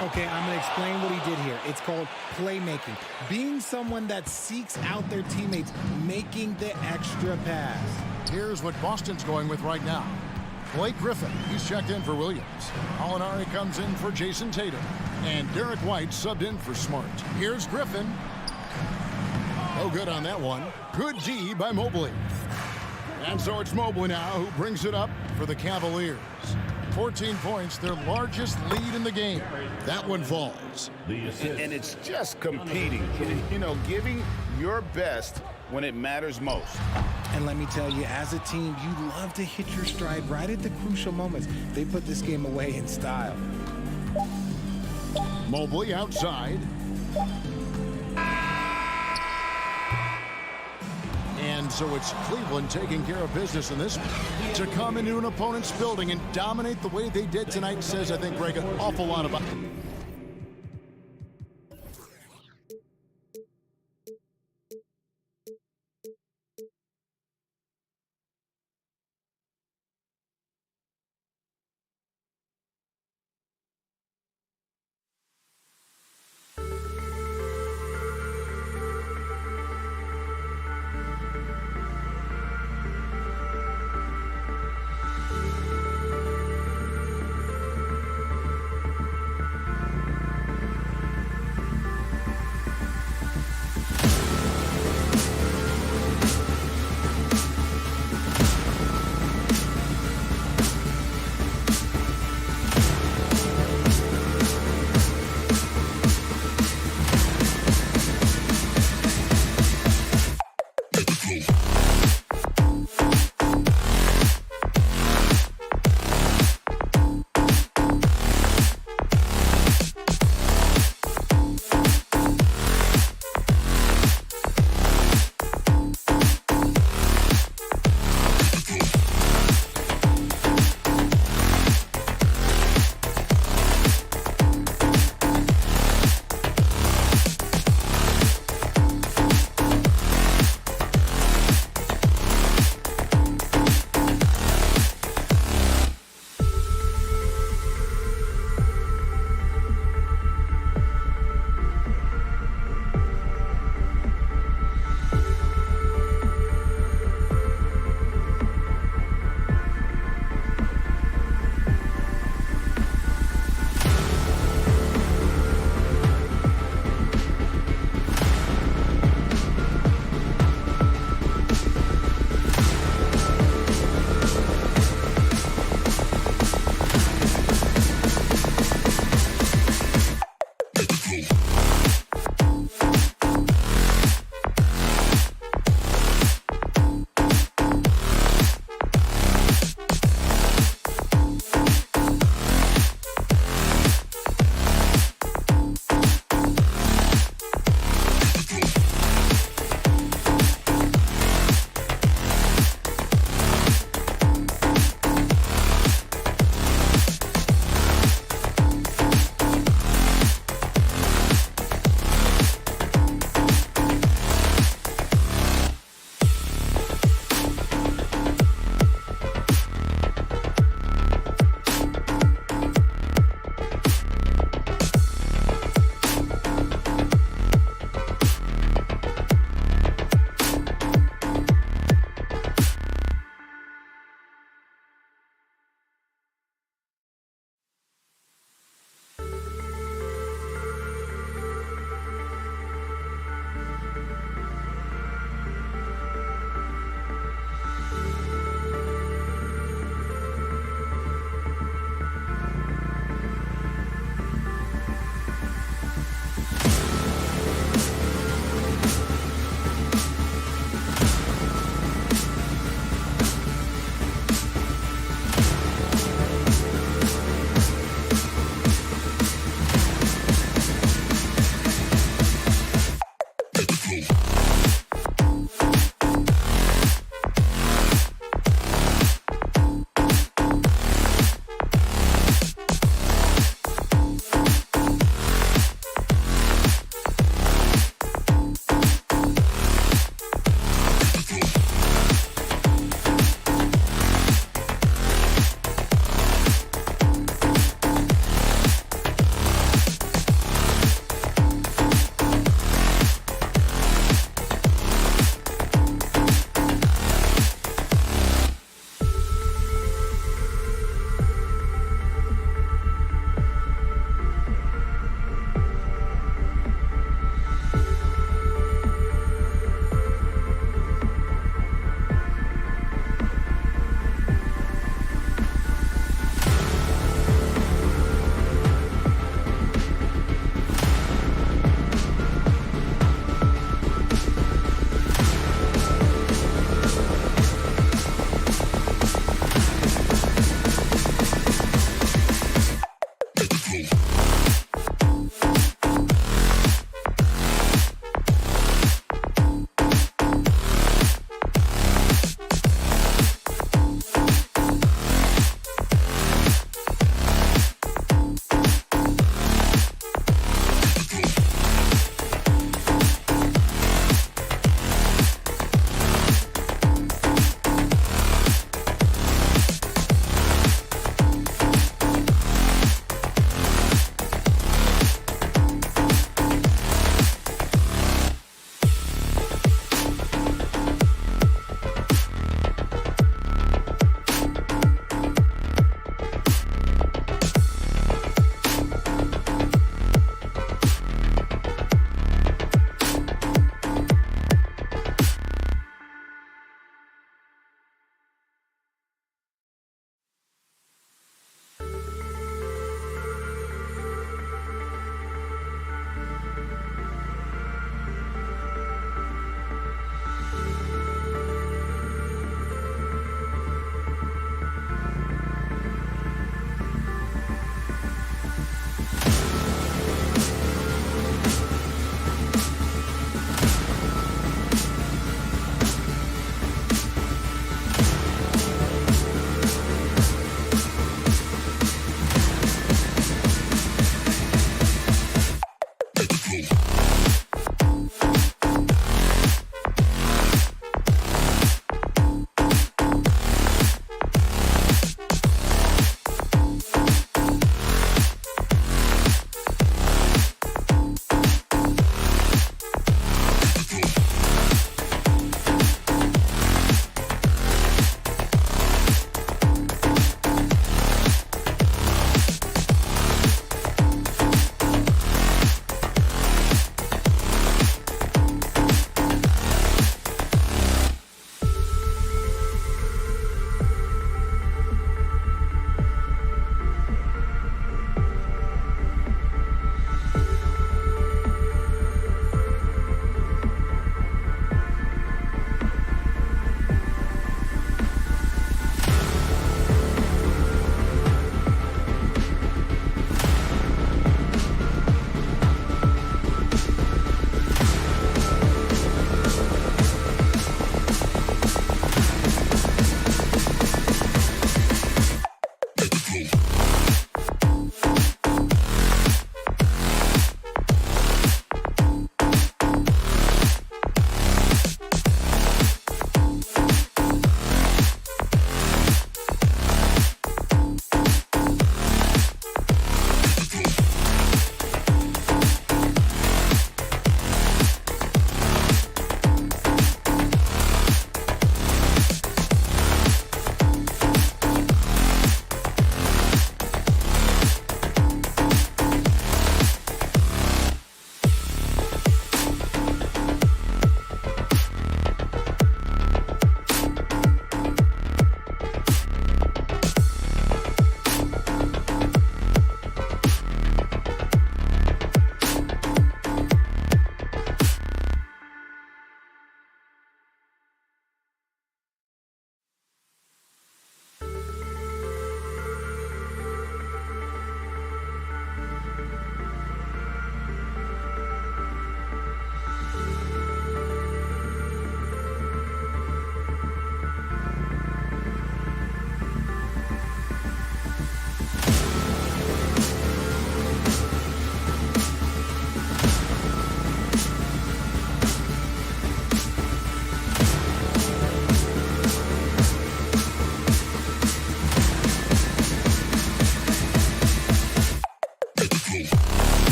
Okay, I'm going to explain what he did here. It's called playmaking. Being someone that seeks out their teammates, making the extra pass. Here's what Boston's going with right now. Blake Griffin, he's checked in for Williams. Gallinari comes in for Jason Tatum. And Derek White subbed in for Smart. Here's Griffin. No good on that one. Good D by Mobley. And so it's Mobley now who brings it up for the Cavaliers. 14 points, their largest lead in the game. That one falls. And it's just competing, you know, giving your best when it matters most. And let me tell you, as a team, you love to hit your stride right at the crucial moments. They put this game away in style. Mobley outside. And so it's Cleveland taking care of business in this one. To come into an opponent's building and dominate the way they did tonight says, I think, Greg, an awful lot about it.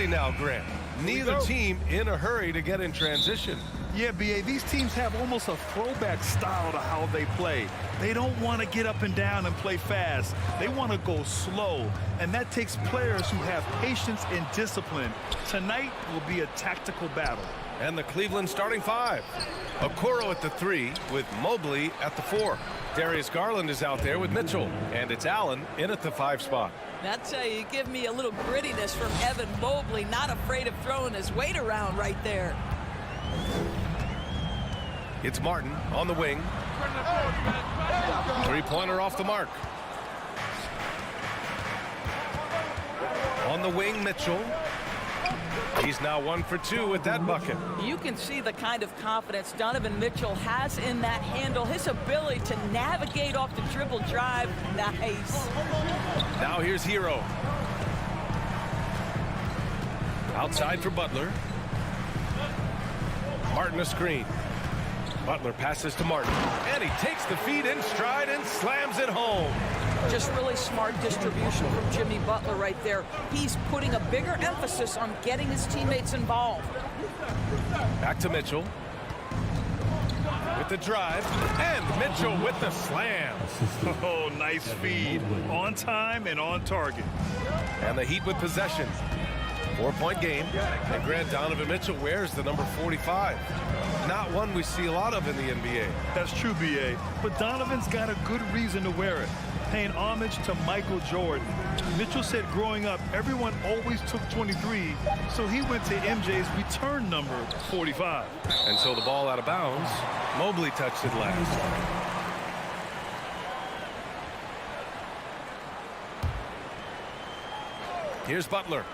2:30 now, Grant. Neither team in a hurry to get in transition. Yeah, B.A., these teams have almost a throwback style to how they play. They don't want to get up and down and play fast. They want to go slow, and that takes players who have patience and discipline. Tonight will be a tactical battle. And the Cleveland starting five. Okoro at the 3 with Mobley at the 4. Darius Garland is out there with Mitchell, and it's Allen in at the 5 spot. That's how you give me a little grittiness from Evan Mobley, not afraid of throwing his weight around right there. It's Martin on the wing. Three-pointer off the mark. On the wing, Mitchell. He's now 1 for 2 with that bucket. You can see the kind of confidence Donovan Mitchell has in that handle. His ability to navigate off the dribble drive. Nice. Now here's Hero. Outside for Butler. Martin a screen. Butler passes to Martin. And he takes the feed in stride and slams it home. Just really smart distribution from Jimmy Butler right there. He's putting a bigger emphasis on getting his teammates involved. Back to Mitchell. With the drive. And Mitchell with the slam. Oh, nice feed. On time and on target. And the Heat with possession. 4-point game. And Grant, Donovan Mitchell wears the number 45. Not one we see a lot of in the NBA. That's true, B.A. But Donovan's got a good reason to wear it. Paying homage to Michael Jordan. Mitchell said growing up, everyone always took 23, so he went to MJ's return number 45. And so the ball out of bounds. Mobley touched it last. Here's Butler.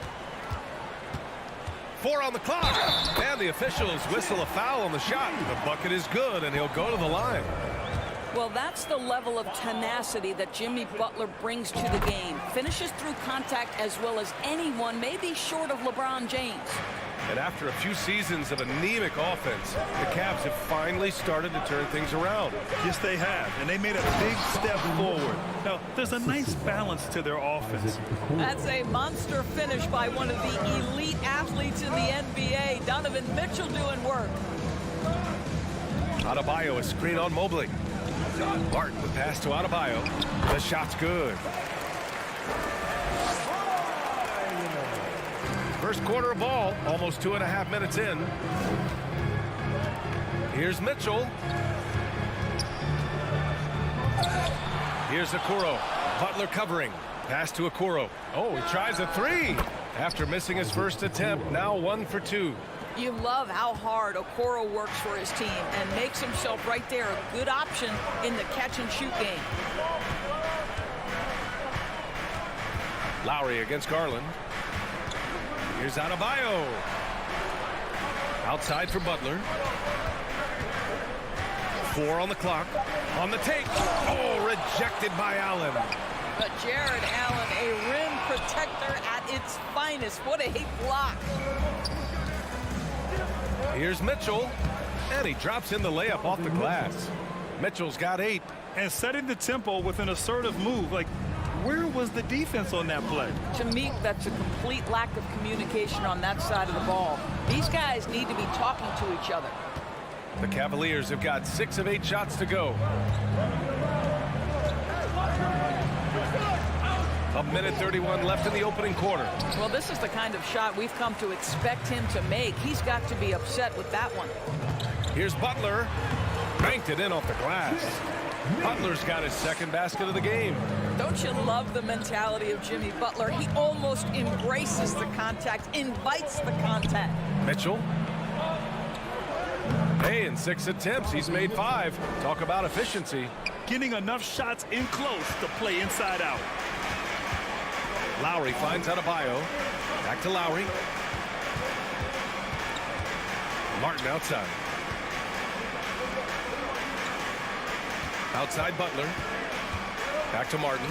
4 on the clock. And the officials whistle a foul on the shot. The bucket is good, and he'll go to the line. Well, that's the level of tenacity that Jimmy Butler brings to the game. Finishes through contact as well as anyone, maybe short of LeBron James. And after a few seasons of anemic offense, the Cavs have finally started to turn things around. Yes, they have, and they made a big step forward. Now, there's a nice balance to their offense. That's a monster finish by one of the elite athletes in the NBA. Donovan Mitchell doing work. Adebayo, a screen on Mobley. Martin, the pass to Adebayo. The shot's good. First quarter of ball, almost 2.5 minutes in. Here's Mitchell. Here's Okoro. Butler covering. Pass to Okoro. Oh, he tries a 3. After missing his first attempt, now 1 for 2. You love how hard Okoro works for his team and makes himself right there a good option in the catch-and-shoot game. Lowry against Garland. Here's Adebayo. Outside for Butler. 4 on the clock. On the take. Oh, rejected by Allen. But Jared Allen, a rim protector at its finest. What a hate block. Here's Mitchell. And he drops in the layup off the glass. Mitchell's got 8. And setting the tempo with an assertive move. Like, where was the defense on that play? To me, that's a complete lack of communication on that side of the ball. These guys need to be talking to each other. The Cavaliers have got 6 of 8 shots to go. A minute 31 left in the opening quarter. Well, this is the kind of shot we've come to expect him to make. He's got to be upset with that one. Here's Butler. Banked it in off the glass. Butler's got his second basket of the game. Don't you love the mentality of Jimmy Butler? He almost embraces the contact, invites the contact. Mitchell. Hey, in 6 attempts, he's made 5. Talk about efficiency. Getting enough shots in close to play inside out. Lowry finds Adebayo. Back to Lowry. Martin outside. Outside Butler. Back to Martin.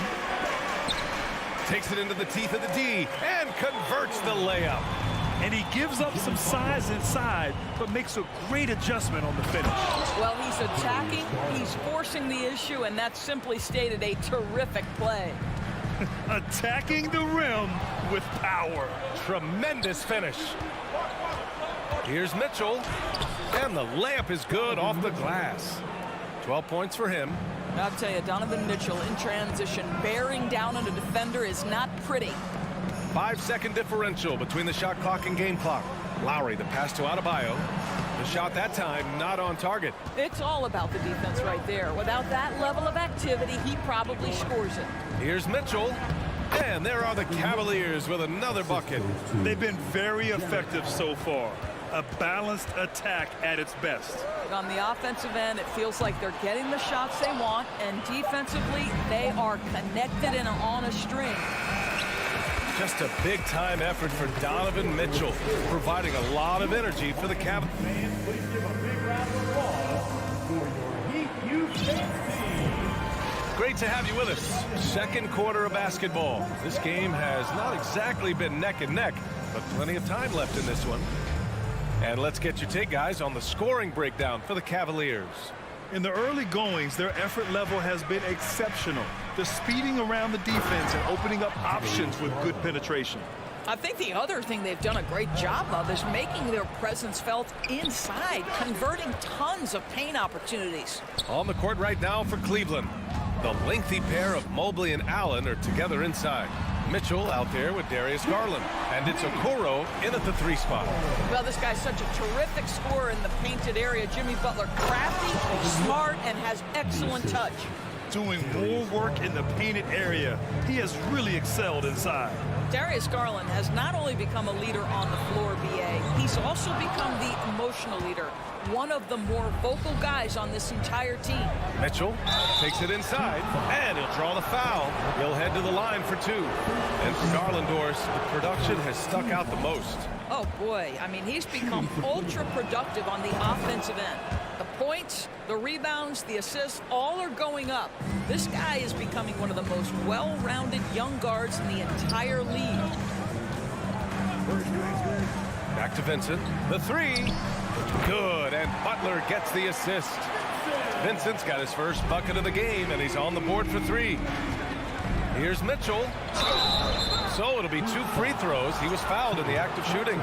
Takes it into the teeth of the D and converts the layup. And he gives up some size inside, but makes a great adjustment on the finish. Well, he's attacking, he's forcing the issue, and that's simply stated a terrific play. Attacking the rim with power. Tremendous finish. Here's Mitchell. And the layup is good off the glass. 12 points for him. I'll tell you, Donovan Mitchell in transition, bearing down on a defender is not pretty. 5-second differential between the shot clock and game clock. Lowry, the pass to Adebayo. The shot that time not on target. It's all about the defense right there. Without that level of activity, he probably scores it. Here's Mitchell. And there are the Cavaliers with another bucket. They've been very effective so far. A balanced attack at its best. On the offensive end, it feels like they're getting the shots they want, and defensively, they are connected and on a string. Just a big-time effort for Donovan Mitchell, providing a lot of energy for the Cavaliers. Please give a big round of applause for your Heat Youth team. Great to have you with us. Second quarter of basketball. This game has not exactly been neck and neck, but plenty of time left in this one. And let's get your take, guys, on the scoring breakdown for the Cavaliers. In the early goings, their effort level has been exceptional. They're speeding around the defense and opening up options with good penetration. I think the other thing they've done a great job of is making their presence felt inside, converting tons of paint opportunities. On the court right now for Cleveland. The lengthy pair of Mobley and Allen are together inside. Mitchell out there with Darius Garland. And it's Okoro in at the 3 spot. Well, this guy's such a terrific scorer in the painted area. Jimmy Butler, crafty, smart, and has excellent touch. Doing more work in the painted area. He has really excelled inside. Darius Garland has not only become a leader on the floor, BA, he's also become the emotional leader. One of the more vocal guys on this entire team. Mitchell takes it inside, and he'll draw the foul. He'll head to the line for 2. And for Garlandors, the production has stuck out the most. Oh, boy. I mean, he's become ultra-productive on the offensive end. The points, the rebounds, the assists, all are going up. This guy is becoming one of the most well-rounded young guards in the entire league. Back to Vincent. The 3. Good, and Butler gets the assist. Vincent's got his first bucket of the game, and he's on the board for 3. Here's Mitchell. So it'll be 2 free throws. He was fouled in the act of shooting.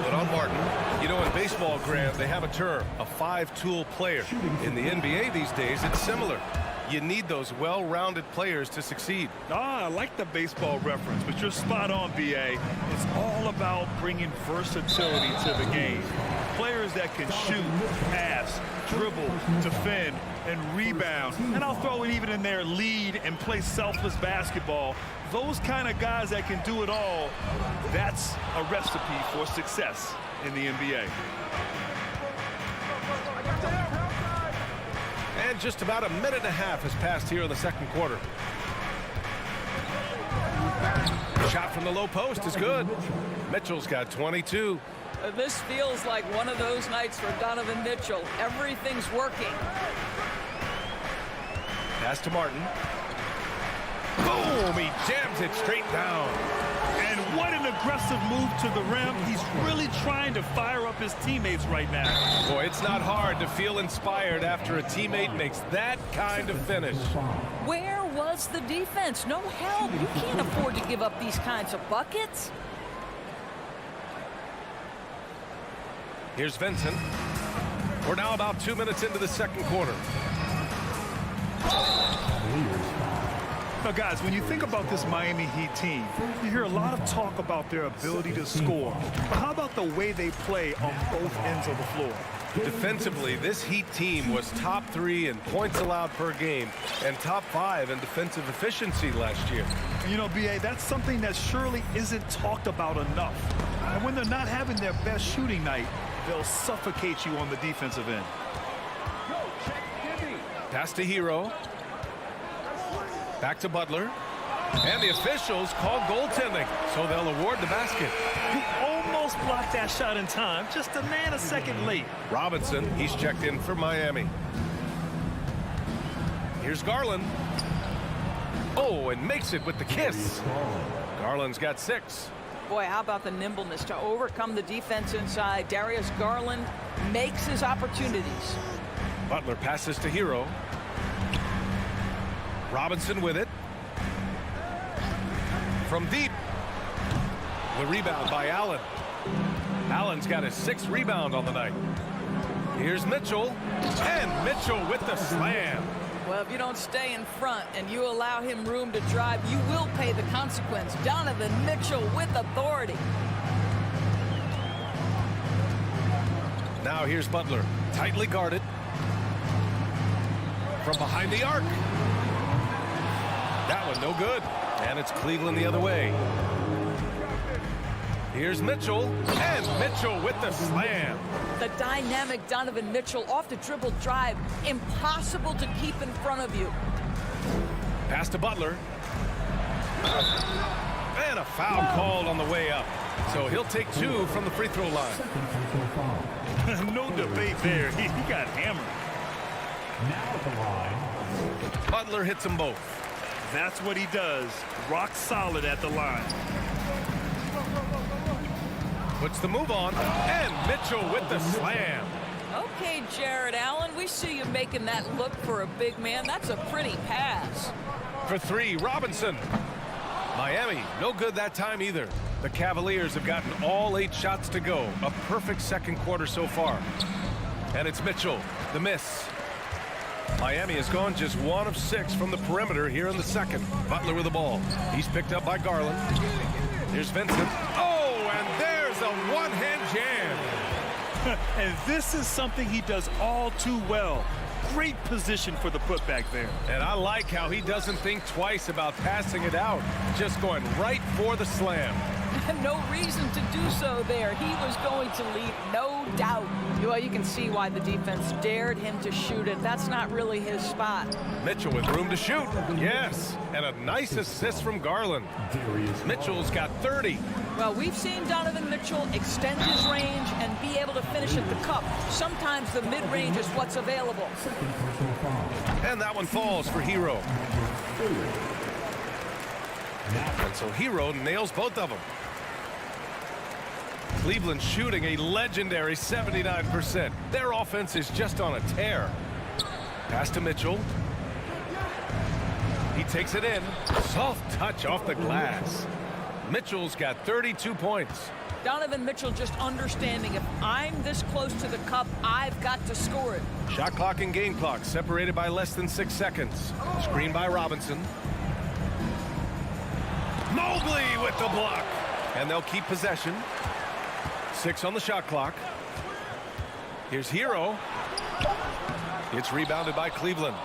Good on Martin. You know, in baseball, Grant, they have a term, a 5-tool player. In the NBA these days, it's similar. You need those well-rounded players to succeed. I like the baseball reference, but you're spot on, BA. It's all about bringing versatility to the game. Players that can shoot, pass, dribble, defend, and rebound. And I'll throw it even in there, lead and play selfless basketball. Those kind of guys that can do it all, that's a recipe for success in the NBA. And just about a minute and a half has passed here in the second quarter. Shot from the low post is good. Mitchell's got 22. This feels like one of those nights for Donovan Mitchell. Everything's working. Pass to Martin. Boom! He jams it straight down. And what an aggressive move to the rim. He's really trying to fire up his teammates right now. Boy, it's not hard to feel inspired after a teammate makes that kind of finish. Where was the defense? No help. You can't afford to give up these kinds of buckets. Here's Vincent. We're now about 2 minutes into the second quarter. Now, guys, when you think about this Miami Heat team, you hear a lot of talk about their ability to score. But how about the way they play on both ends of the floor? Defensively, this Heat team was top 3 in points allowed per game and top 5 in defensive efficiency last year. You know, BA, that's something that surely isn't talked about enough. And when they're not having their best shooting night, they'll suffocate you on the defensive end. Pass to Hero. Back to Butler. And the officials call goaltending, so they'll award the basket. He almost blocked that shot in time, just a nanosecond late. Robinson, he's checked in for Miami. Here's Garland. Oh, and makes it with the kiss. Garland's got 6. Boy, how about the nimbleness to overcome the defense inside. Darius Garland makes his opportunities. Butler passes to Hero. Robinson with it. from deep. The rebound by Allen. Allen's got his 6th rebound on the night. Here's Mitchell, and Mitchell with the slam. Well, if you don't stay in front and you allow him room to drive, you will pay the consequence. Donovan Mitchell with authority. Now here's Butler, tightly guarded. From behind the arc. That one no good. And it's Cleveland the other way. Here's Mitchell, and Mitchell with the slam. The dynamic Donovan Mitchell off the dribble drive. Impossible to keep in front of you. Pass to Butler. And a foul called on the way up. So he'll take 2 from the free throw line. No debate there. He got hammered. Now at the line. Butler hits them both. That's what he does. Rock solid at the line. Puts the move on, and Mitchell with the slam. Okay, Jared Allen, we see you making that look for a big man. That's a pretty pass. For 3, Robinson. Miami, no good that time either. The Cavaliers have gotten all 8 shots to go. A perfect second quarter so far. And it's Mitchell, the miss. Miami has gone just 1 of 6 from the perimeter here in the second. Butler with the ball. He's picked up by Garland. Here's Vincent. Oh, and there's a one-hand jam. And this is something he does all too well. Great position for the putback there. And I like how he doesn't think twice about passing it out. Just going right for the slam. No reason to do so there. He was going to lead, no doubt. Well, you can see why the defense dared him to shoot it. That's not really his spot. Mitchell with room to shoot. Yes, and a nice assist from Garland. Mitchell's got 30. Well, we've seen Donovan Mitchell extend his range and be able to finish at the cup. Sometimes the mid-range is what's available. And that one falls for Hero. And so Hero nails both of them. Cleveland shooting a legendary 79%. Their offense is just on a tear. Pass to Mitchell. He takes it in. Soft touch off the glass. Mitchell's got 32 points. Donovan Mitchell just understanding if I'm this close to the cup, I've got to score it. Shot clock and game clock separated by less than 6 seconds. Screen by Robinson. Mobley with the block. And they'll keep possession. 6 on the shot clock. Here's Hero. It's rebounded by Cleveland.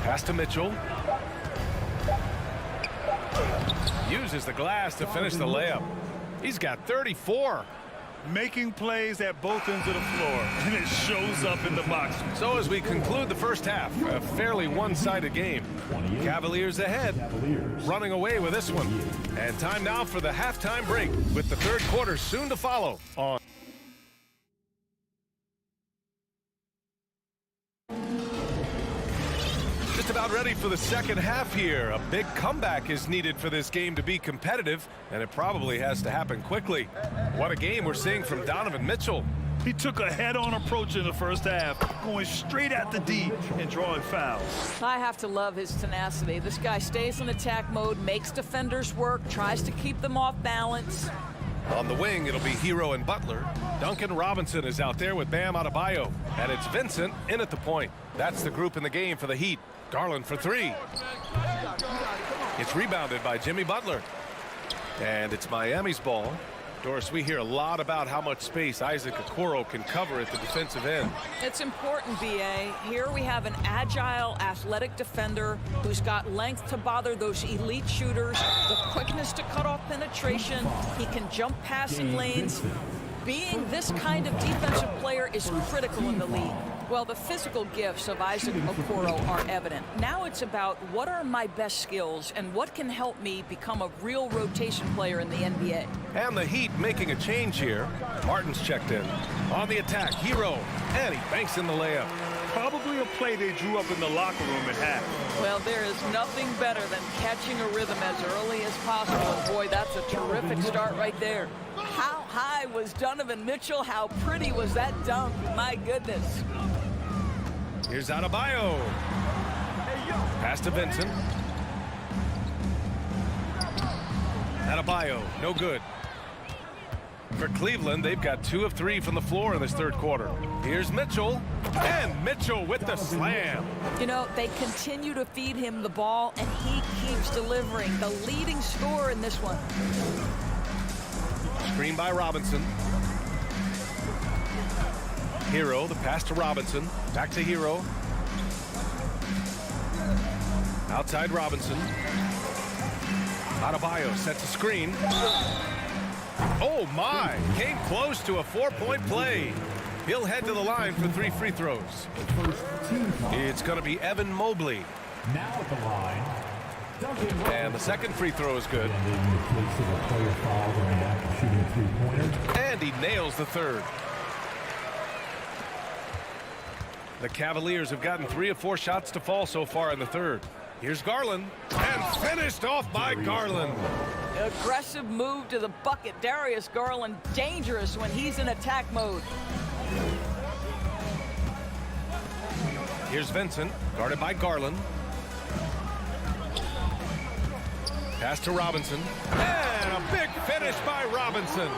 Pass to Mitchell. Uses the glass to finish the layup. He's got 34. Making plays at both ends of the floor, and it shows up in the box. So as we conclude the first half, a fairly one-sided game. Cavaliers ahead, running away with this one. And time now for the halftime break, with the third quarter soon to follow on. Just about ready for the second half here. A big comeback is needed for this game to be competitive, and it probably has to happen quickly. What a game we're seeing from Donovan Mitchell. He took a head-on approach in the first half, going straight at the D and drawing fouls. I have to love his tenacity. This guy stays in attack mode, makes defenders work, tries to keep them off balance. On the wing, it'll be Hero and Butler. Duncan Robinson is out there with Bam Adebayo. And it's Vincent in at the point. That's the group in the game for the Heat. Garland for 3. It's rebounded by Jimmy Butler. And it's Miami's ball. Doris, we hear a lot about how much space Isaac Okoro can cover at the defensive end. It's important, B.A. Here we have an agile, athletic defender who's got length to bother those elite shooters, the quickness to cut off penetration. He can jump passing lanes. Being this kind of defensive player is critical in the league. Well, the physical gifts of Isaac Okoro are evident. Now it's about what are my best skills and what can help me become a real rotation player in the NBA. And the Heat making a change here. Martin's checked in. On the attack, Hero. And he banks in the layup. Probably a play they drew up in the locker room at half. Well, there is nothing better than catching a rhythm as early as possible. And boy, that's a terrific start right there. How high was Donovan Mitchell? How pretty was that dunk? My goodness. Here's Adebayo. Pass to Vincent. Adebayo, no good. For Cleveland, they've got 2 of 3 from the floor in this third quarter. Here's Mitchell, and Mitchell with the slam. You know, they continue to feed him the ball, and he keeps delivering. The leading scorer in this one. Screen by Robinson. Hero, the pass to Robinson. Back to Hero. Outside Robinson. Adebayo sets a screen. Oh my, came close to a 4-point play. He'll head to the line for 3 free throws. It's going to be Evan Mobley. Now at the line, And the second free throw is good. And he nails the third. The Cavaliers have gotten 3 of 4 shots to fall so far in the third. Here's Garland, and finished off by Garland. Aggressive move to the bucket. Darius Garland, dangerous when he's in attack mode. Here's Vincent, guarded by Garland. Pass to Robinson, and a big finish by Robinson.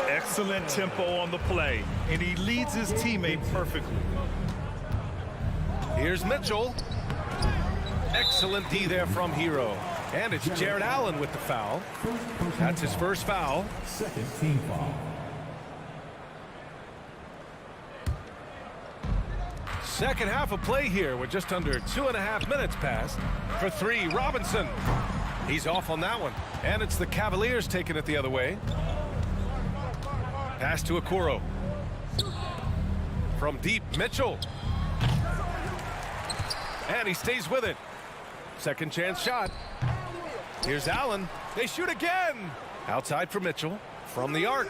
Excellent tempo on the play, and he leads his teammate perfectly. Here's Mitchell. Excellent D there from Hero. And it's Jared Allen with the foul. That's his first foul. Second team foul. Second half of play here with just under 2.5 minutes passed. For 3, Robinson. He's off on that one. And it's the Cavaliers taking it the other way. Pass to Okoro. From deep, Mitchell. And he stays with it. Second chance shot. Here's Allen. They shoot again. Outside for Mitchell. From the arc.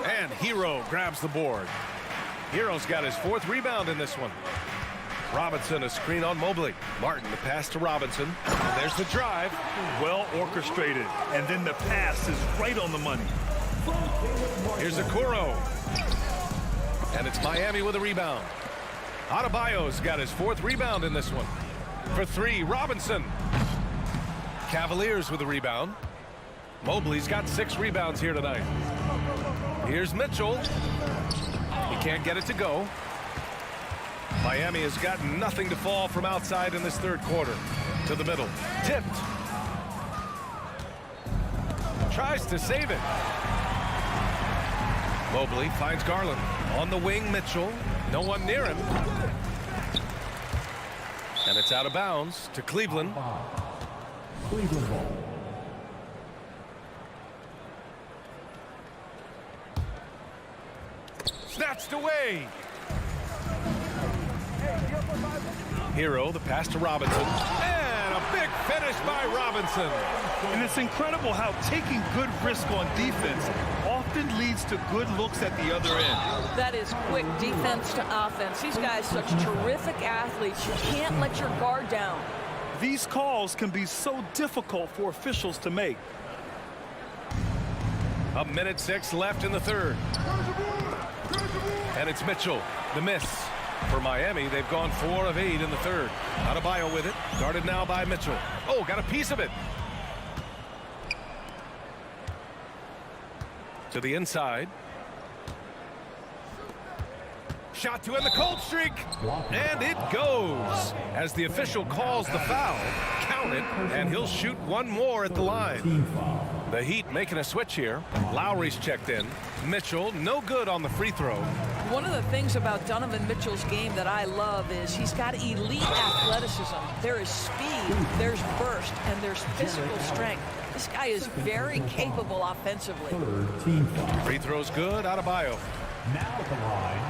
And Hero grabs the board. Hero's got his 4th rebound in this one. Robinson, a screen on Mobley. Martin, the pass to Robinson. And there's the drive. Well orchestrated. And then the pass is right on the money. Here's Okoro. And it's Miami with a rebound. Adebayo's got his 4th rebound in this one. For 3, Robinson. Cavaliers with a rebound. Mobley's got 6 rebounds here tonight. Here's Mitchell. He can't get it to go. Miami has got nothing to fall from outside in this third quarter. To the middle. Tipped. Tries to save it. Mobley finds Garland. On the wing, Mitchell. No one near him. And it's out of bounds to Cleveland. Cleveland ball. Snatched away. Hero, the pass to Robinson. And a big finish by Robinson. And it's incredible how taking good risk on defense often leads to good looks at the other end. That is quick defense to offense. These guys such terrific athletes. You can't let your guard down. These calls can be so difficult for officials to make. 1:06 left in the third. And it's Mitchell, the miss. For Miami, they've gone 4 of 8 in the third. Adebayo with it, guarded now by Mitchell. Oh, got a piece of it. To the inside. Shot to end the cold streak. And it goes. As the official calls the foul, count it, and he'll shoot one more at the line. The Heat making a switch here. Lowry's checked in. Mitchell, no good on the free throw. One of the things about Donovan Mitchell's game that I love is he's got elite athleticism. There is speed, there's burst, and there's physical strength. This guy is very capable offensively. Third team foul. Free throw's good. Adebayo. Now at the line,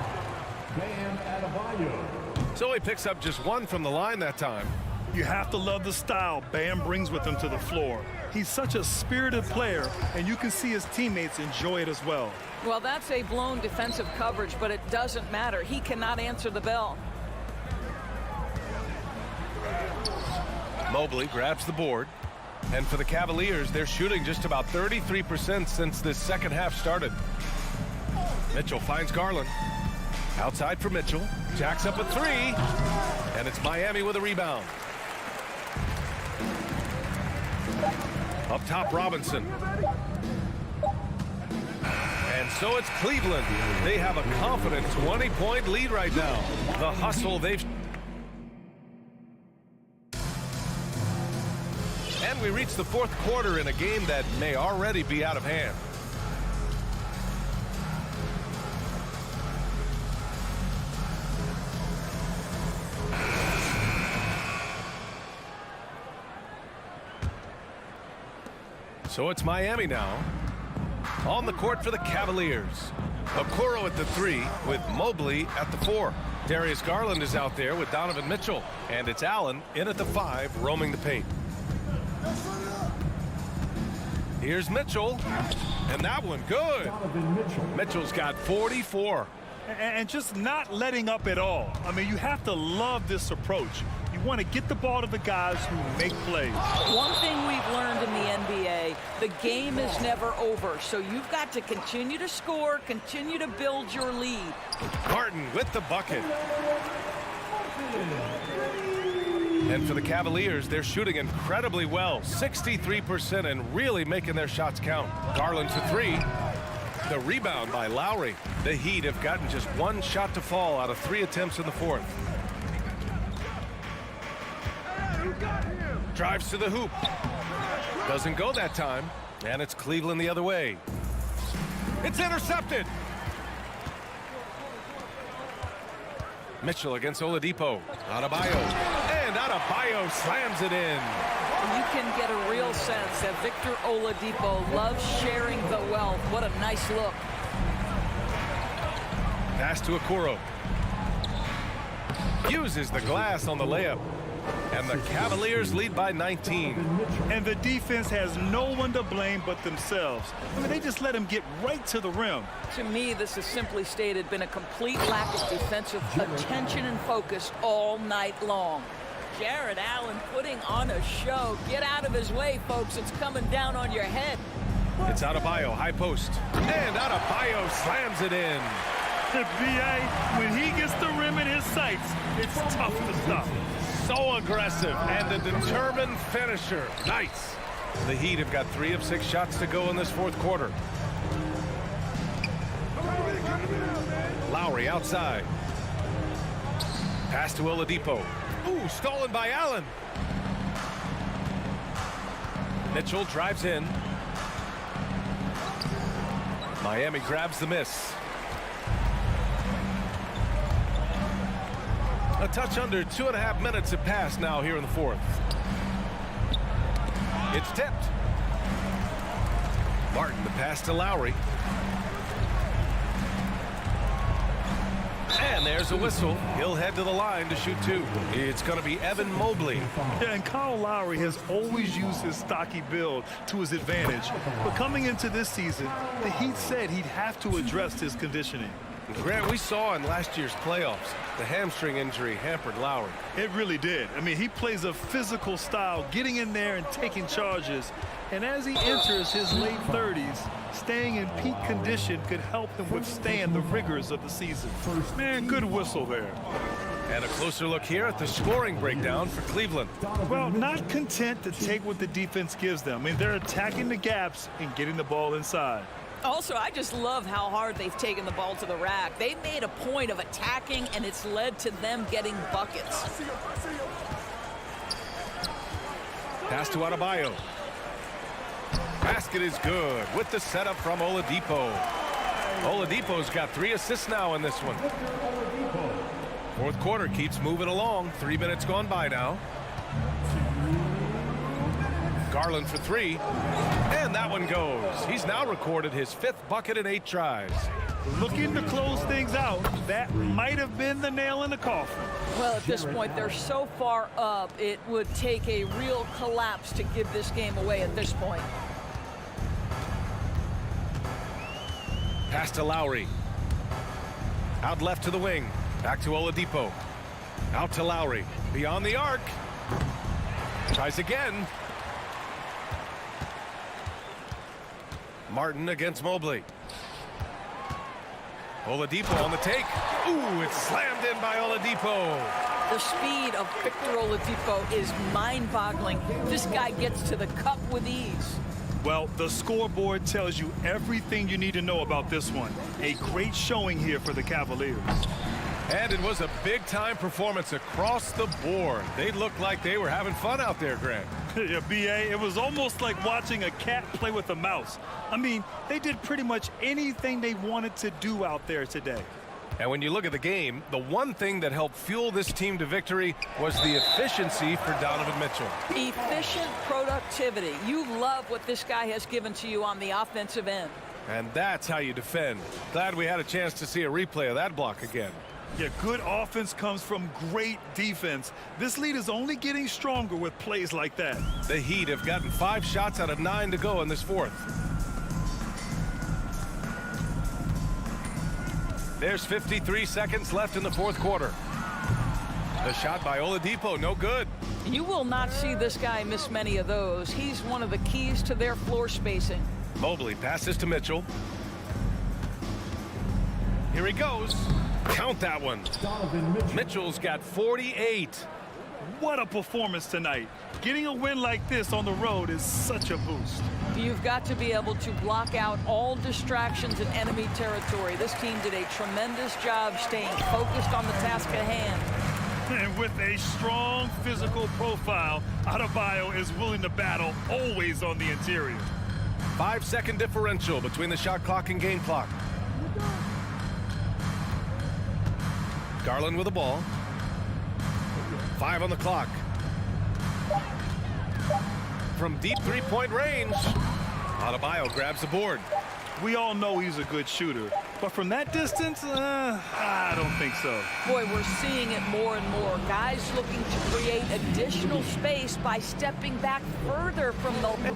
Bam Adebayo. So he picks up just 1 from the line that time. You have to love the style Bam brings with him to the floor. He's such a spirited player, and you can see his teammates enjoy it as well. Well, that's a blown defensive coverage, but it doesn't matter. He cannot answer the bell. Mobley grabs the board. And for the Cavaliers, they're shooting just about 33% since this second half started. Mitchell finds Garland. Outside for Mitchell. Jacks up a 3. And it's Miami with a rebound. Up top, Robinson. And so it's Cleveland. They have a confident 20-point lead right now. The hustle they've... And we reach the fourth quarter in a game that may already be out of hand. So it's Miami now. On the court for the Cavaliers. Okoro at the 3 with Mobley at the 4. Darius Garland is out there with Donovan Mitchell. And it's Allen in at the 5, roaming the paint. Here's Mitchell. And that one good. Mitchell's got 44. And just not letting up at all. I mean, you have to love this approach. You want to get the ball to the guys who make plays. One thing we've learned in the NBA, the game is never over. So you've got to continue to score, continue to build your lead. Martin with the bucket. And for the Cavaliers, they're shooting incredibly well. 63% and really making their shots count. Garland for 3. The rebound by Lowry. The Heat have gotten just one shot to fall out of 3 attempts in the fourth. Drives to the hoop. Doesn't go that time. And it's Cleveland the other way. It's intercepted. Mitchell against Oladipo. Adebayo. And Adebayo slams it in. You can get a real sense that Victor Oladipo loves sharing the wealth. What a nice look. Pass to Okoro. Uses the glass on the layup. And the Cavaliers lead by 19. And the defense has no one to blame but themselves. I mean, they just let him get right to the rim. To me, this has simply stated been a complete lack of defensive attention and focus all night long. Jared Allen putting on a show. Get out of his way, folks. It's coming down on your head. It's Adebayo, high post. And Adebayo slams it in. B.A., when he gets the rim in his sights, it's tough to stop. So aggressive and a determined finisher. Nice. The Heat have got 3 of 6 shots to go in this fourth quarter. Lowry outside. Pass to Oladipo. Ooh, stolen by Allen. Mitchell drives in. Miami grabs the miss. A touch under 2.5 minutes have passed now here in the fourth. It's tipped. Martin the pass to Lowry. And there's a whistle. He'll head to the line to shoot 2. It's going to be Evan Mobley. Yeah, and Kyle Lowry has always used his stocky build to his advantage. But coming into this season, the Heat said he'd have to address his conditioning. Grant, we saw in last year's playoffs, the hamstring injury hampered Lowry. It really did. I mean, he plays a physical style, getting in there and taking charges. And as he enters his late 30s, staying in peak condition could help him withstand the rigors of the season. Man, good whistle there. And a closer look here at the scoring breakdown for Cleveland. Well, not content to take what the defense gives them. I mean, they're attacking the gaps and getting the ball inside. Also, I just love how hard they've taken the ball to the rack. They made a point of attacking, and it's led to them getting buckets. Pass to Adebayo. Basket is good with the setup from Oladipo. Oladipo's got 3 assists now in this one. Fourth quarter keeps moving along. 3 minutes gone by now. Garland for 3. And that one goes. He's now recorded his 5th bucket in 8 tries. Looking to close things out. That might have been the nail in the coffin. Well, at this point, they're so far up, it would take a real collapse to give this game away at this point. Pass to Lowry. Out left to the wing. Back to Oladipo. Out to Lowry. Beyond the arc. Tries again. Martin against Mobley. Oladipo on the take. Ooh, it's slammed in by Oladipo. The speed of Victor Oladipo is mind-boggling. This guy gets to the cup with ease. Well, the scoreboard tells you everything you need to know about this one. A great showing here for the Cavaliers. And it was a big-time performance across the board. They looked like they were having fun out there, Grant. Yeah, B.A., it was almost like watching a cat play with a mouse. I mean, they did pretty much anything they wanted to do out there today. And when you look at the game, the one thing that helped fuel this team to victory was the efficiency for Donovan Mitchell. Efficient productivity. You love what this guy has given to you on the offensive end. And that's how you defend. Glad we had a chance to see a replay of that block again. Yeah, good offense comes from great defense. This lead is only getting stronger with plays like that. The Heat have gotten 5 shots out of 9 to go in this fourth. There's 53 seconds left in the fourth quarter. The shot by Oladipo, no good. You will not see this guy miss many of those. He's one of the keys to their floor spacing. Mobley passes to Mitchell. Here he goes. Count that one. Mitchell's got 48. What a performance tonight. Getting a win like this on the road is such a boost. You've got to be able to block out all distractions in enemy territory. This team did a tremendous job staying focused on the task at hand. And with a strong physical profile, Adebayo is willing to battle, always on the interior. 5-second differential between the shot clock and game clock. Garland with the ball. 5 on the clock. From deep three-point range, Adebayo grabs the board. We all know he's a good shooter, but from that distance, I don't think so. Boy, we're seeing it more and more. Guys looking to create additional space by stepping back further from the...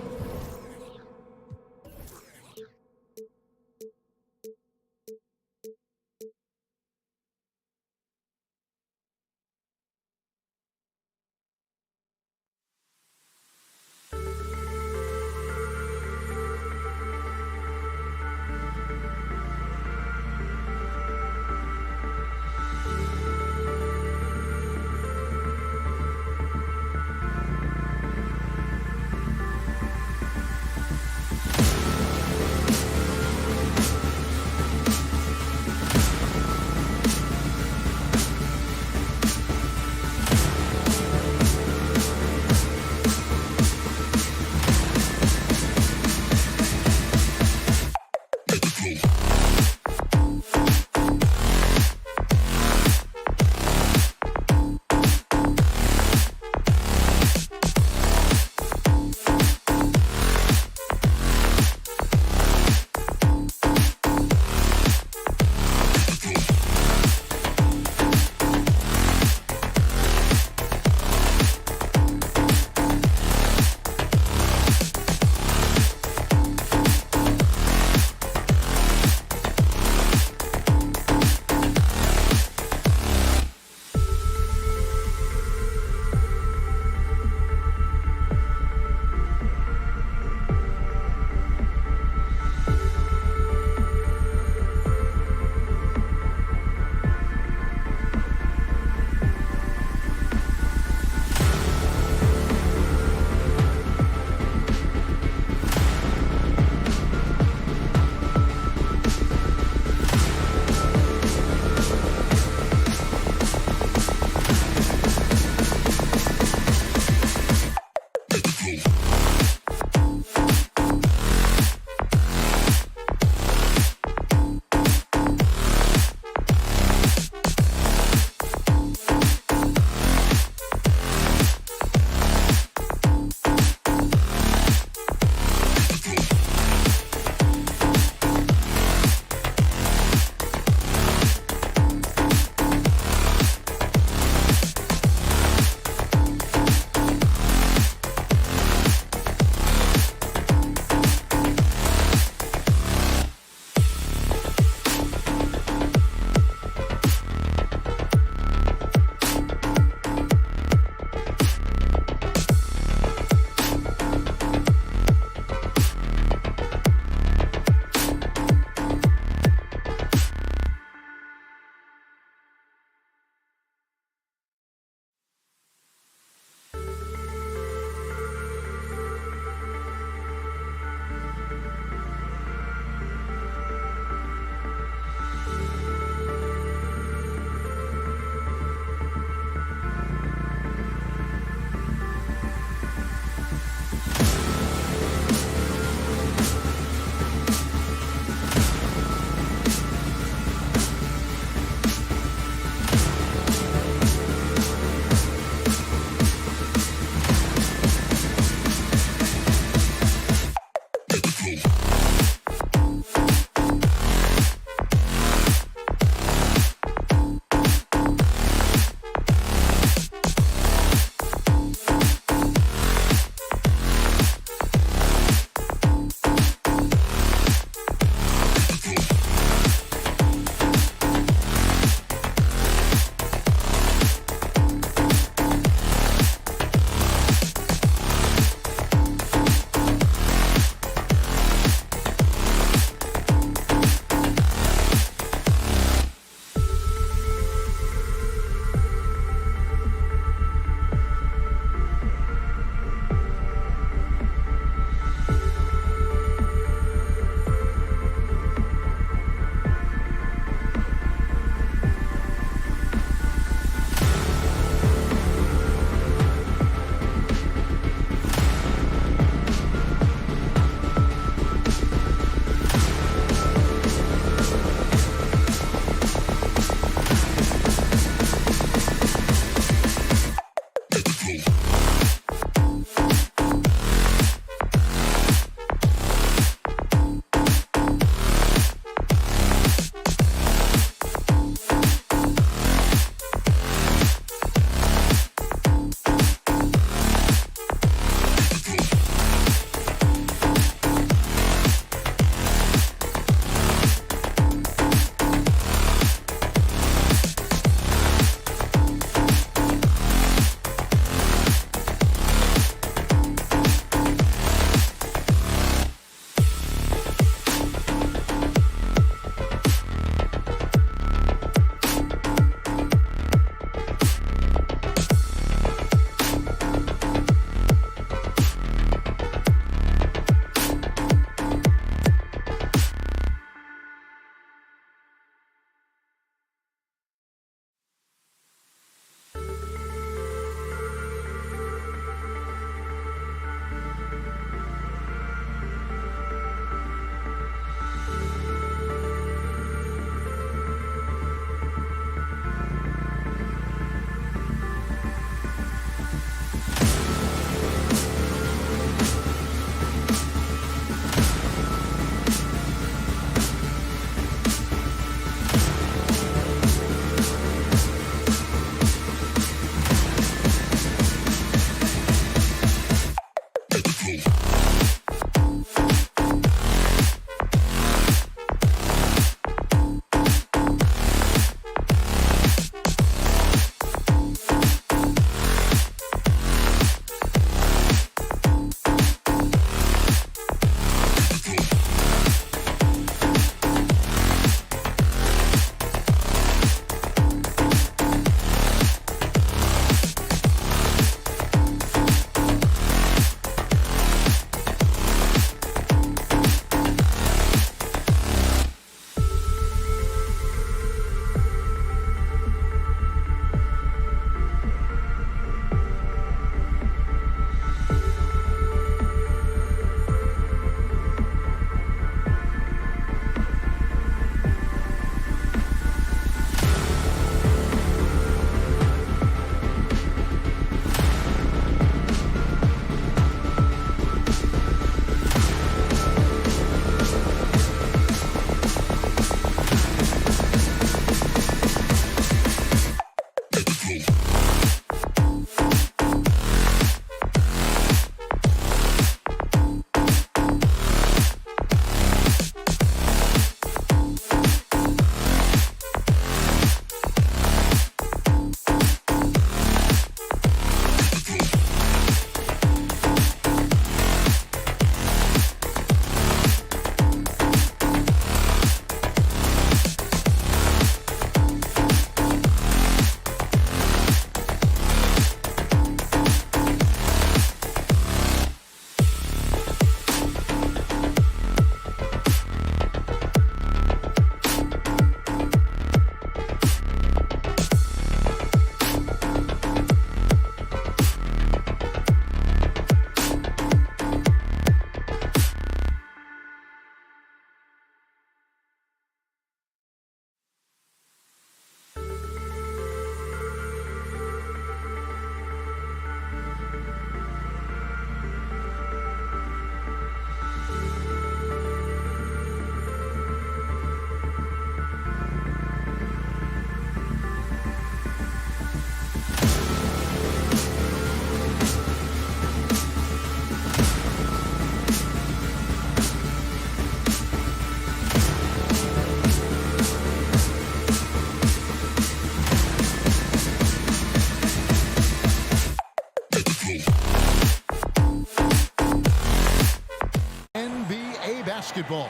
NBA basketball.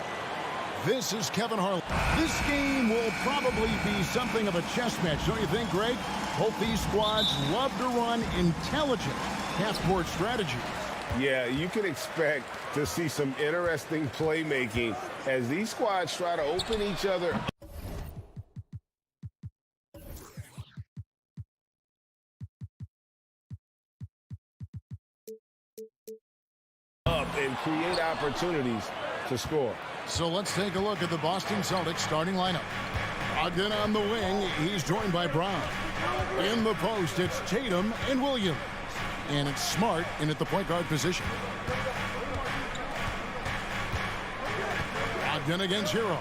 This is Kevin Harlan. This game will probably be something of a chess match, don't you think, Greg? Both these squads love to run intelligent half-court strategy. Yeah, you can expect to see some interesting playmaking as these squads try to open each other up and create opportunities to score. So let's take a look at the Boston Celtics starting lineup. Ogden on the wing, he's joined by Brown. In the post, it's Tatum and Williams. And it's Smart in at the point guard position. Ogden against Hero.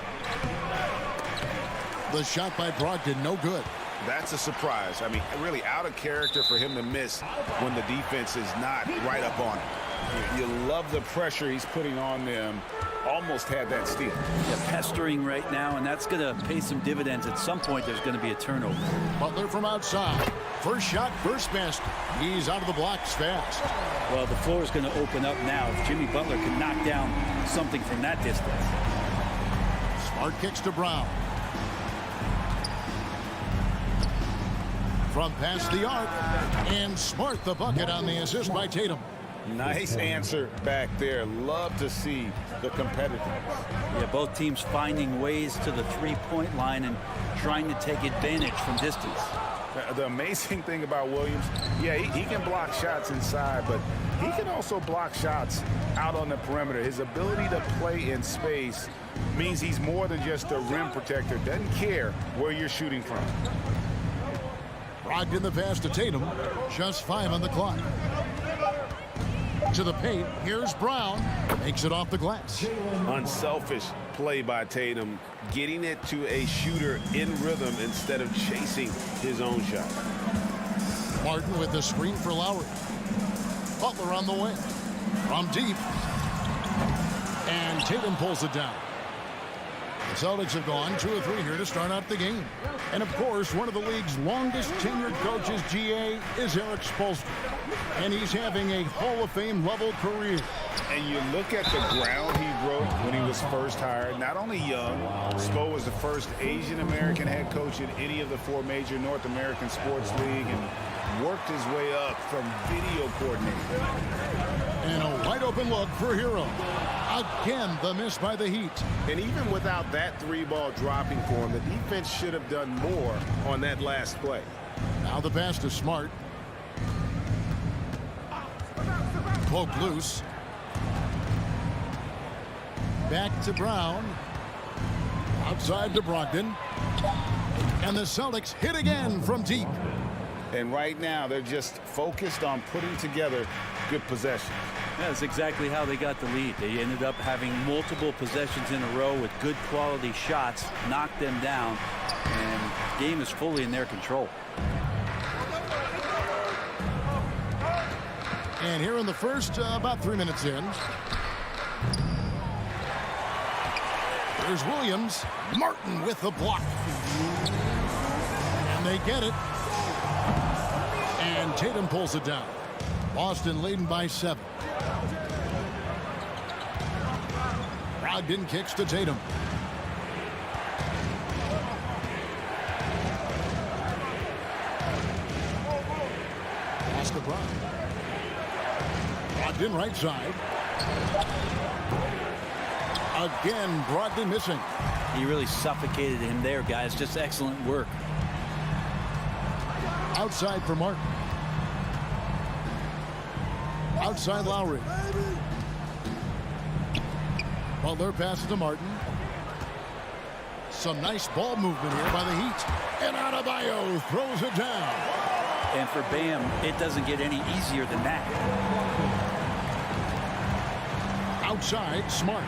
The shot by Brogdon, no good. That's a surprise. I mean, really out of character for him to miss when the defense is not right up on him. You love the pressure he's putting on them. Almost had that steal. They're pestering right now, and that's going to pay some dividends. At some point, there's going to be a turnover. Butler from outside. First shot, first basket. He's out of the blocks fast. Well, the floor is going to open up now if Jimmy Butler can knock down something from that distance. Smart kicks to Brown. From past the arc. And Smart the bucket on the assist by Tatum. Nice answer back there. Love to see the competitiveness. Yeah, both teams finding ways to the three-point line and trying to take advantage from distance. The amazing thing about Williams, yeah, he can block shots inside, but he can also block shots out on the perimeter. His ability to play in space means he's more than just a rim protector. Doesn't care where you're shooting from. Brogdon the pass to Tatum. Just 5 on the clock. To the paint. Here's Brown. Makes it off the glass. Unselfish play by Tatum, getting it to a shooter in rhythm instead of chasing his own shot. Martin with the screen for Lowry. Butler on the wing. From deep. And Tatum pulls it down. The Celtics have gone 2 of 3 here to start out the game. And, of course, one of the league's longest-tenured coaches, GA, is Eric Spoelstra. And he's having a Hall of Fame-level career. And you look at the ground he broke when he was first hired. Not only young, Spo was the first Asian-American head coach in any of the 4 major North American sports league and worked his way up from video coordinator. And a wide-open look for Hero. Again, the miss by the Heat. And even without that 3-ball dropping for him, the defense should have done more on that last play. Now the pass to Smart. Poke loose. Back to Brown. Outside to Brogdon. And the Celtics hit again from deep. And right now, they're just focused on putting together good possessions. That's exactly how they got the lead. They ended up having multiple possessions in a row with good quality shots, knocked them down, and the game is fully in their control. And here in the first, about 3 minutes in. There's Williams. Martin with the block. And they get it. And Tatum pulls it down. Boston leading by 7. Brogdon kicks to Tatum. Pass to Brogdon right side. Again, Brogdon missing. He really suffocated him there, guys. Just excellent work. Outside for Martin. Outside Lowry. Butler passes to Martin. Some nice ball movement here by the Heat. And Adebayo throws it down. And for Bam, it doesn't get any easier than that. Outside, Smart.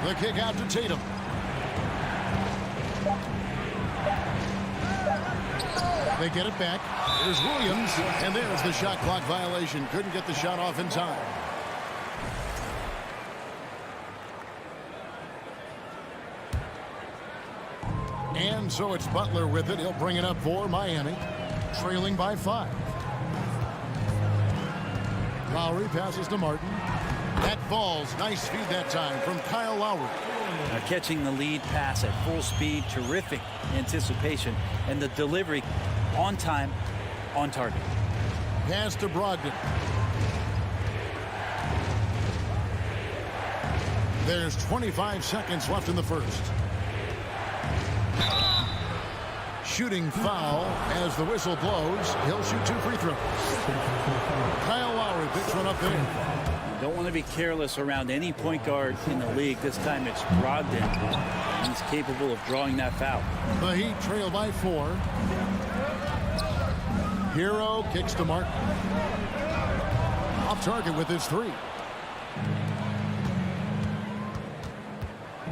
The kick out to Tatum. They get it back. There's Williams, and there's the shot clock violation. Couldn't get the shot off in time. And so it's Butler with it. He'll bring it up for Miami, trailing by 5. Lowry passes to Martin. That falls. Nice feed that time from Kyle Lowry. Catching the lead pass at full speed, terrific anticipation, and the delivery on time, on target. Pass to Brogdon. There's 25 seconds left in the first. Shooting foul as the whistle blows. He'll shoot 2 free throws. Kyle Lowry picks one up there. Don't want to be careless around any point guard in the league. This time it's Brogdon. He's capable of drawing that foul. The Heat trail by 4. Hero kicks to Martin. Off target with his 3.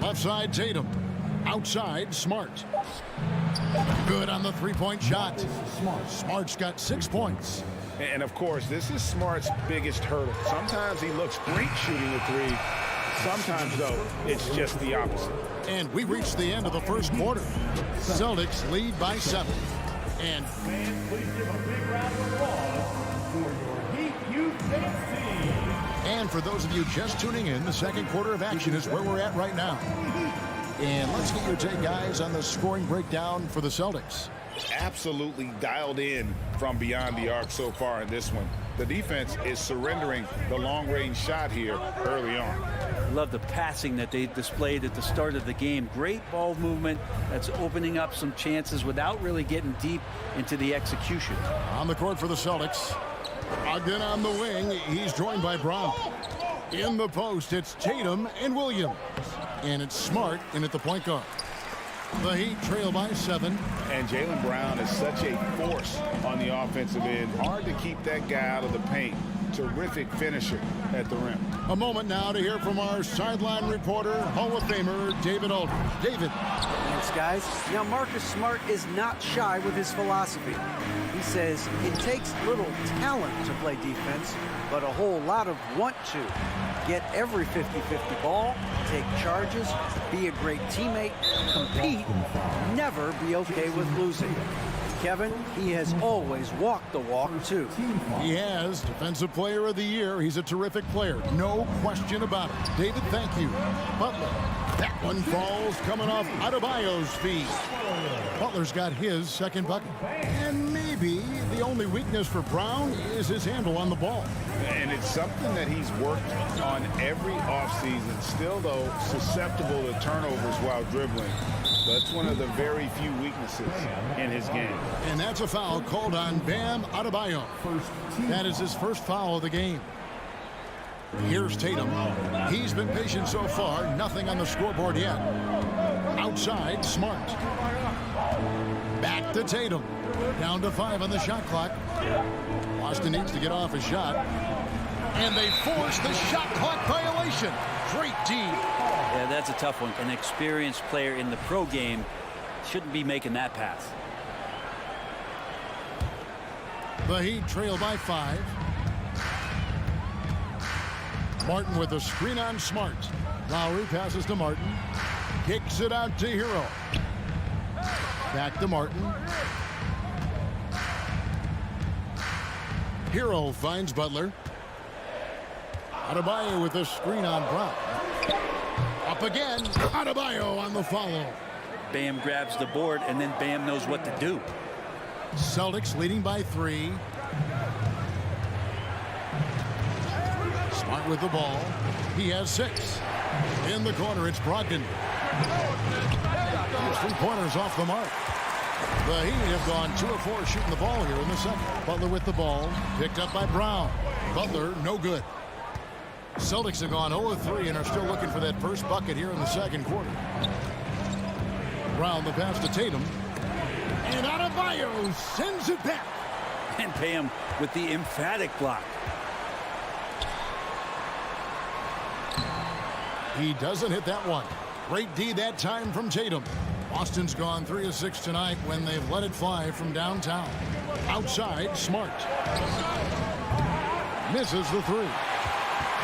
Left side, Tatum. Outside, Smart. Good on the three-point shot. Smart's got 6 points. And of course, this is Smart's biggest hurdle. Sometimes he looks great shooting the 3. Sometimes, though, it's just the opposite. And we reached the end of the first quarter. Celtics lead by 7. And Fans, please give a big round of applause for your Heat Youth team. And for those of you just tuning in, the second quarter of action is where we're at right now. And let's get your take, guys, on the scoring breakdown for the Celtics. Absolutely dialed in from beyond the arc so far in this one. The defense is surrendering the long-range shot here early on. Love the passing that they displayed at the start of the game. Great ball movement that's opening up some chances without really getting deep into the execution. On the court for the Celtics. Again on the wing, he's joined by Brown. In the post, it's Tatum and Williams. And it's Smart in at the point guard. The Heat trail by 7. And Jaylen Brown is such a force on the offensive end. Hard to keep that guy out of the paint. Terrific finisher at the rim. A moment now to hear from our sideline reporter, Hall of Famer David Aldridge. David. Thanks, guys. Now, Marcus Smart is not shy with his philosophy. He says it takes little talent to play defense, but a whole lot of want to. Get every 50-50 ball, take charges, be a great teammate, compete, never be okay with losing. Kevin, he has always walked the walk, too. He has. Defensive Player of the Year. He's a terrific player. No question about it. David, thank you. Butler. That one falls coming off Adebayo's feet. Butler's got his second bucket. And maybe the only weakness for Brown is his handle on the ball. And it's something that he's worked on every offseason. Still, though, susceptible to turnovers while dribbling. That's one of the very few weaknesses in his game. And that's a foul called on Bam Adebayo. That is his first foul of the game. Here's Tatum. He's been patient so far. Nothing on the scoreboard yet. Outside, Smart. Back to Tatum. Down to 5 on the shot clock. Boston needs to get off a shot. And they force the shot clock violation. Great D. Yeah, that's a tough one. An experienced player in the pro game shouldn't be making that pass. The Heat trail by 5. Martin with a screen on Smart. Lowry passes to Martin. Kicks it out to Hero. Back to Martin. Hero finds Butler. Adebayo with a screen on Brown. Up again. Adebayo on the follow. Bam grabs the board, and then Bam knows what to do. Celtics leading by 3. Smart with the ball. He has 6. In the corner, it's Brogdon. 3 pointers off the mark. The Heat have gone 2 of 4 shooting the ball here in the second. Butler with the ball. Picked up by Brown. Butler, no good. Celtics have gone 0 of 3 and are still looking for that first bucket here in the second quarter. Brown the pass to Tatum. And Adebayo sends it back. And Bam with the emphatic block. He doesn't hit that one. Great D that time from Tatum. Boston's gone 3 of 6 tonight when they've let it fly from downtown. Outside, Smart. Misses the 3.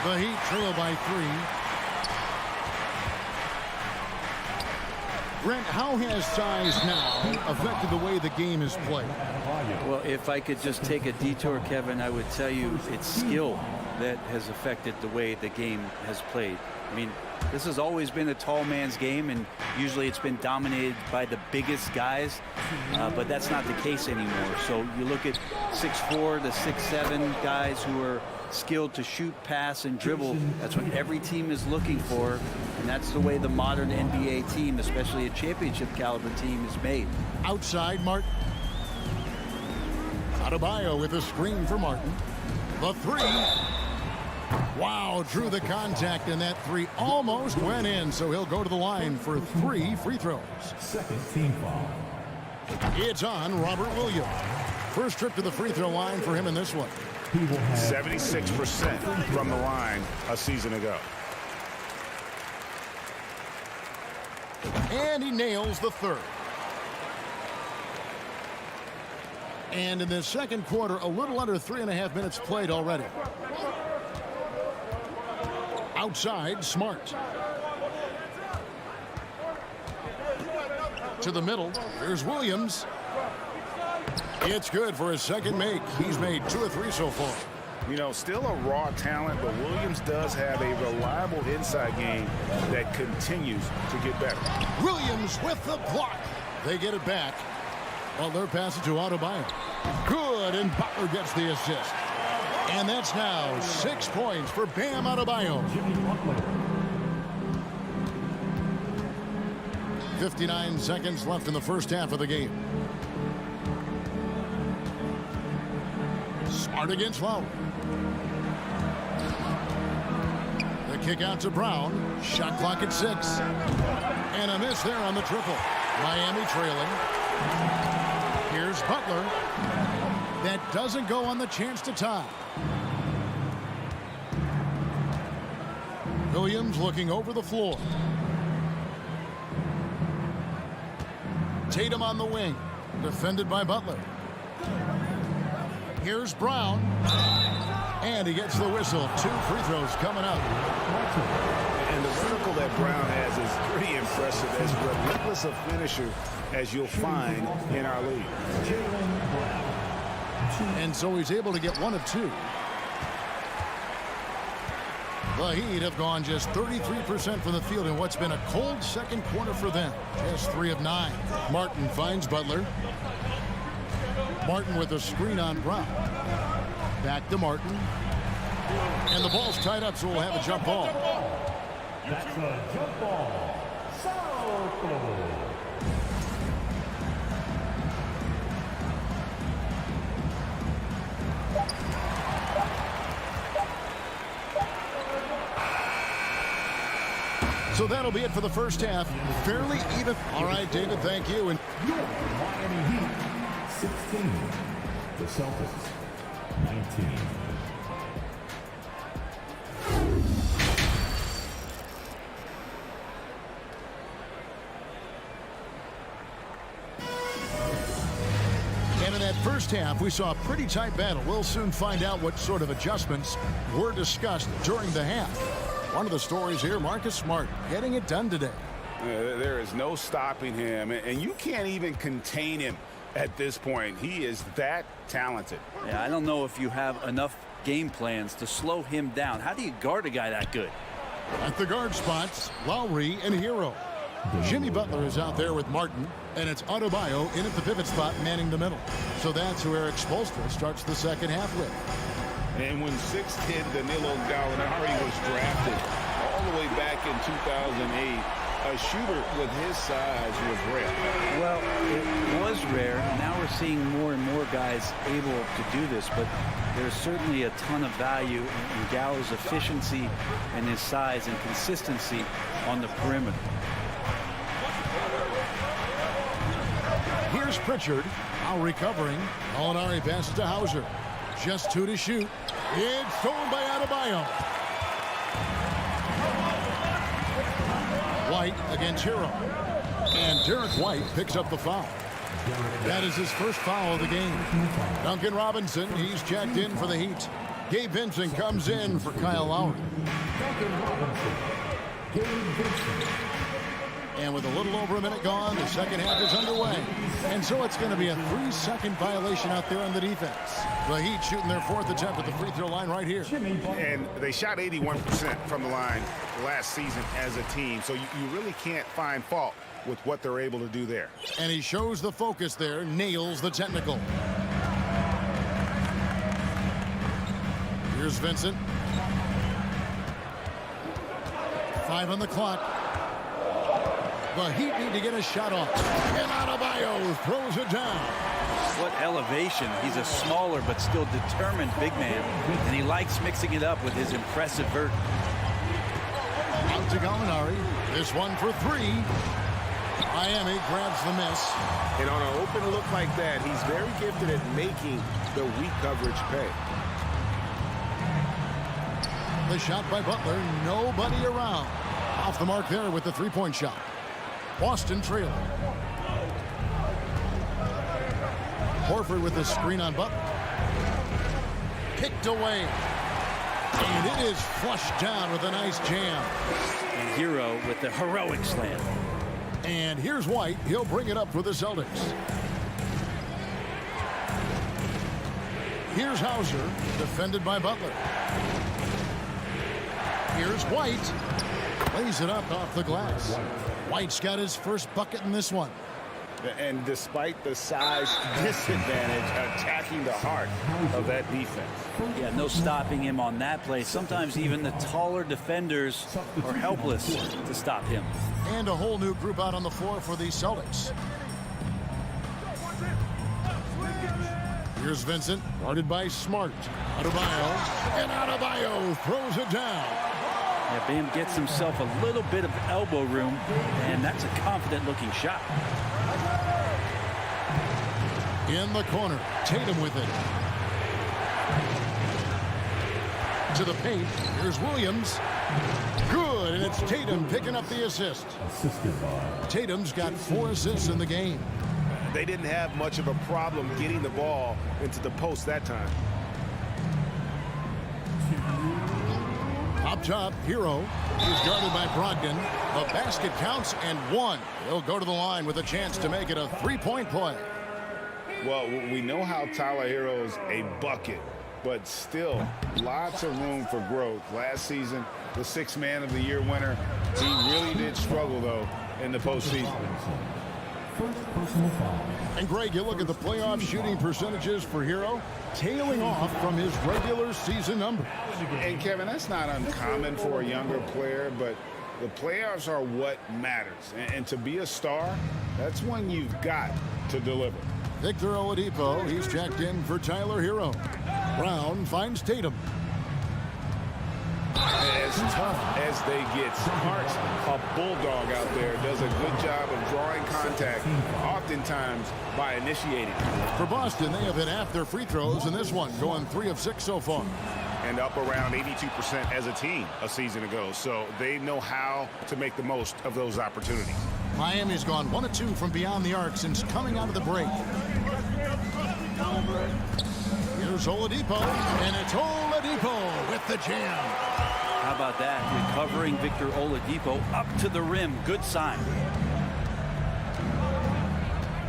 The Heat trail by 3. Brent, how has size now affected the way the game is played? Well, if I could just take a detour, Kevin, I would tell you it's skill that has affected the way the game has played. I mean, this has always been a tall man's game, and usually it's been dominated by the biggest guys, but that's not the case anymore. So you look at 6'4" to 6'7" guys who are skilled to shoot, pass, and dribble. That's what every team is looking for, and that's the way the modern NBA team, especially a championship caliber team, is made. Outside, Martin. Adebayo with a screen for Martin. The 3. Wow, drew the contact, and that 3 almost went in, so he'll go to the line for 3 free throws. Second team foul. It's on Robert Williams. First trip to the free throw line for him in this one. 76% from the line a season ago. And he nails the 3rd. And in the second quarter, a little under 3.5 minutes played already. Outside, Smart. To the middle, there's Williams. It's good for his second make. He's made 2 of 3 so far. You know, still a raw talent, but Williams does have a reliable inside game that continues to get better. Williams with the block. They get it back. Butler passes to Adebayo. Good, and Butler gets the assist. And that's now 6 points for Bam Adebayo. 59 seconds left in the first half of the game. Smart against Lowry. The kick out to Brown. Shot clock at 6. And a miss there on the triple. Miami trailing. Here's Butler. That doesn't go on the chance to tie. Williams looking over the floor. Tatum on the wing. Defended by Butler. Here's Brown. And he gets the whistle. 2 free throws coming up. And the vertical that Brown has is pretty impressive. As relentless a finisher as you'll find in our league. And so he's able to get 1 of 2. The Heat have gone just 33% from the field in what's been a cold second quarter for them. Just 3 of 9. Martin finds Butler. Martin with a screen on Brown. Back to Martin. And the ball's tied up, so we'll have a jump ball. That's a jump ball. Southpaw. So that'll be it for the first half. Fairly even. All right, David, thank you. And Your Miami Heat, 16. The Celtics, 19. First half, we saw a pretty tight battle. We'll soon find out what sort of adjustments were discussed during the half. One of the stories here, Marcus Smart getting it done today. There is no stopping him, and you can't even contain him at this point. He is that talented. Yeah, I don't know if you have enough game plans to slow him down. How do you guard a guy that good? At the guard spots, Lowry and Hero. Jimmy Butler is out there with Martin, and it's Adebayo in at the pivot spot manning the middle. So that's who Eric Spoelstra starts the second half with. And when 6'10" Danilo Gallinari was drafted all the way back in 2008, a shooter with his size was rare. Well, it was rare. Now we're seeing more and more guys able to do this, but there's certainly a ton of value in Gallo's efficiency and his size and consistency on the perimeter. Here's Pritchard, now recovering. Gallinari passes to Hauser. Just 2 to shoot. It's stolen by Adebayo. White against Hero. And Derek White picks up the foul. That is his first foul of the game. Duncan Robinson, he's checked in for the Heat. Gabe Vincent comes in for Kyle Lowry. And with a little over a minute gone, the second half is underway. And so it's going to be a 3-second violation out there on the defense. The Heat shooting their 4th attempt at the free throw line right here. And they shot 81% from the line last season as a team. So you really can't find fault with what they're able to do there. And he shows the focus there, nails the technical. Here's Vincent. 5 on the clock. The Heat need to get a shot off. And Adebayo throws it down. What elevation. He's a smaller but still determined big man. And he likes mixing it up with his impressive vert. Out to Gallinari. This one for 3. Miami grabs the miss. And on an open look like that, he's very gifted at making the weak coverage pay. The shot by Butler. Nobody around. Off the mark there with the 3-point shot. Boston trailing. Horford with the screen on Butler. Picked away. And it is flushed down with a nice jam. And Hero with the heroic slam. And here's White. He'll bring it up for the Celtics. Here's Hauser, defended by Butler. Here's White. Lays it up off the glass. White's got his first bucket in this one. And despite the size disadvantage, attacking the heart of that defense. Yeah, no stopping him on that play. Sometimes even the taller defenders are helpless to stop him. And a whole new group out on the floor for the Celtics. Here's Vincent, guarded by Smart. Adebayo, and Adebayo throws it down. Yeah, Bam gets himself a little bit of elbow room, and that's a confident-looking shot. In the corner, Tatum with it. To the paint, here's Williams. Good, and it's Tatum picking up the assist. Tatum's got 4 assists in the game. They didn't have much of a problem getting the ball into the post that time. Up top, Hero is guarded by Brogdon. The basket counts and 1. He'll go to the line with a chance to make it a 3-point play. Well, we know how Tyler Hero's a bucket, but still lots of room for growth. Last season, the 6th Man of the Year winner. He really did struggle, though, in the postseason. And Greg, you look at the playoff shooting percentages for Hero, tailing off from his regular season number. And Kevin, that's not uncommon for a younger player, but the playoffs are what matters. And to be a star, that's when you've got to deliver. Victor Oladipo, he's checked in for Tyler Hero. Brown finds Tatum. As tough as they get, Smart's a bulldog out there, does a good job of drawing contact, oftentimes by initiating. For Boston, they have hit half their free throws in this one, going 3 of 6 so far. And up around 82% as a team a season ago, so they know how to make the most of those opportunities. Miami's gone 1 of 2 from beyond the arc since coming out of the break. Here's Oladipo, and it's Oladipo with the jam. How about that? Recovering Victor Oladipo up to the rim. Good sign.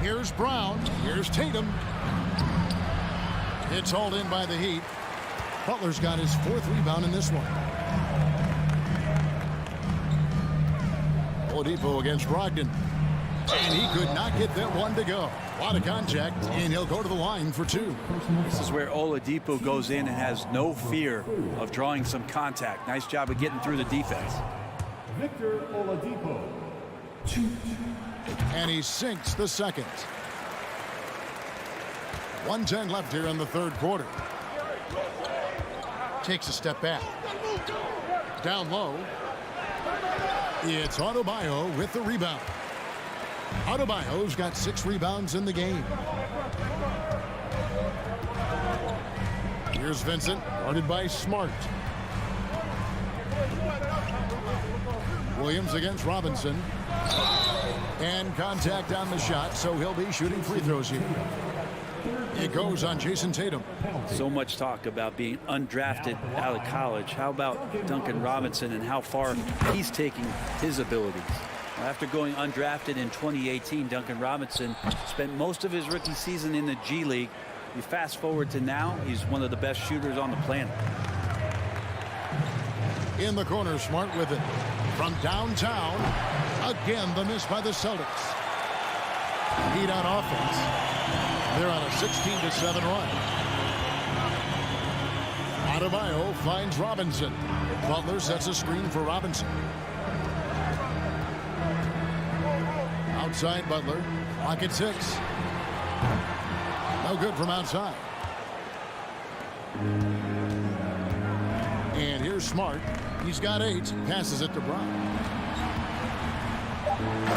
Here's Brown. Here's Tatum. It's hauled in by the Heat. Butler's got his 4th rebound in this one. Oladipo against Brogdon. And he could not get that one to go. A lot of contact, and he'll go to the line for 2. This is where Oladipo goes in and has no fear of drawing some contact. Nice job of getting through the defense. Victor Oladipo. And he sinks the second. 1:10 left here in the 3rd quarter. Takes a step back. Down low. It's Adebayo with the rebound. Adebayo's got 6 rebounds in the game. Here's Vincent, guarded by Smart. Williams against Robinson. And contact on the shot, so he'll be shooting free throws here. It goes on Jason Tatum. So much talk about being undrafted out of college. How about Duncan Robinson and how far he's taking his abilities? After going undrafted in 2018, Duncan Robinson spent most of his rookie season in the G League. You fast forward to now, he's one of the best shooters on the planet. In the corner, Smart with it. From downtown, again the miss by the Celtics. Heat on offense. They're on a 16-7 run. Adebayo finds Robinson. Butler sets a screen for Robinson. Outside Butler. Clock at 6. No good from outside. And here's Smart. He's got 8. Passes it to Brown.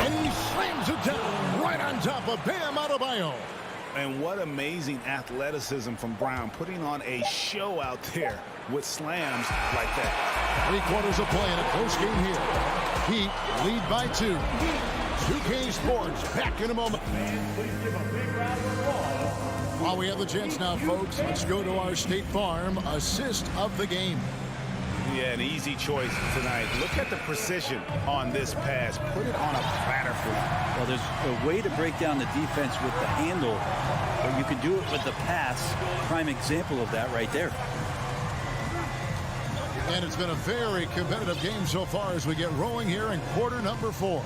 And he slams it down right on top of Bam Adebayo. And what amazing athleticism from Brown, putting on a show out there with slams like that. 3 quarters of play in a close game here. Heat lead by 2. 2K Sports back in a moment. While we have the chance now, folks, let's go to our State Farm assist of the game. Yeah, an easy choice tonight. Look at the precision on this pass. Put it on a platter for him. Well, there's a way to break down the defense with the handle, but you can do it with the pass. Prime example of that right there. And it's been a very competitive game so far as we get rolling here in quarter number 4.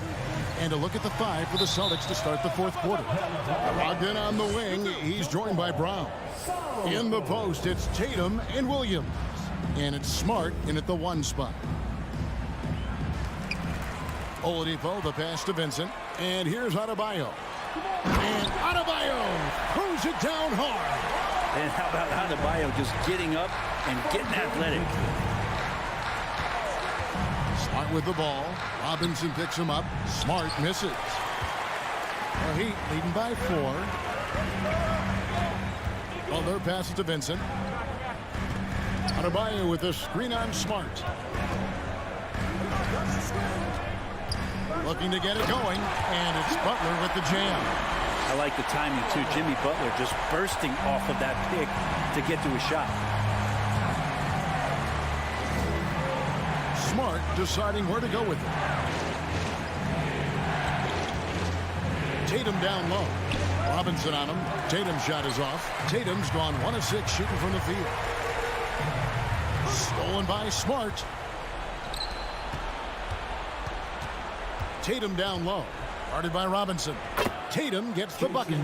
And a look at the 5 for the Celtics to start the 4th quarter. Brogdon on the wing. He's joined by Brown. In the post, it's Tatum and Williams. And it's Smart in at the 1 spot. Oladipo, the pass to Vincent. And here's Adebayo. And Adebayo throws it down hard. And how about Adebayo just getting up and getting athletic? Smart with the ball. Robinson picks him up. Smart misses. The Heat leading by 4. Butler passes to Vincent. Adebayo with a screen on Smart. Looking to get it going, and it's Butler with the jam. I like the timing, too. Jimmy Butler just bursting off of that pick to get to a shot. Smart deciding where to go with it. Tatum down low. Robinson on him. Tatum's shot is off. Tatum's gone 1 of 6 shooting from the field. Stolen by Smart. Tatum down low. Guarded by Robinson. Tatum gets the bucket.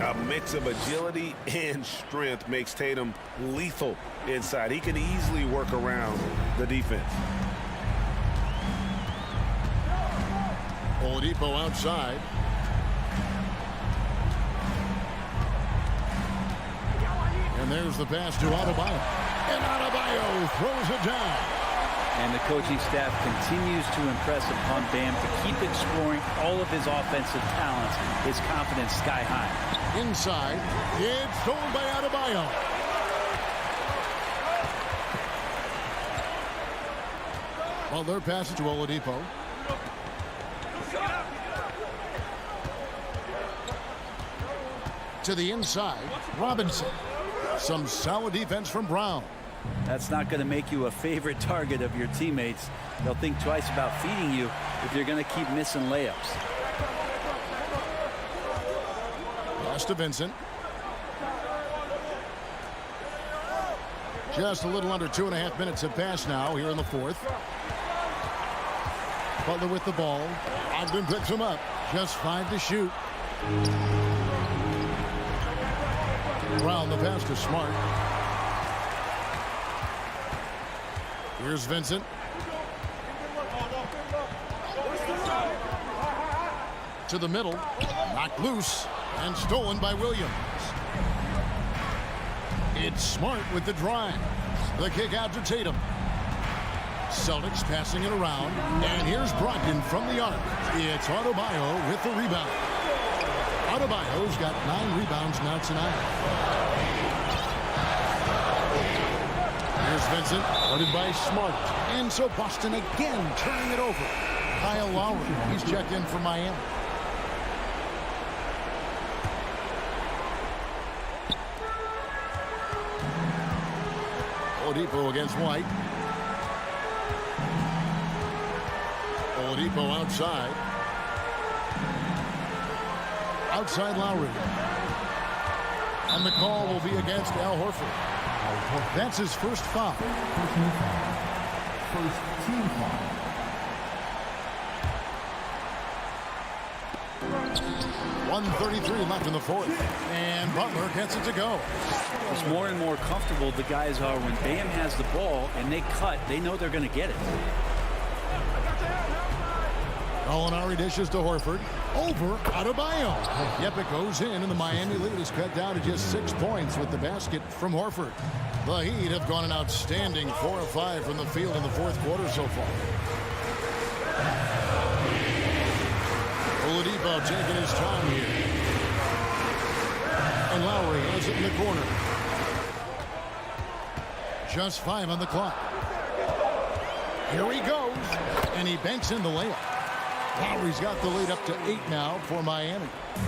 A mix of agility and strength makes Tatum lethal inside. He can easily work around the defense. Oladipo outside. And there's the pass to Adebayo. And Adebayo throws it down. And the coaching staff continues to impress upon Bam to keep exploring all of his offensive talents. His confidence sky high. Inside, it's stolen by Adebayo. Butler passes to Oladipo. To the inside, Robinson. Some solid defense from Brown. That's not going to make you a favorite target of your teammates. They'll think twice about feeding you if you're going to keep missing layups. Pass to Vincent. Just a little under 2.5 minutes have passed now here in the fourth. Butler with the ball. Ogden picks him up. Just 5 to shoot. Brown the pass to Smart. Here's Vincent. To the middle. Knocked loose and stolen by Williams. It's Smart with the drive. The kick out to Tatum. Celtics passing it around. And here's Brogdon from the arc. It's Adebayo with the rebound. Adebayo's got 9 rebounds now tonight. Here's Vincent, guarded by Smart. And so Boston again turning it over. Kyle Lowry, he's checked in for Miami. Oladipo against White. Oladipo outside. Outside Lowry. And the call will be against Al Horford. That's his first foul. First team foul. 1:33 left in the fourth. And Butler gets it to go. It's more and more comfortable the guys are when Bam has the ball and they cut. They know they're going to get it. Gallinari dishes to Horford. Over Adebayo. Yep, it goes in, and the Miami lead is cut down to just 6 points with the basket from Horford. The Heat have gone an outstanding 4 of 5 from the field in the fourth quarter so far. Oladipo taking his time here. And Lowry has it in the corner. Just 5 on the clock. Here he goes. And he banks in the layup. Lowry's got the lead up to 8 now for Miami.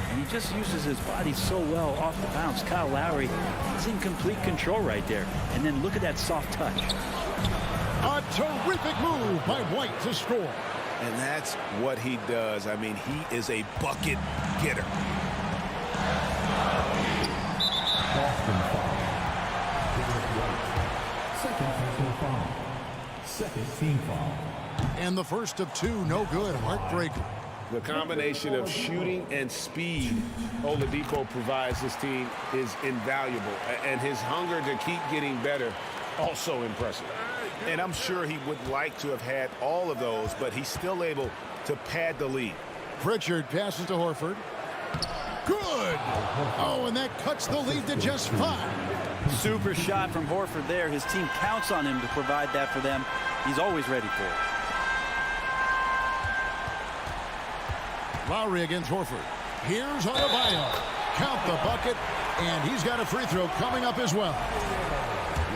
And he just uses his body so well off the bounce. Kyle Lowry is in complete control right there. And then look at that soft touch. A terrific move by White to score. And that's what he does. I mean, he is a bucket getter. Boston foul. Second personal foul. Second team foul. And the first of 2, no good. Heartbreaker. The combination of shooting and speed Oladipo provides this team is invaluable. And his hunger to keep getting better, also impressive. And I'm sure he would like to have had all of those, but he's still able to pad the lead. Pritchard passes to Horford. Good! Oh, and that cuts the lead to just 5. Super shot from Horford there. His team counts on him to provide that for them. He's always ready for it. Lowry against Horford. Here's Adebayo. Count the bucket, and he's got a free throw coming up as well.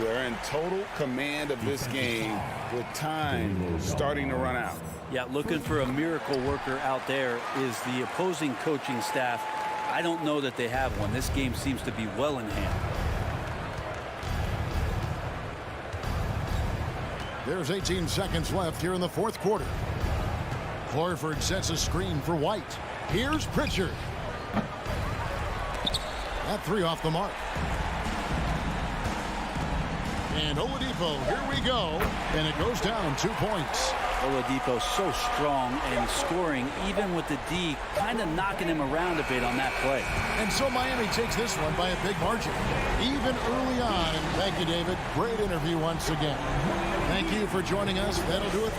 They're in total command of this game with time starting to run out. Yeah, looking for a miracle worker out there is the opposing coaching staff. I don't know that they have one. This game seems to be well in hand. There's 18 seconds left here in the fourth quarter. Horford sets a screen for White. Here's Pritchard. That 3 off the mark. And Oladipo, here we go. And it goes down 2 points. Oladipo so strong and scoring, even with the D, kind of knocking him around a bit on that play. And so Miami takes this one by a big margin, even early on. And thank you, David. Great interview once again. Thank you for joining us. That'll do it.